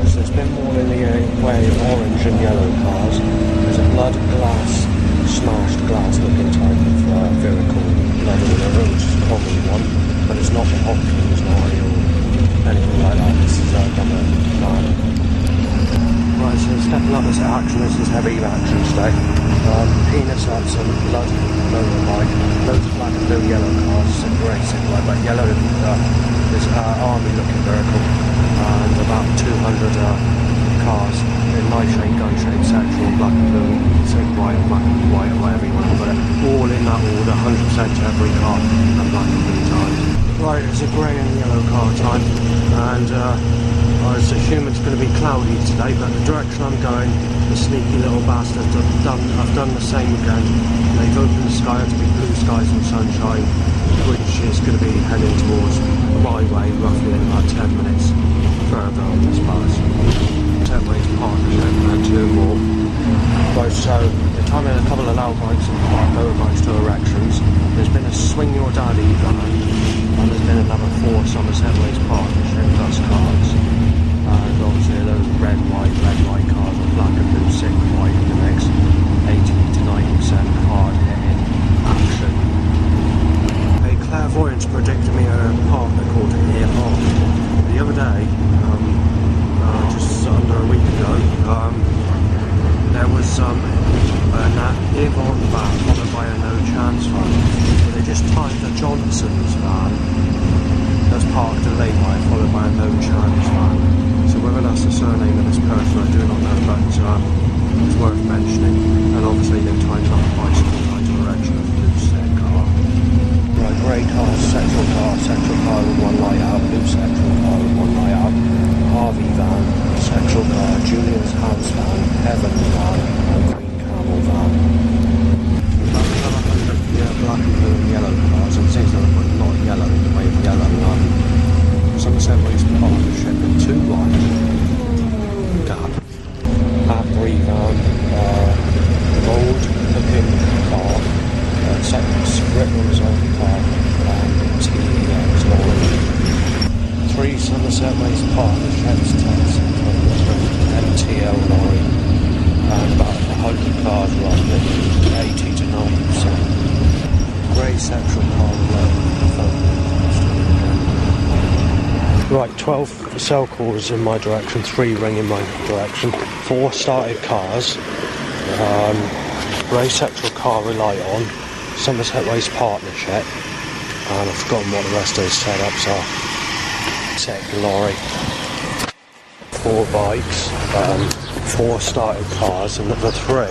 So there's been more in the way of orange and yellow cars. There's a blood glass, smashed glass looking type of vehicle, blood on the road, which is a common one, but it's not the Hopkins lorry or anything like that. This is done a man. Right, so stepping up this action, this is heavy action today. Penis up some blood motorbike, loads of black and blue yellow cars, some grey, some white, but yellow is army looking vehicle, and about 200 cars in knife shape, gun shape, sexual, black and blue, silk white, black and white, or whatever you want to put it, all in that order, 100% to every car, and black and blue time. Right, it's a grey and yellow car time, and I assume it's going to be cloudy today, but the direction I'm going, the sneaky little bastards I've done the same again. They've opened the sky to be blue skies and sunshine, which is going to be heading towards my way, roughly in about 10 minutes further on this bus. 10 ways partnership and 2 more. Right, so they're timing a couple of loud bikes and motorbikes to erections. There's been a swing your daddy van, and there's been another 4 Somerset Waste Partnership bus cars. And obviously those red, white cars with black and blue, sick white in the mix. 80 to 90% hard hitting action. A clairvoyance predicted me a partner called Ear On. The other day, just under a week ago, there was an Ear On van followed by a No Chance van. So they just timed the Johnson's van that's parked a lane-wide followed by a No Chance van. So whether that's the surname of this person, I do not know, but it's worth mentioning. And obviously they've timed up a bicycle in the direction of the blue set car. Right, grey car, central car with 1 light out, blue central car with 1 light out, Harvey van, central car, Julian's house van, Heaven van, and green camel van. Black and blue and yellow cars, and things that are not yellow in the way of yellow. Somerset Waste Partnership in 2 lines. Gap. Apri van, gold looking car, Rickman's own car, and TEX lorry. 3 Somerset Waste Partnerships, MTL lorry, and about 100 cars roughly, 80 to 90%. Grey central car below. Right, 12 cell calls in my direction, 3 ring in my direction, 4 started cars, grey sectoral car relied on, Somerset Waste Partnership, and I've forgotten what the rest of those setups are. Tech lorry. 4 bikes, 4 started cars, and the 3,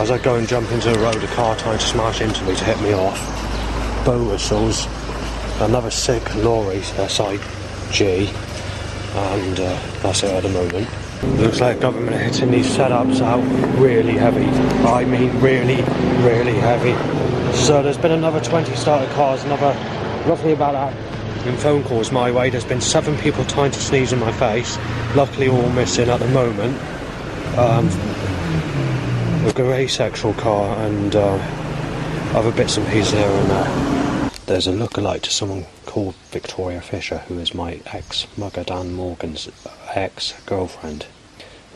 as I go and jump into the road, a car trying to smash into me to hit me off. Bow whistles, another sick lorry, SIG, and that's it at the moment. Looks like government are hitting these setups out really heavy. I mean really, really heavy. So there's been another 20 started cars, another roughly about that in phone calls my way. There's been 7 people trying to sneeze in my face, luckily all missing at the moment. A grey sexual car and other bits and pieces here and there. There's a lookalike to someone called Victoria Fisher, who is my ex-mugger Dan Morgan's ex-girlfriend.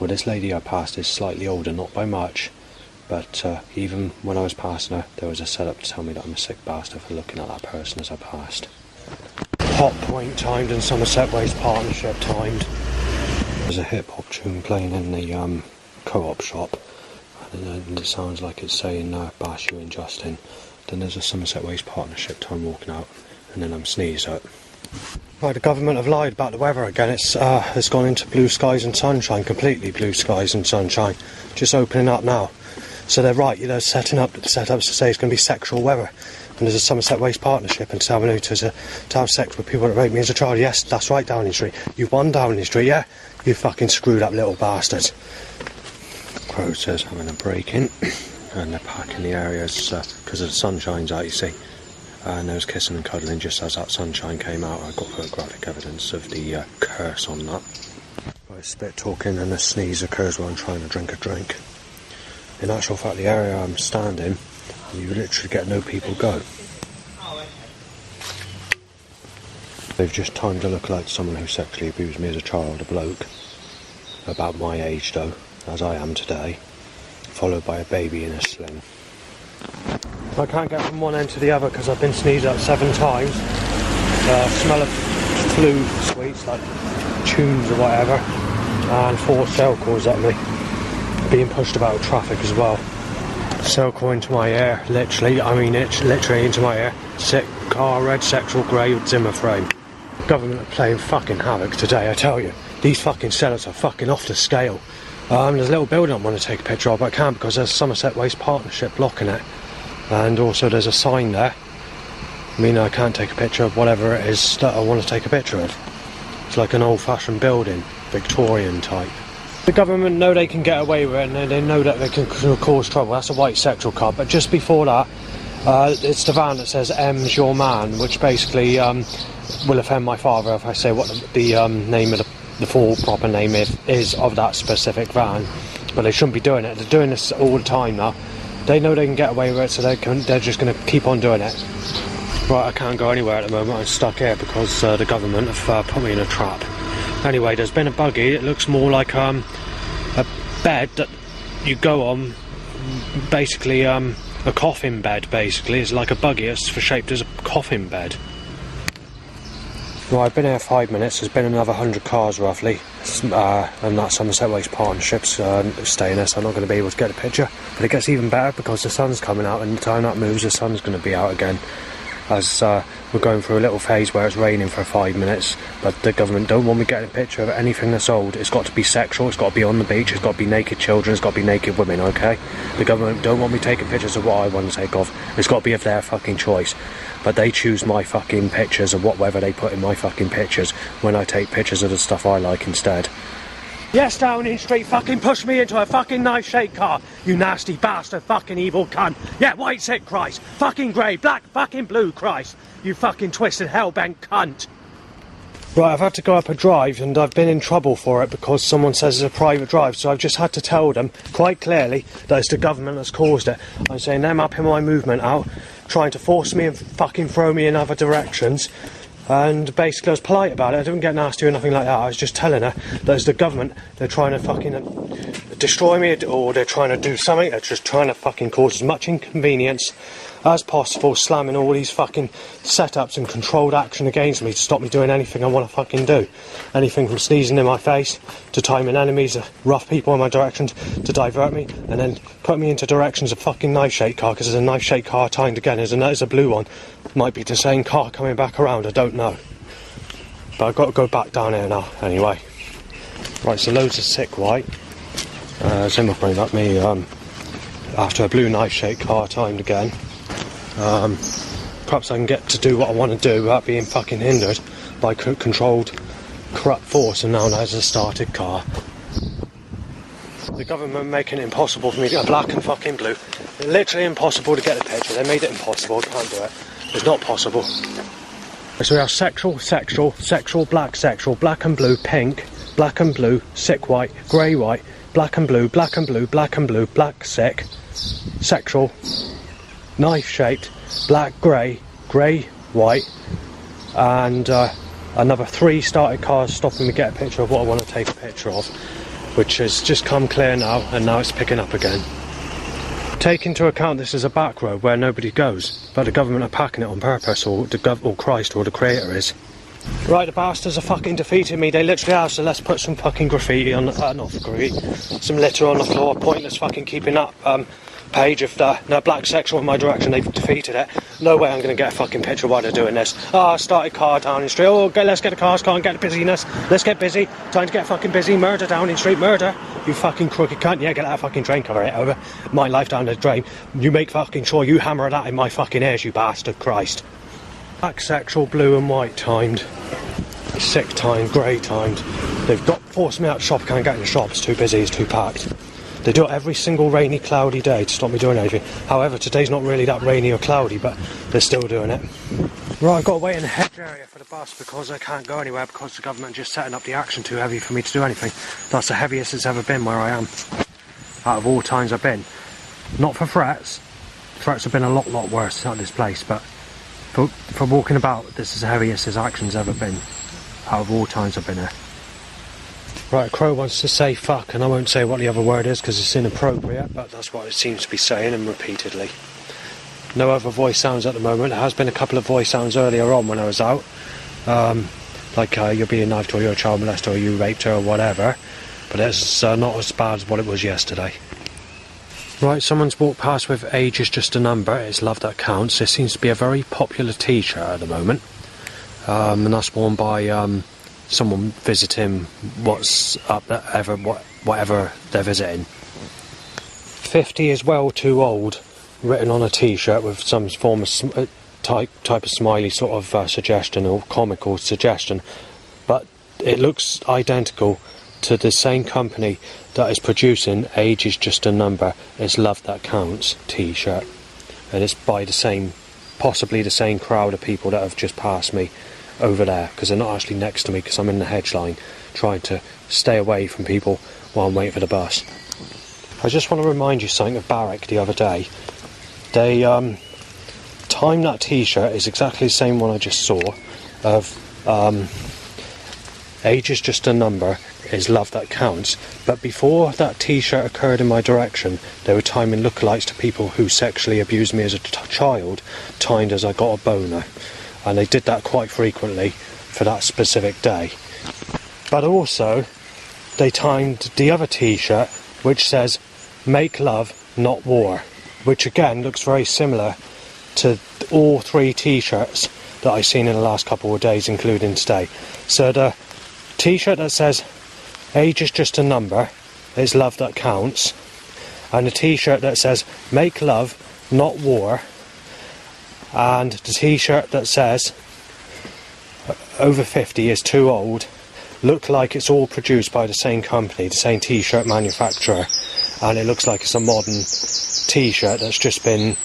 Well, this lady I passed is slightly older, not by much, but even when I was passing her, there was a setup to tell me that I'm a sick bastard for looking at that person as I passed. Hot Point timed and Somerset Ways Partnership timed. There's a hip-hop tune playing in the co-op shop, and it sounds like it's saying bash you and Justin. Then there's a Somerset Ways Partnership time walking out, and then I'm sneezed at. Right, the government have lied about the weather again. It's gone into blue skies and sunshine, completely blue skies and sunshine, just opening up now. So they're right, they're setting up setups to say it's going to be sexual weather. And there's a Somerset Ways Partnership and to have sex with people that raped me as a child. Yes, that's right, Downing Street. You won Downing Street, yeah? You fucking screwed up little bastards. Protesters having a break-in, and they're packing the areas because of the sunshine's out, you see. And there was kissing and cuddling just as that sunshine came out. I got photographic evidence of the curse on that. Right, spit talking and a sneeze occurs while I'm trying to drink a drink. In actual fact, the area I'm standing, you literally get no people go. They've just timed to look like someone who sexually abused me as a child, a bloke, about my age though, as I am today, followed by a baby in a sling. I can't get from one end to the other because I've been sneezed at 7 times. Smell of flu sweets like tunes or whatever, and 4 cell calls at me. Being pushed about traffic as well. Cell call into my ear, literally, I mean it's literally into my ear. Sick car, red sexual grey with Zimmer frame. Government are playing fucking havoc today, I tell you. These fucking sellers are fucking off the scale. There's a little building I want to take a picture of, but I can't because there's a Somerset Ways Partnership blocking it. And also there's a sign there. I mean, I can't take a picture of whatever it is that I want to take a picture of. It's like an old-fashioned building, Victorian type. The government know they can get away with it, and they know that they can cause trouble. That's a white sexual car. But just before that, it's the van that says M's your man, which basically will offend my father if I say what the name of the full proper name is of that specific van. But they shouldn't be doing it. They're doing this all the time now. They know they can get away with it, so they're just going to keep on doing it. Right, I can't go anywhere at the moment. I'm stuck here because the government have put me in a trap. Anyway, there's been a buggy. It looks more like a bed that you go on, basically a coffin bed, basically. It's like a buggy, it's shaped as a coffin bed. Right, I've been here 5 minutes. There's been another 100 cars roughly, and that Somerset Ways Partnership's staying there, so I'm not going to be able to get a picture. But it gets even better because the sun's coming out, and the time that moves, the sun's going to be out again. As we're going through a little phase where it's raining for 5 minutes, but the government don't want me getting a picture of anything that's old. It's got to be sexual, it's got to be on the beach, it's got to be naked children, it's got to be naked women, okay? The government don't want me taking pictures of what I want to take of. It's got to be of their fucking choice. But they choose my fucking pictures of whatever they put in my fucking pictures when I take pictures of the stuff I like instead. Yes, Downing Street fucking pushed me into a fucking knife shaped car, you nasty bastard fucking evil cunt. Yeah, white sick Christ, fucking grey, black fucking blue Christ, you fucking twisted hellbent cunt. Right, I've had to go up a drive and I've been in trouble for it because someone says it's a private drive, so I've just had to tell them quite clearly that it's the government that's caused it. I'm saying them up in my movement out, trying to force me and fucking throw me in other directions. And basically I was polite about it, I didn't get nasty or nothing like that. I was just telling her that it's the government, they're trying to fucking destroy me, or they're trying to do something, they're just trying to fucking cause as much inconvenience as possible, slamming all these fucking setups and controlled action against me to stop me doing anything I want to fucking do. Anything from sneezing in my face, to timing enemies, rough people in my directions, to divert me, and then put me into directions of fucking knife-shaped car, because there's a knife-shaped car timed again, there's a blue one. Might be the same car coming back around, I don't know. But I've got to go back down here now, anyway. Right, so loads of sick white. Same up bring up me after a blue knife shake car timed again. Perhaps I can get to do what I want to do without being fucking hindered by controlled corrupt force, and now there's a started car. The government making it impossible for me to get black and fucking blue. It's literally impossible to get a picture. They made it impossible. Can't do it. It's not possible. So we have sexual, black and blue, pink, black and blue, sick white, grey white, black and blue, black and blue, black and blue, black sick, sexual, knife shaped, black grey, grey white, and another 3 started cars stopping me to get a picture of what I want to take a picture of, which has just come clear now, and now it's picking up again. Take into account this is a back road where nobody goes, but the government are packing it on purpose, or Christ, or the creator is. Right, the bastards are fucking defeating me. They literally are, so let's put some fucking graffiti on the, not graffiti, some litter on the floor. Pointless fucking keeping up page of the black sexual in my direction. They've defeated it. No way I'm going to get a fucking picture while they're doing this. Started car down in street. Oh, okay, let's get the cars, can't get the busyness. Let's get busy. Time to get fucking busy. Murder down in street. Murder. You fucking crooked cunt. Yeah, get that fucking drain cover it over. My life down the drain. You make fucking sure you hammer that in my fucking ears, you bastard. Christ. Black sexual, blue and white timed. Sick timed, grey timed. They've forced me out the shop. I can't get in the shop. It's too busy. It's too packed. They do it every single rainy, cloudy day to stop me doing anything. However, today's not really that rainy or cloudy, but they're still doing it. Right, I've got to wait in the hedge area for the bus because I can't go anywhere because the government just setting up the action too heavy for me to do anything. That's the heaviest it's ever been where I am. Out of all times I've been. Not for threats. Threats have been a lot worse at this place, but for walking about, this is the heaviest his action's ever been. Out of all times I've been here. Right, Crow wants to say fuck, and I won't say what the other word is because it's inappropriate, but that's what it seems to be saying, and repeatedly. No other voice sounds at the moment. There has been a couple of voice sounds earlier on when I was out. Like you're being knifed, or you're a child molester, or you raped her, or whatever. But it's not as bad as what it was yesterday. Right, someone's walked past with age is just a number. It's love that counts. It seems to be a very popular t-shirt at the moment. And that's worn by someone visiting what's up there, whatever they're visiting. 50 is well too old, written on a t-shirt with some form of type of smiley sort of suggestion or comical suggestion, but it looks identical to the same company that is producing Age is Just a Number, It's Love That Counts t-shirt, and it's by the same, possibly the same crowd of people that have just passed me over there, because they're not actually next to me because I'm in the hedge line trying to stay away from people while I'm waiting for the bus. I just want to remind you something of Barrick the other day. They timed that t-shirt is exactly the same one I just saw of Age is Just a Number, Is Love That Counts, but before that t-shirt occurred in my direction they were timing lookalikes to people who sexually abused me as a child, timed as I got a boner. And they did that quite frequently for that specific day. But also, they timed the other t-shirt, which says, Make Love, Not War, which again looks very similar to all 3 t-shirts that I've seen in the last couple of days, including today. So the t-shirt that says, Age is Just a Number, It's Love That Counts, and the t-shirt that says, Make Love, Not War, and the t-shirt that says over 50 is too old, look like it's all produced by the same company, the same t-shirt manufacturer, and it looks like it's a modern t-shirt that's just been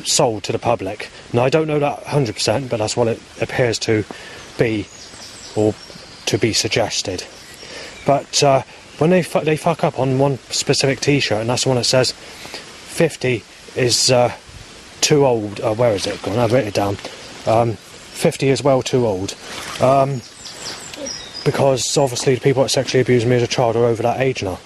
sold to the public. Now I don't know that 100%, but that's what it appears to be, or to be suggested. But when they fuck up on one specific t-shirt, and that's the one that says 50 is too old. Where is it gone? I've written it down. 50 is well too old. Because obviously the people that sexually abused me as a child are over that age now.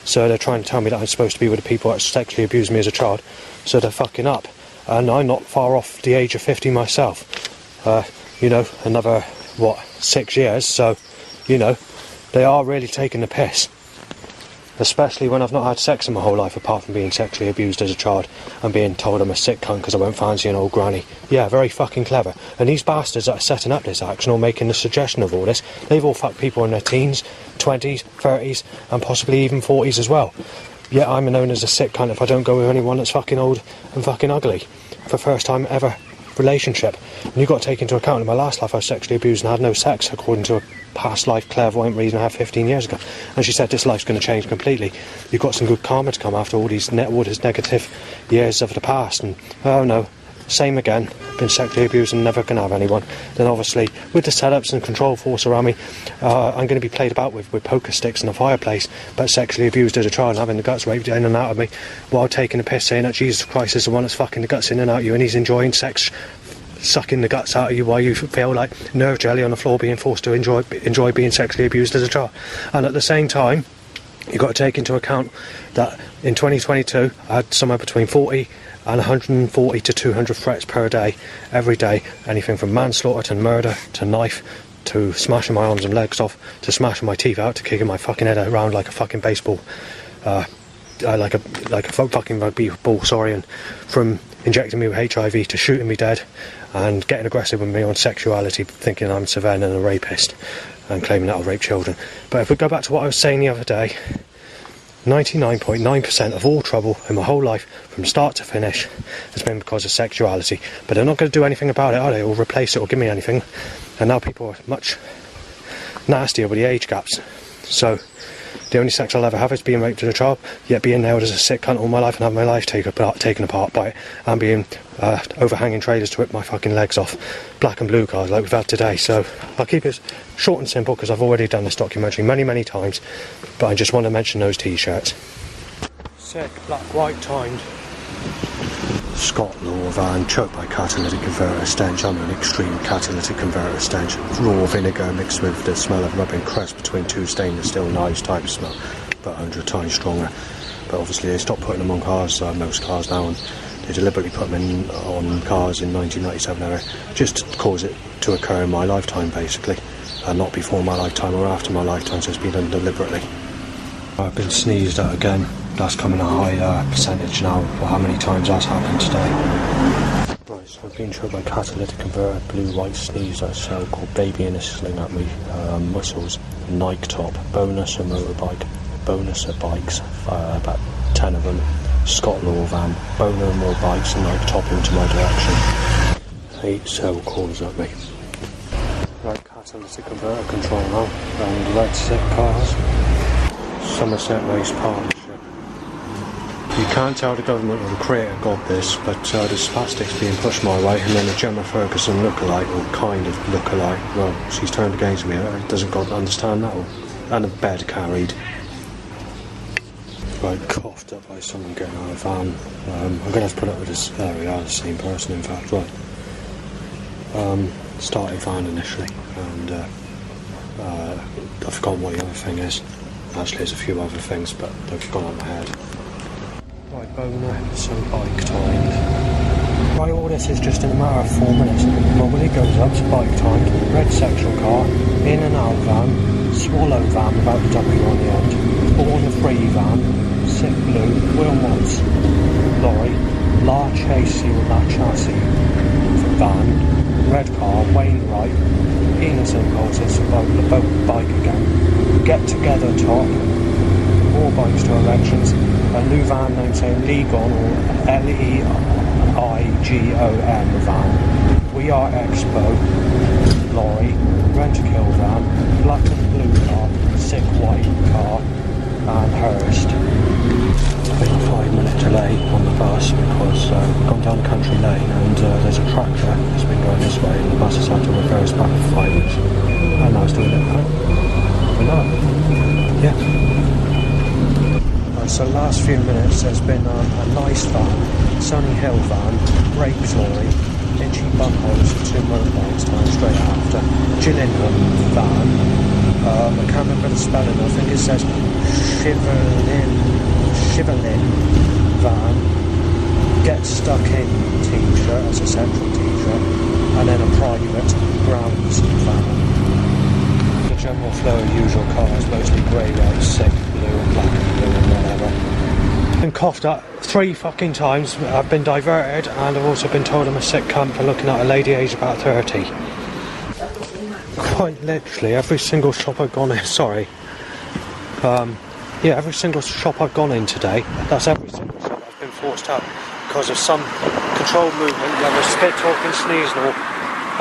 So they're trying to tell me that I'm supposed to be with the people that sexually abused me as a child. So they're fucking up. And I'm not far off the age of 50 myself. You know, another, 6 years. So, you know, they are really taking the piss. especially when I've not had sex in my whole life apart from being sexually abused as a child and being told I'm a sick cunt because I won't fancy an old granny. Yeah, very fucking clever. And these bastards that are setting up this action or making the suggestion of all this, they've all fucked people in their teens, 20s, 30s and possibly even 40s as well. Yet I'm known as a sick cunt if I don't go with anyone that's fucking old and fucking ugly for first time ever relationship. And you've got to take into account in my last life I was sexually abused and had no sex according to a past life clairvoyant reason I had 15 years ago. And she said this life's going to change completely. You've got some good karma to come after all these negative years of the past. And oh no, same again, been sexually abused and never going to have anyone. Then obviously with the setups and control force around me, I'm going to be played about with poker sticks in a fireplace, but sexually abused as a child and having the guts raped in and out of me while taking a piss saying that Jesus Christ is the one that's fucking the guts in and out of you and he's enjoying sex, sucking the guts out of you while you feel like nerve jelly on the floor being forced to enjoy being sexually abused as a child. And at the same time, you've got to take into account that in 2022 I had somewhere between 40 and 140 to 200 threats per day, every day, anything from manslaughter to murder to knife to smashing my arms and legs off to smashing my teeth out to kicking my fucking head around like a fucking baseball, like a fucking rugby ball, sorry, and from injecting me with HIV to shooting me dead and getting aggressive with me on sexuality, thinking I'm Savannah and a rapist and claiming that I'll rape children. But if we go back to what I was saying the other day, 99.9% of all trouble in my whole life from start to finish has been because of sexuality. But they're not going to do anything about it, are they, or replace it or give me anything. And now people are much nastier with the age gaps. So the only sex I'll ever have is being raped as a child, yet being nailed as a sick cunt all my life and having my life taken apart by it, and being overhanging trailers to rip my fucking legs off, black and blue cars like we've had today. So I'll keep it short and simple because I've already done this documentary many times, but I just want to mention those t-shirts. Sick, black, white timed Scott Law van, choked by catalytic converter stench. I'm an extreme catalytic converter stench. Raw vinegar mixed with the smell of rubbing crest between two stainless steel knives type of smell, but 100 times stronger. But obviously they stopped putting them on cars, most cars now, and they deliberately put them on cars in 1997 era, just to cause it to occur in my lifetime basically, and not before my lifetime or after my lifetime, so it's been done deliberately. I've been sneezed at again. That's coming a high percentage now for how many times that's happened today. Right, so I've been choked by catalytic converter, blue-white sneeze, a cell called Baby in a sling at me, muscles, Nike top, bonus a motorbike, bonus a bikes, about 10 of them, Scott Law van, boner more bikes and Nike top into my direction. 8 cell calls at me. Right, catalytic converter control now, and red sick cars. Somerset Race Partnership. You can't tell the government or the creator got this, but there's spastics being pushed my way, and then a Gemma Ferguson lookalike, or kind of lookalike. Well, she's turned against me. Doesn't God understand that? And a bed carried. Right, coughed up by someone getting out of a van. I'm going to have to put up with this. There we are, the same person, in fact. Right. Started van initially, and I've forgotten what the other thing is. Actually, there's a few other things, but they've gone on my head. Right, boner, so bike timed. Right, all this is just in a matter of 4 minutes. Well, when it goes up, it's bike timed. Red sexual car, in and out van, swallow van without the W on the end, born free van, sick blue, wheel mods, lorry, large chassis with that chassis van, red car, Wainwright, penis impulses, the boat bike again, get together top, more bikes to erections, a new van named say Legon or Leigon van, We Are Expo, lorry, rent-a-kill van, black and blue car, sick white car, and Hurst. It's been a 5-minute delay on the bus because we've gone down the country lane and there's a tractor that's been going this way and the bus has had to reverse back for 5 minutes. And now it's doing it now. Yeah. So the last few minutes there's been a nice van, Sunny Hill van, brakes lorry, itchy bumholes for 2 motorbikes timed straight after, Gillingham van, I can't remember the spelling, I think it says Shiverlin van, Get Stuck In t-shirt as a central t-shirt, and then a private grounds van. The general flow of usual cars, mostly grey, white, sick, blue and black and blue. coughed up 3 fucking times. I've been diverted, and I've also been told I'm a sick cunt for looking at a lady aged about 30. Quite literally, every single shop I've gone in, sorry. Yeah, every single shop I've gone in today, that's every single shop I've been forced out because of some controlled movement, whether spit talking, sneezing or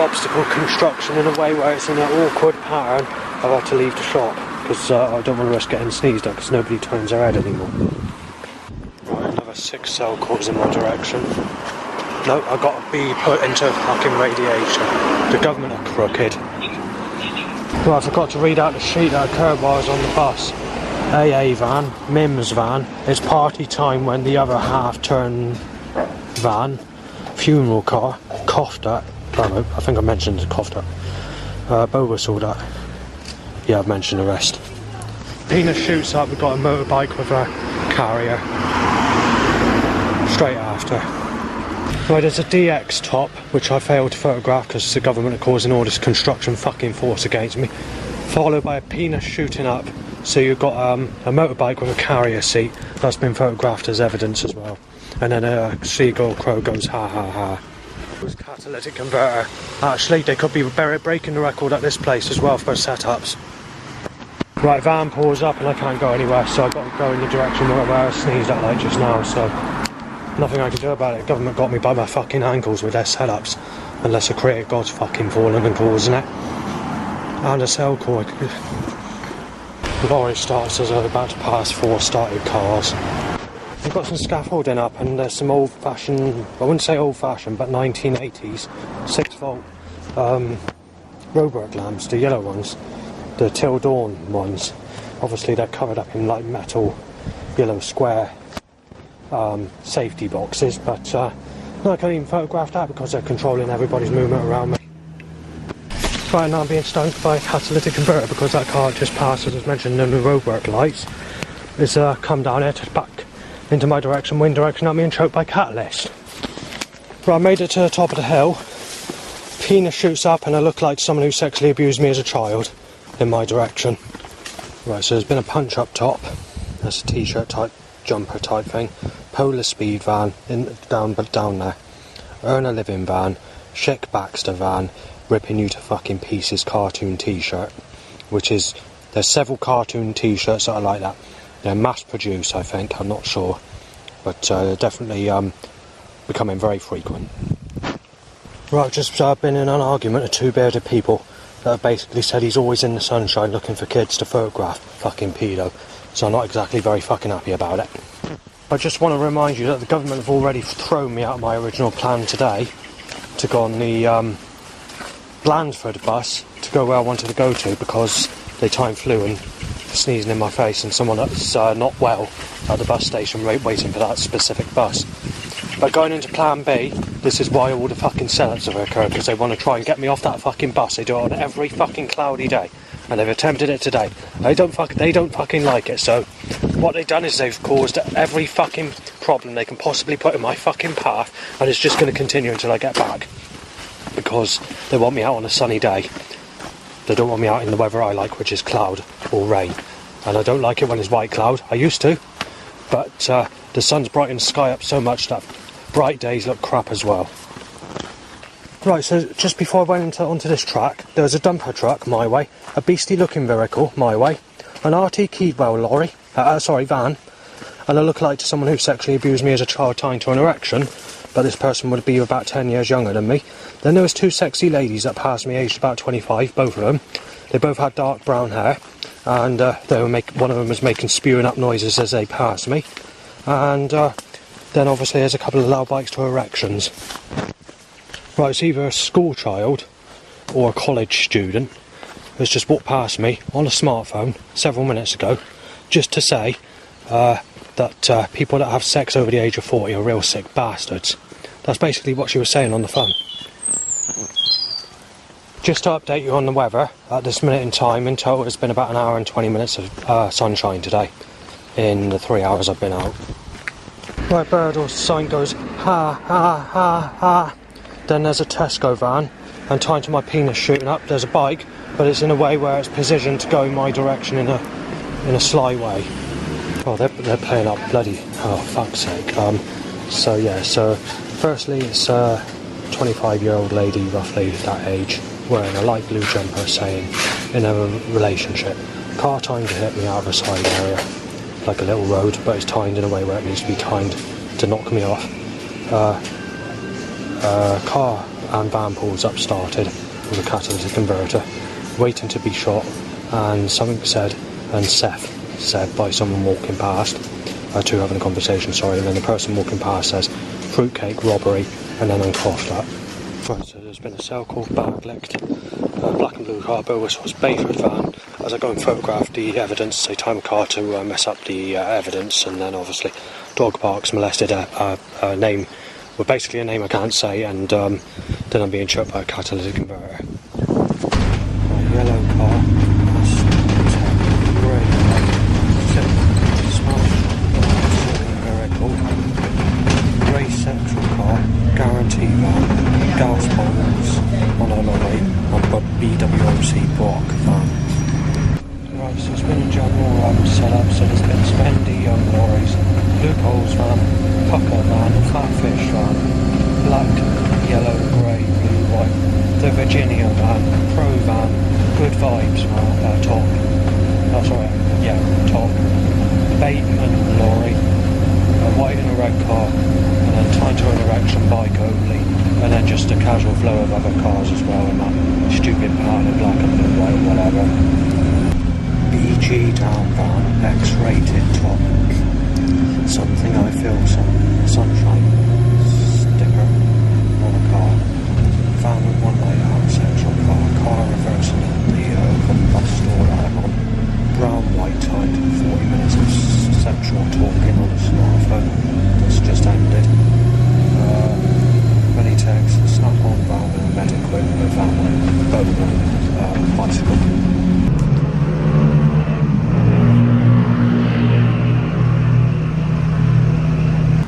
obstacle construction in a way where it's in an awkward pattern. I've had to leave the shop because I don't want to risk getting sneezed at because nobody turns their head anymore. Right, another 6 cell calls in my direction. No, I've got to be put into fucking radiation. The government are crooked. Well, I forgot to read out the sheet that occurred while I was on the bus. AA van, Mims van, it's party time when the other half turn van, funeral car, coughed at, I think I mentioned coughed at, bogus all that. Yeah, I've mentioned the rest. Penis shoots up, we've got a motorbike with a carrier. Straight after. Right, there's a DX top, which I failed to photograph because the government are causing all this construction fucking force against me. Followed by a penis shooting up. So you've got a motorbike with a carrier seat. That's been photographed as evidence as well. And then a seagull crow goes ha ha ha. It was catalytic converter. Actually, they could be breaking the record at this place as well for setups. Right, van pulls up and I can't go anywhere, so I've got to go in the direction where I sneezed at like just now, so nothing I can do about it. Government got me by my fucking ankles with their setups. Unless the creator God's fucking fallen and causing it. And a cell cord. Lorry starts as I'm about to pass 4 started cars. I've got some scaffolding up and there's some old fashioned, I wouldn't say old fashioned, but 1980s 6-volt roadwork lamps, the yellow ones, the till dawn ones. Obviously they're covered up in like metal yellow square safety boxes, but no, I can't even photograph that because they're controlling everybody's movement around me. Right now I'm being stung by a catalytic converter because that car just passed, as mentioned, in the roadwork lights. It's come down here to back into my direction, wind direction at me and choked by catalyst. Right, I made it to the top of the hill. Penis shoots up and I look like someone who sexually abused me as a child in my direction. Right, so there's been a punch up top. That's a t-shirt type, jumper type thing. Polar Speed van, down there. Earn a Living van. Chick Baxter van. Ripping You to Fucking Pieces cartoon t-shirt, which is, there's several cartoon t-shirts that are like that. They're mass produced, I think, I'm not sure, but they're definitely becoming very frequent. Right, I've just been in an argument with 2 bearded people that have basically said he's always in the sunshine looking for kids to photograph, fucking pedo, so I'm not exactly very fucking happy about it. I just want to remind you that the government have already thrown me out of my original plan today to go on the Blandford bus to go where I wanted to go to because they time flew and sneezing in my face and someone that's not well at the bus station waiting for that specific bus. But going into plan B, this is why all the fucking setups have occurred, because they want to try and get me off that fucking bus. They do it on every fucking cloudy day, and they've attempted it today. They don't fucking like it, so what they've done is they've caused every fucking problem they can possibly put in my fucking path, and it's just going to continue until I get back. Because they want me out on a sunny day. They don't want me out in the weather I like, which is cloud or rain. And I don't like it when it's white cloud. I used to. But the sun's brightened the sky up so much that bright days look crap as well. Right, so just before I went onto this track, there was a dumper truck my way, a beastly looking vehicle my way, an RT Keedwell lorry, van, and I look like to someone who sexually abused me as a child tying to an erection, but this person would be about 10 years younger than me. Then there was 2 sexy ladies that passed me, aged about 25, both of them. They both had dark brown hair, and one of them was making spewing up noises as they passed me. And then obviously there's a couple of loud bikes to erections. Right, it's either a school child or a college student who's just walked past me on a smartphone several minutes ago, just to say that people that have sex over the age of 40 are real sick bastards. That's basically what she was saying on the phone. Just to update you on the weather, at this minute in time, in total it's been about an hour and 20 minutes of sunshine today, in the 3 hours I've been out. Right, Birdle's sign goes, ha, ha, ha, ha. Then there's a Tesco van, and tied to my penis shooting up, there's a bike, but it's in a way where it's positioned to go in my direction in a sly way. Well, they're playing up bloody, oh fuck's sake. So firstly it's a 25-year-old lady, roughly that age, wearing a light blue jumper, saying in a relationship. Car timed to hit me out of a side area, like a little road, but it's timed in a way where it needs to be timed to knock me off. Car and van pulls up, started with a catalytic converter, waiting to be shot, and something said, and Seth said by someone walking past, two having a conversation, sorry, and then the person walking past says, fruitcake, robbery, and then uncrossed that. Right, so there's been a cell called Barglicked, black and blue car, Bill Whistle's Bayford van. As I go and photograph the evidence, they time a car to mess up the evidence, and then obviously dog barks, molested, a name, well basically a name I can't say, and then I'm being shot by a catalytic converter. Yellow car, grey grey central car, guarantee van, gas bottles on a lorry, on BWOC block van. Right, so it's been a general setup, so there's been spendy lorries, loopholes van, pucker van, flatfish van, black, yellow, grey, blue, white, the Virginia van, pro van, good vibes van, top, that's right, yeah, top, Bateman lorry, a white and a red car, and then time to an erection bike only, and then just a casual flow of other cars as well, and that stupid pattern of black and blue, white, whatever. BG down van, X-rated top, something I feel some sunshine sticker on a car, van with one light out, central car reversing in the open bus store that I'm on, brown white tied, 40 minutes of central talking on a smartphone that's just ended. Many texts, snap-on van and medic with family, boat and bicycle.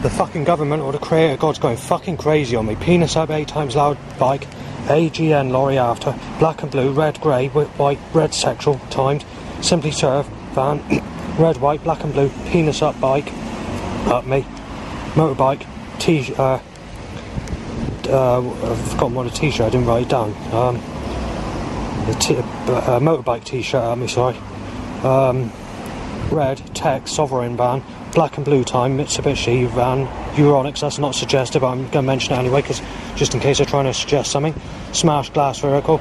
The fucking government or the creator God's going fucking crazy on me. Penis up 8 times loud bike, AGN lorry after, black and blue, red, grey, white, red sexual, timed, simply serve, van, red, white, black and blue, penis up bike, up me, motorbike, I've forgotten what a t-shirt, I didn't write it down. Motorbike t-shirt at me, sorry. Red, tech, sovereign van, black and blue time, Mitsubishi van, Euronics, that's not suggested, but I'm going to mention it anyway, because just in case they're trying to suggest something. Smashed glass vehicle,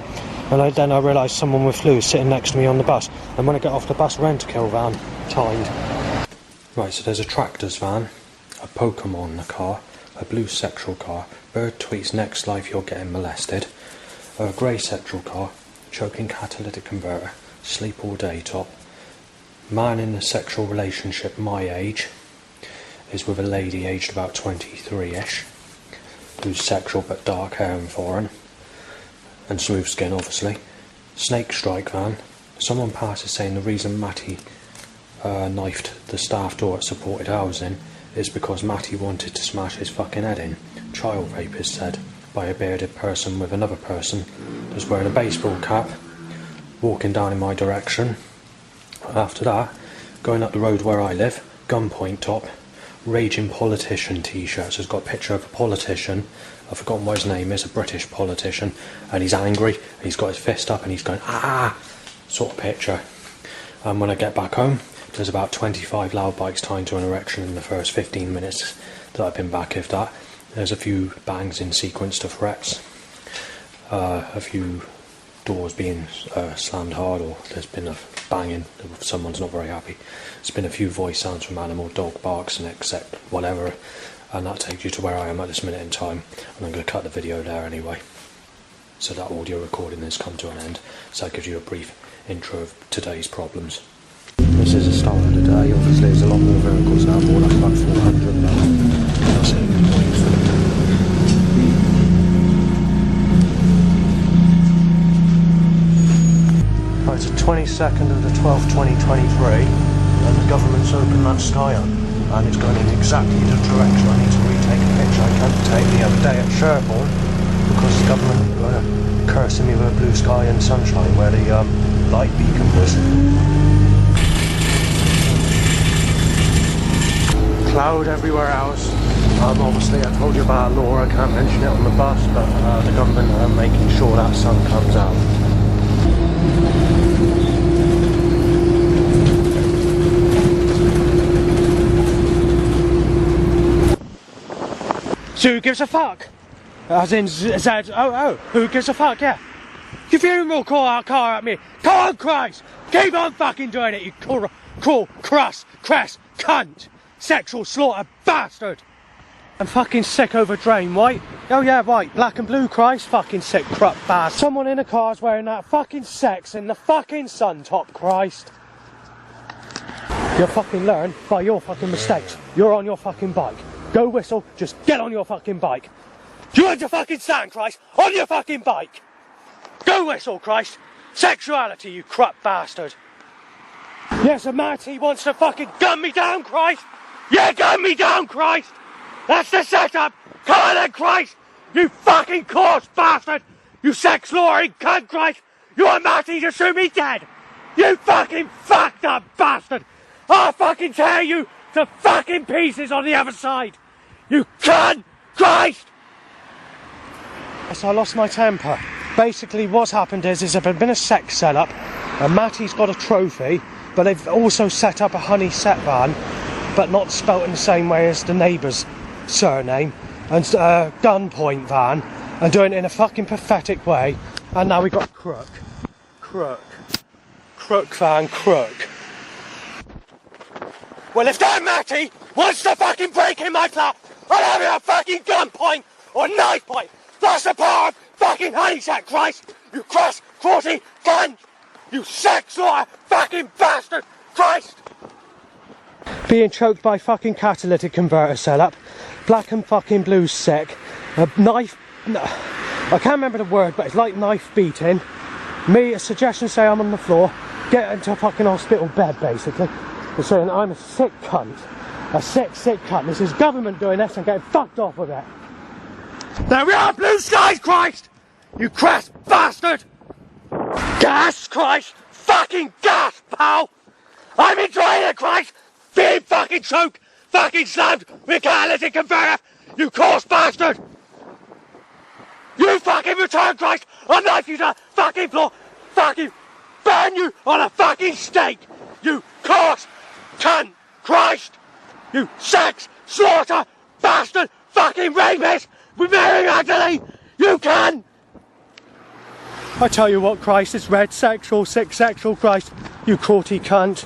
and then I realised someone with flu is sitting next to me on the bus, and when I get off the bus, Rent-A-Kill van, timed. Right, so there's a Tractors van, a Pokemon car, a blue sexual car, bird tweets next life you're getting molested, a grey sexual car, choking catalytic converter, sleep all day top, man in a sexual relationship my age is with a lady aged about 23ish, who's sexual but dark hair and foreign, and smooth skin obviously. Snake strike van, someone passes saying the reason Matty knifed the staff door at supported housing is because Matty wanted to smash his fucking head in. Child rape is said by a bearded person with another person who's wearing a baseball cap, walking down in my direction. After that, going up the road where I live, gunpoint top, raging politician t-shirts. It's got a picture of a politician, I've forgotten what his name is, a British politician, and he's angry, and he's got his fist up and he's going, ah, sort of picture. And when I get back home, there's about 25 loud bikes tied to an erection in the first 15 minutes that I've been back, if that. There's a few bangs in sequence to threats, a few doors being slammed hard, or there's been a banging, someone's not very happy. There's been a few voice sounds from animal, dog barks and except whatever, and that takes you to where I am at this minute in time, and I'm going to cut the video there anyway. So that audio recording has come to an end, so that gives you a brief intro of today's problems. This is the start of the day. Obviously there's a lot more vehicles now, more like about 400 now. That's it. Right, it's the 22nd of the 12th, 2023, and the government's opened that sky up, and it's going in exactly the direction I need to retake a picture I can't take the other day at Sherborne, because the government were cursing me with a blue sky and sunshine where the light beacon was. cloud everywhere else. Obviously I told you about law, I can't mention it on the bus, but the government are making sure that sun comes out. So who gives a fuck? As in Z-O-O, who gives a fuck, yeah. Your funeral car at me. Come on, Christ! Keep on fucking doing it, you cruel, cress, cunt! Sexual slaughter bastard! I'm fucking sick over drain, white. Oh yeah, right, black and blue, Christ, fucking sick crap bastard. Someone in a car's wearing that fucking sex in the fucking sun top, Christ. You'll fucking learn by your fucking mistakes. You're on your fucking bike. Go whistle, just get on your fucking bike. Do you want to fucking stand, Christ? On your fucking bike! Go whistle, Christ! Sexuality, you crap bastard! Yes, and Matty wants to fucking gun me down, Christ! Yeah, gun me down, Christ! That's the setup! Come on then, Christ! You fucking coarse bastard! You sex-luring cunt, Christ! You want Matty to shoot me dead! You fucking fucked up bastard! I'll fucking tear you to fucking pieces on the other side! You cunt! Christ! So I lost my temper. Basically what's happened is there's been a sex setup and Matty's got a trophy, but they've also set up a honey set van, but not spelt in the same way as the neighbour's surname, and a gunpoint van, and doing it in a fucking pathetic way. And now we got Crook van. Well, if that Matty wants to fucking break in my flat, I'll have it a fucking gunpoint or knife point. That's the power of fucking Honeysack, Christ! You cross-crotty cunt! You sex-slaughter fucking bastard, Christ! Being choked by fucking catalytic converter setup, black and fucking blue sick, a knife, no, I can't remember the word, but it's like knife beating. Me, a suggestion say I'm on the floor, get into a fucking hospital bed basically, and saying I'm a sick cunt. A sick cunt. This is government doing this and getting fucked off with it. There we are, blue skies, Christ! You crass bastard! Gas, Christ! Fucking gas, pal! I'm enjoying it, Christ! Being fucking choked, fucking slammed with catalytic converter, you coarse bastard! You fucking return, Christ! I'll knife you to the fucking floor, fucking burn you on a fucking stake! You coarse cunt, Christ! You sex slaughter bastard fucking rapist! With Mary Magdalene, you can! I tell you what, Christ, it's red sexual, sick sexual, Christ, you courty cunt.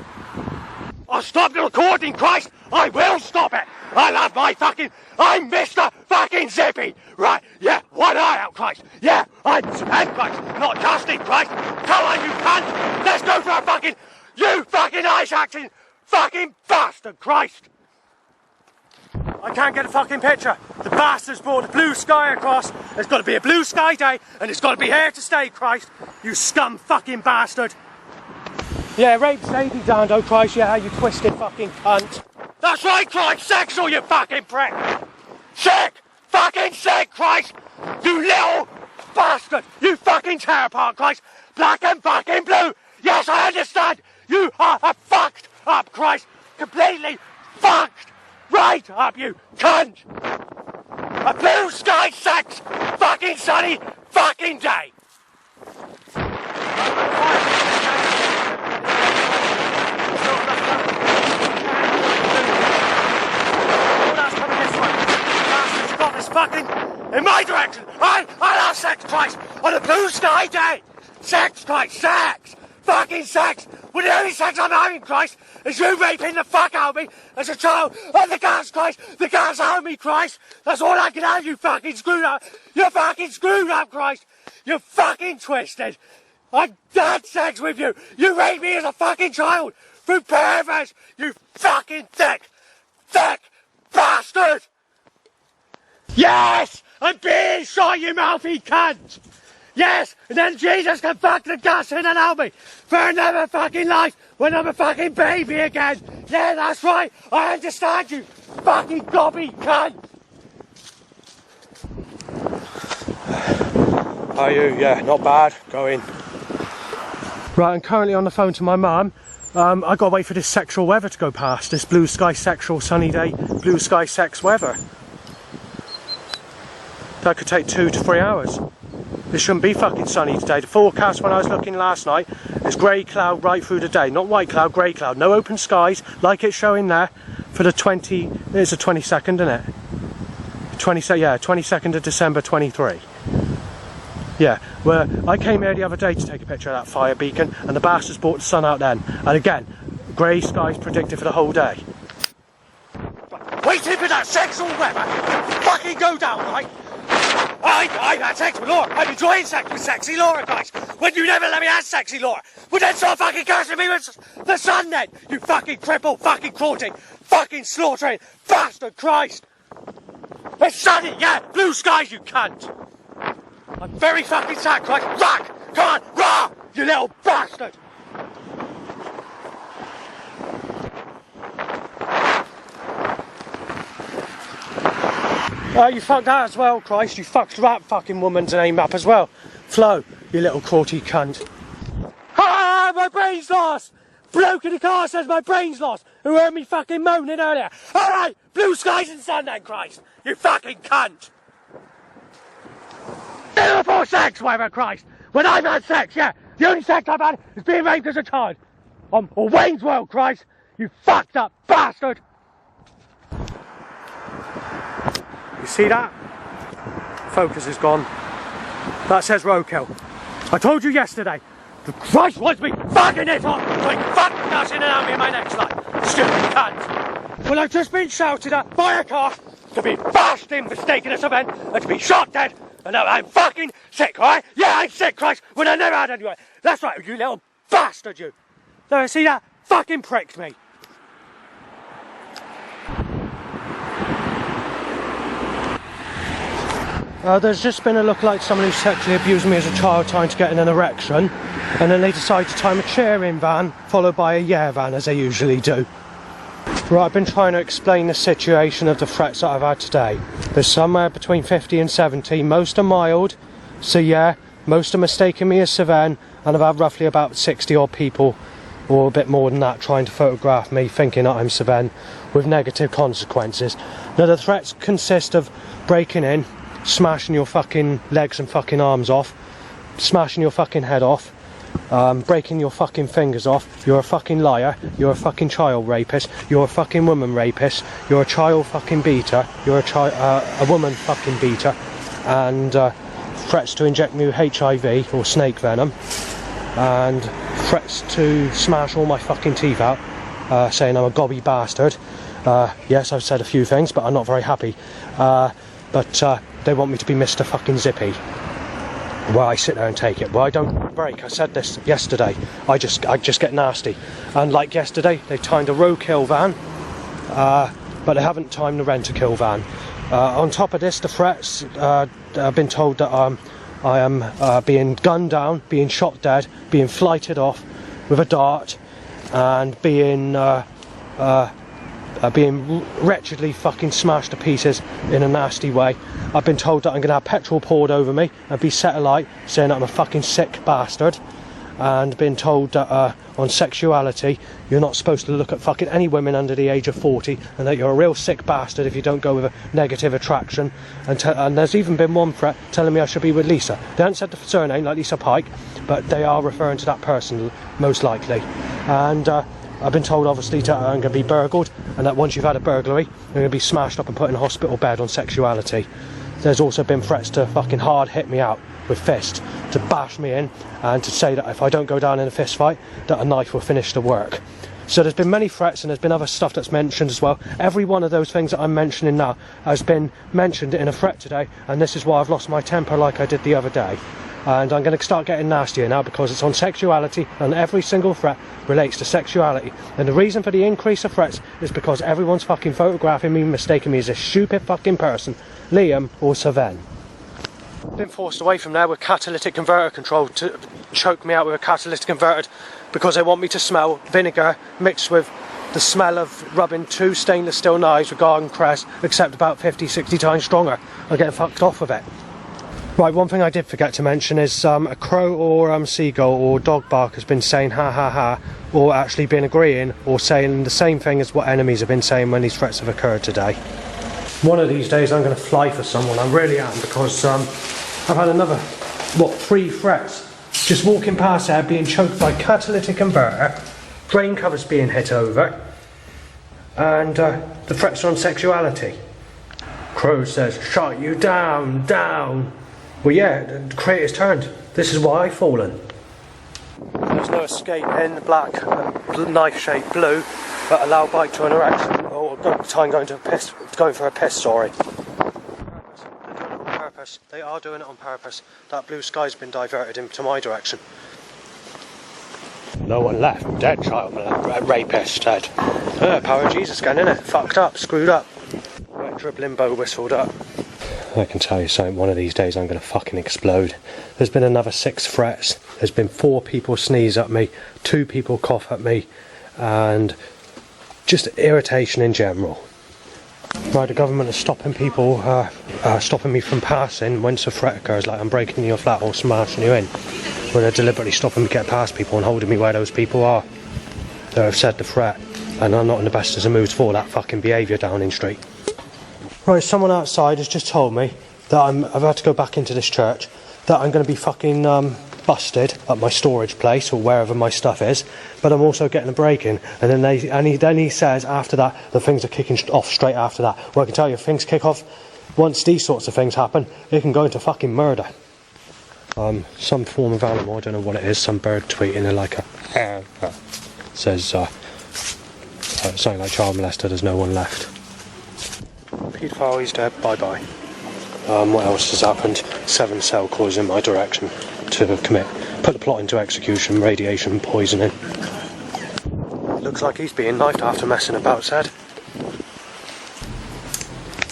I'll stop the recording, Christ! I will stop it! I love my fucking... I'm Mr. fucking Zippy! Right, yeah, one eye out, Christ! Yeah, I'm Japan, Christ, not Justin, Christ! Come on, you cunt! Let's go for a fucking... You fucking ice-acting fucking bastard, Christ! I can't get a fucking picture. The bastard's brought the blue sky across. There's got to be a blue sky day, and it's got to be here to stay, Christ. You scum fucking bastard. Yeah, rape Sadie Dando, Christ, yeah, you twisted fucking cunt. That's right, Christ, sexual, you fucking prick. Sick, fucking sick, Christ. You little bastard. You fucking tear apart, Christ. Black and fucking blue. Yes, I understand. You are a fucked up, Christ. Completely fucked. Right up, you cunt! A blue sky sex fucking sunny fucking day! Fucking in my direction! I love sex, Christ! On a blue sky day! Sex, Christ, sex! Fucking sex! Well, the only sex I'm having, Christ, is you raping the fuck out of me as a child. And the gas, Christ! The gas out of me, Christ! That's all I can have, you fucking screwed up! You're fucking screwed up, Christ! You're fucking twisted! I've had sex with you! You raped me as a fucking child! Through perverts! You fucking thick bastard! Yes! I'm being shot, you mouthy cunt! Yes! And then Jesus can fuck the gas in and help me for another fucking life when I'm a fucking baby again! Yeah, that's right! I understand you! Fucking gobby cunt! Are you? Yeah, not bad. Go in. Right, I'm currently on the phone to my mum. I gotta wait for this sexual weather to go past. This blue sky sexual sunny day, blue sky sex weather. That could take 2 to 3 hours. This shouldn't be fucking sunny today. The forecast when I was looking last night is grey cloud right through the day. Not white cloud, grey cloud. No open skies like it's showing there for the it's the 22nd, isn't it? 22nd of December 23. Yeah, well, I came here the other day to take a picture of that fire beacon and the bastards brought the sun out then. And again, grey skies predicted for the whole day. Waiting for that sexual weather to fucking go down, right? I've had sex with Laura. I'm enjoying sex with sexy Laura, guys. When you never let me have sexy Laura. Well, then stop fucking cursing me with the sun then. You fucking cripple, fucking cruelty, fucking slaughtering bastard, Christ. It's sunny, yeah, blue skies, you cunt. I'm very fucking sad, Christ. Rack, come on, rah, you little bastard. Oh, you fucked that as well, Christ. You fucked that fucking woman's name up as well. Flo, you little cruelty cunt. Ah, my brain's lost! Bloke in the car says my brain's lost. Who heard me fucking moaning earlier? Alright, blue skies and sun then, Christ. You fucking cunt. Liverpool sex, whatever, Christ. When I've had sex, yeah. The only sex I've had is being raped as a child. Or Wayne's World, Christ. You fucked up bastard. You see that? Focus is gone. That says roadkill. I told you yesterday. The Christ wants me fucking it on. Like fucking gushing it out me in my next life. Stupid cunt. Well, I've just been shouted at by a car to be bashed in mistaken this event and to be shot dead. And now I'm fucking sick, alright? Yeah, I'm sick, Christ, when I never had anyone. That's right, you little bastard, you. There, see that? Fucking pricked me. There's just been a look like someone who sexually abused me as a child trying to get in an erection, and then they decide to time a cheer-in van followed by a yeah van as they usually do. Right, I've been trying to explain the situation of the threats that I've had today. There's somewhere between 50 and 70, most are mild, so yeah, most are mistaking me as Sven, and I've had roughly about 60 odd people, or a bit more than that, trying to photograph me thinking that I'm Sven, with negative consequences. Now the threats consist of breaking in, smashing your fucking legs and fucking arms off, smashing your fucking head off, breaking your fucking fingers off. You're a fucking liar, you're a fucking child rapist, you're a fucking woman rapist, you're a child fucking beater, you're a woman fucking beater, and threats to inject me with HIV or snake venom, and threats to smash all my fucking teeth out, saying I'm a gobby bastard. Yes, I've said a few things, but I'm not very happy. But they want me to be Mr. fucking Zippy. Well, I sit there and take it. Well, I don't break. I said this yesterday. I just get nasty. And like yesterday, they timed a roadkill van, but they haven't timed the rent-a-kill van. On top of this, the threats, I've been told that I am being gunned down, being shot dead, being flighted off with a dart, and being wretchedly fucking smashed to pieces in a nasty way. I've been told that I'm going to have petrol poured over me and be set alight, saying that I'm a fucking sick bastard, and been told that on sexuality you're not supposed to look at fucking any women under the age of 40, and that you're a real sick bastard if you don't go with a negative attraction, and there's even been one threat telling me I should be with Lisa. They haven't said the surname, like Lisa Pike, but they are referring to that person most likely. And I've been told obviously that I'm going to be burgled, and that once you've had a burglary you're going to be smashed up and put in a hospital bed on sexuality. There's also been threats to fucking hard hit me out with fists, to bash me in, and to say that if I don't go down in a fist fight that a knife will finish the work. So there's been many threats, and there's been other stuff that's mentioned as well. Every one of those things that I'm mentioning now has been mentioned in a threat today, and this is why I've lost my temper like I did the other day. And I'm going to start getting nastier now because it's on sexuality, and every single threat relates to sexuality. And the reason for the increase of threats is because everyone's fucking photographing me, mistaking me as a stupid fucking person, Liam or Sven. I've been forced away from there with catalytic converter control to choke me out with a catalytic converter because they want me to smell vinegar mixed with the smell of rubbing 2 stainless steel knives with garden cress, except about 50-60 times stronger. I'm getting fucked off with it. Right, one thing I did forget to mention is a crow or seagull or dog bark has been saying ha ha ha, or actually been agreeing or saying the same thing as what enemies have been saying when these threats have occurred today. One of these days I'm going to fly for someone, I really am, because I've had another, 3 threats. Just walking past there, being choked by catalytic converter, drain covers being hit over, and the threats are on sexuality. Crow says, shut you down, down. Well, yeah, the creator's turned. This is why I've fallen. There's no escape in the black knife-shaped blue, but allow bike to an erection, or time going for a piss, sorry. They're doing it on purpose. They are doing it on purpose. That blue sky's been diverted into my direction. No one left. Dead child rapist, dead. Power of Jesus again, innit? Fucked up, screwed up. Wet dribbling bow whistled up. I can tell you something, one of these days I'm going to fucking explode. There's been another 6 threats. There's been 4 people sneeze at me, 2 people cough at me, and just irritation in general. Right, the government is stopping people, stopping me from passing once a threat occurs, like I'm breaking into your flat or smashing you in. Where they're deliberately stopping me to get past people and holding me where those people are. They have said the threat, and I'm not in the best of moods for that fucking behaviour Downing Street. Right, someone outside has just told me that I've had to go back into this church, that I'm going to be fucking busted at my storage place or wherever my stuff is, but I'm also getting a break-in. And then he says after that the things are kicking off straight after that. Well, I can tell you, if things kick off, once these sorts of things happen, it can go into fucking murder. Some form of animal, I don't know what it is, some bird tweeting in like a says something like child molester, there's no one left. Paedophile, he's dead, bye bye. What else has happened? 7 cell calls in my direction to put the plot into execution, radiation poisoning. Looks like he's being knifed after messing about, said.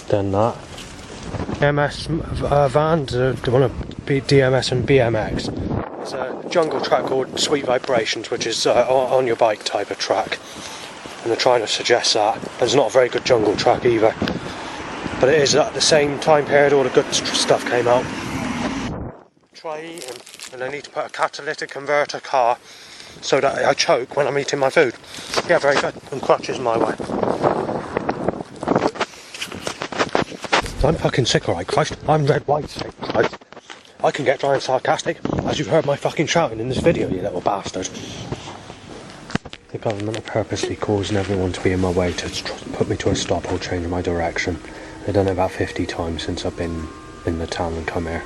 Then that. DMS van, the one of DMS and BMX. It's a jungle track called Sweet Vibrations, which is on your bike type of track. And they're trying to suggest that. It's not a very good jungle track either. But it is at the same time period all the good stuff came out. Try eating, and I need to put a catalytic converter car so that I choke when I'm eating my food. Yeah, very good. And crutches my way. I'm fucking sick, alright, Christ. I'm red, white, sick, Christ. I can get dry and sarcastic, as you've heard my fucking shouting in this video, you little bastard. The government are purposely causing everyone to be in my way to put me to a stop or change my direction. They've done it about 50 times since I've been in the town and come here.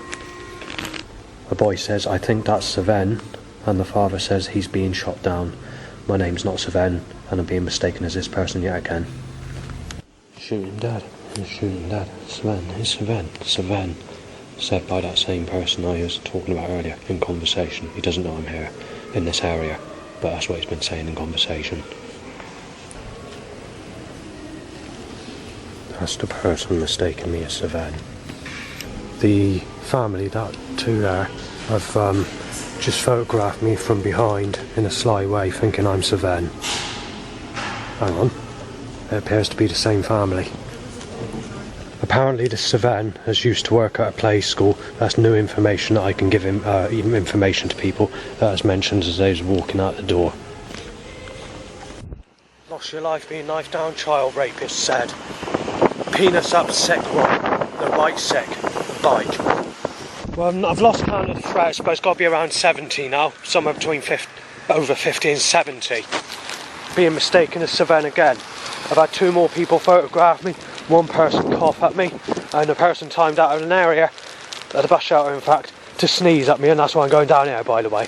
The boy says, I think that's Sven, and the father says he's being shot down. My name's not Sven, and I'm being mistaken as this person yet again. Shooting dead, shooting dead. Sven, it's Sven, Sven. Said by that same person I was talking about earlier in conversation. He doesn't know I'm here, in this area, but that's what he's been saying in conversation. That's the person mistaking me as Sven. The family, that two there, have just photographed me from behind in a sly way, thinking I'm Sven. Hang on, it appears to be the same family. Apparently this Sven has used to work at a play school. That's new information that I can give him, information to people that was mentioned as they was walking out the door. Lost your life being knifed down, child rapist said. Penis up, sick one. The right sick. The bike. Well, I've lost count of the threats, but it's got to be around 70 now. Somewhere between over 50 and 70. Being mistaken as Sven again. I've had 2 more people photograph me. 1 person cough at me. And a person timed out of an area, at the bus shelter in fact, to sneeze at me. And that's why I'm going down here, by the way.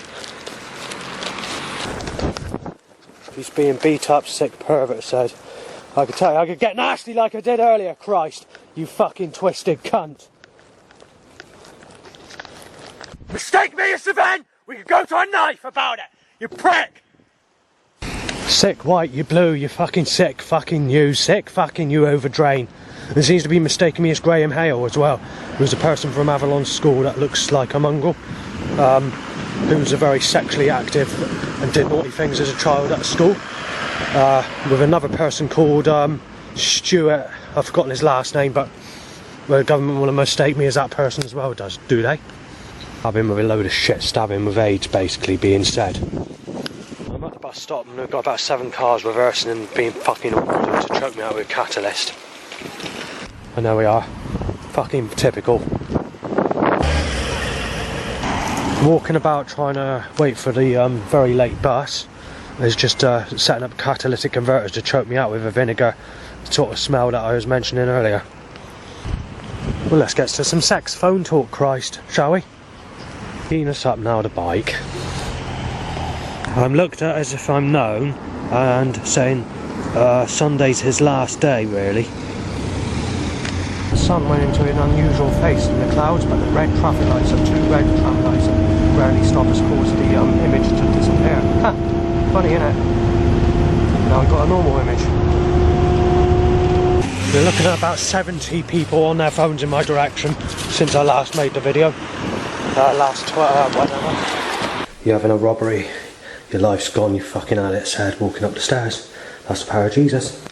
He's being beat up, sick pervert said. I could tell you, I could get nasty like I did earlier, Christ. You fucking twisted cunt. Mistake me as Sven! We could go to a knife about it! You prick! Sick white, you blue, you fucking sick fucking you, sick fucking you over drain. There seems to be mistaking me as Graham Hale as well, who's a person from Avalon School that looks like a mongrel, who's a very sexually active and did naughty things as a child at school. With another person called Stuart, I've forgotten his last name, but Well, the government will mistake me as that person as well, do they? I've been with a load of shit stabbing with AIDS basically being said. I'm at the bus stop and I've got about 7 cars reversing and being fucking awkward to choke me out with a catalyst. And there we are. Fucking typical. Walking about trying to wait for the very late bus. Is just setting up catalytic converters to choke me out with a vinegar sort of smell that I was mentioning earlier. Well, let's get to some sex phone talk, Christ, shall we? Beating us up now, the bike. I'm looked at as if I'm known and saying Sunday's his last day, really. The sun went into an unusual phase in the clouds, but the red traffic lights are 2 red traffic lights that rarely stop us, cause the image to disappear. Ha! Funny, innit? Now we've got a normal image. We're looking at about 70 people on their phones in my direction since I last made the video. Whatever. You're having a robbery, your life's gone, you fucking had it said walking up the stairs. That's the power of Jesus.